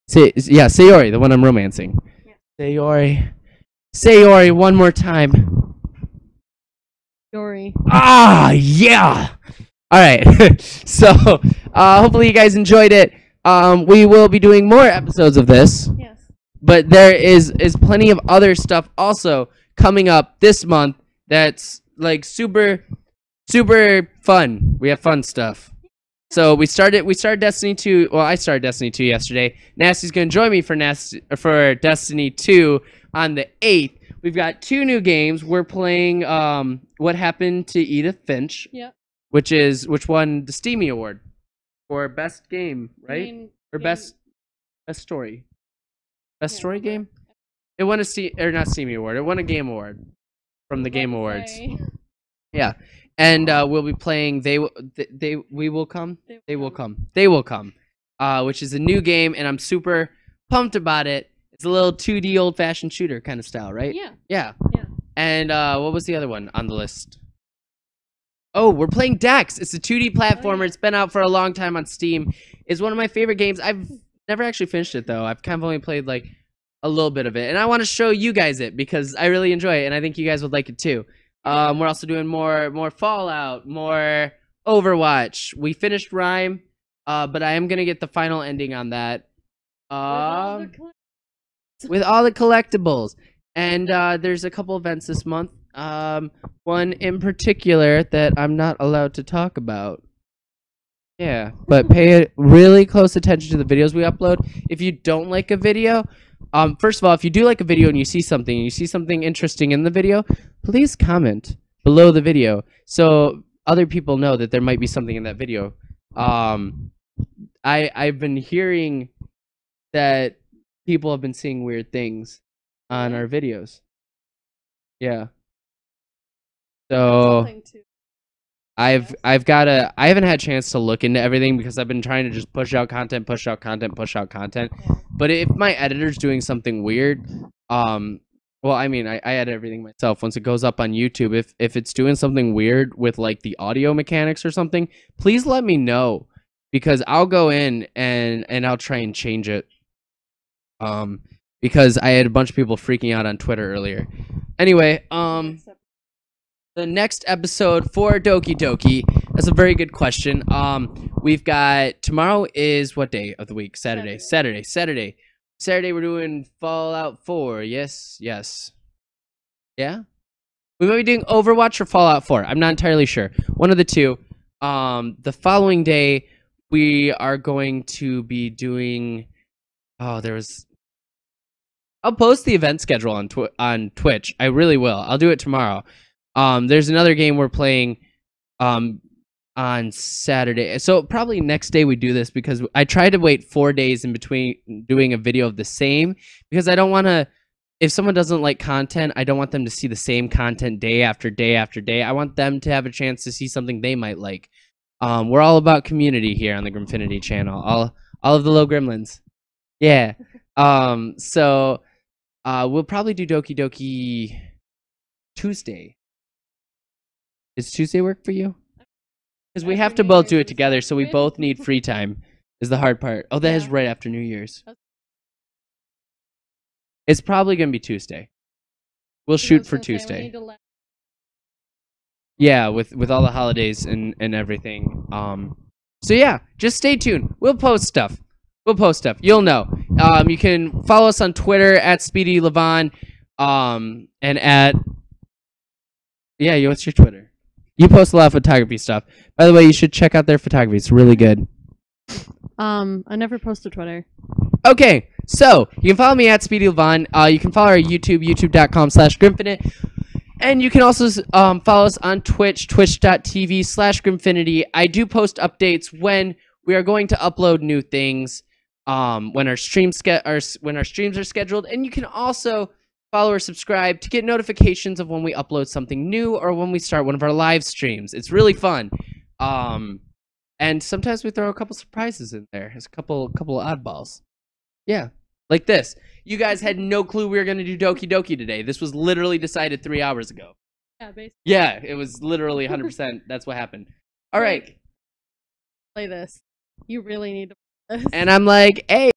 Sayori, the one I'm romancing. Yeah. Sayori, one more time. Sayori. Ah, yeah. All right. So, hopefully you guys enjoyed it. We will be doing more episodes of this. Yes. But there is plenty of other stuff also coming up this month that's like super fun. We have fun stuff. So we started Destiny 2. Well, I started Destiny 2 yesterday. Nasty's gonna join me for Destiny 2 on the 8th. We've got 2 new games. We're playing What Happened to Edith Finch. Yeah. Which won the Steamy Award for best game, right? Or best story. Best story game? It won a not Steamy Award. It won a Game Award from the Game Awards. Yeah. And we'll be playing They Will Come, which is a new game, and I'm super pumped about it. It's a little 2D old-fashioned shooter kind of style, right? Yeah. And what was the other one on the list? Oh, we're playing Dex. It's a 2D platformer. Oh, yeah. It's been out for a long time on Steam. It's one of my favorite games. I've never actually finished it, though. I've kind of only played like a little bit of it, and I want to show you guys it because I really enjoy it, and I think you guys would like it too. We're also doing more Fallout, more Overwatch. We finished Rhyme, but I am gonna get the final ending on that. With all the collectibles, and there's a couple events this month. One in particular that I'm not allowed to talk about. Yeah, but pay really close attention to the videos we upload. If you don't like a video, first of all, if you do like a video and you see something interesting in the video, please comment below the video so other people know that there might be something in that video. I've been hearing that people have been seeing weird things on our videos. Yeah. So Something to- I haven't had a chance to look into everything because I've been trying to just push out content. But if my editor's doing something weird, well, I mean, I edit everything myself. Once it goes up on YouTube, if it's doing something weird with like the audio mechanics or something, please let me know because I'll go in and I'll try and change it. Because I had a bunch of people freaking out on Twitter earlier. Anyway, the next episode for Doki Doki. That's a very good question. We've got tomorrow is what day of the week? Saturday. Saturday we're doing Fallout 4. Yes. Yeah. We might be doing Overwatch or Fallout 4. I'm not entirely sure. One of the two. The following day we are going to be doing. Oh, I'll post the event schedule on Twitch. I really will. I'll do it tomorrow. There's another game we're playing on Saturday. So probably next day we do this because I try to wait 4 days in between doing a video of the same because I don't want to, if someone doesn't like content, I don't want them to see the same content day after day after day. I want them to have a chance to see something they might like. We're all about community here on the Grimmfinite channel. All of the low gremlins. Yeah. So we'll probably do Doki Doki Tuesday. Does Tuesday work for you? Because we have to both do it together, so we both need free time. Is the hard part. Oh, that is right after New Year's. It's probably gonna be Tuesday. We'll shoot for Tuesday. Yeah, with all the holidays and everything. So yeah, just stay tuned. We'll post stuff. You'll know. You can follow us on Twitter at SpeedyLevon, and at what's your Twitter? You post a lot of photography stuff. By the way, you should check out their photography. It's really good. I never posted Twitter. Okay, so you can follow me at SpeedyLevon. You can follow our YouTube, youtube.com/Grimmfinite. And you can also follow us on Twitch, twitch.tv/Grimmfinity. I do post updates when we are going to upload new things, when our streams are scheduled. And you can also follow or subscribe to get notifications of when we upload something new or when we start one of our live streams. It's really fun. And sometimes we throw a couple surprises in there. There's a couple oddballs. Yeah, like this. You guys had no clue we were going to do Doki Doki today. This was literally decided 3 hours ago. Yeah, basically. Yeah, it was literally 100%. That's what happened. All right. Play this. You really need to play this. And I'm like, hey.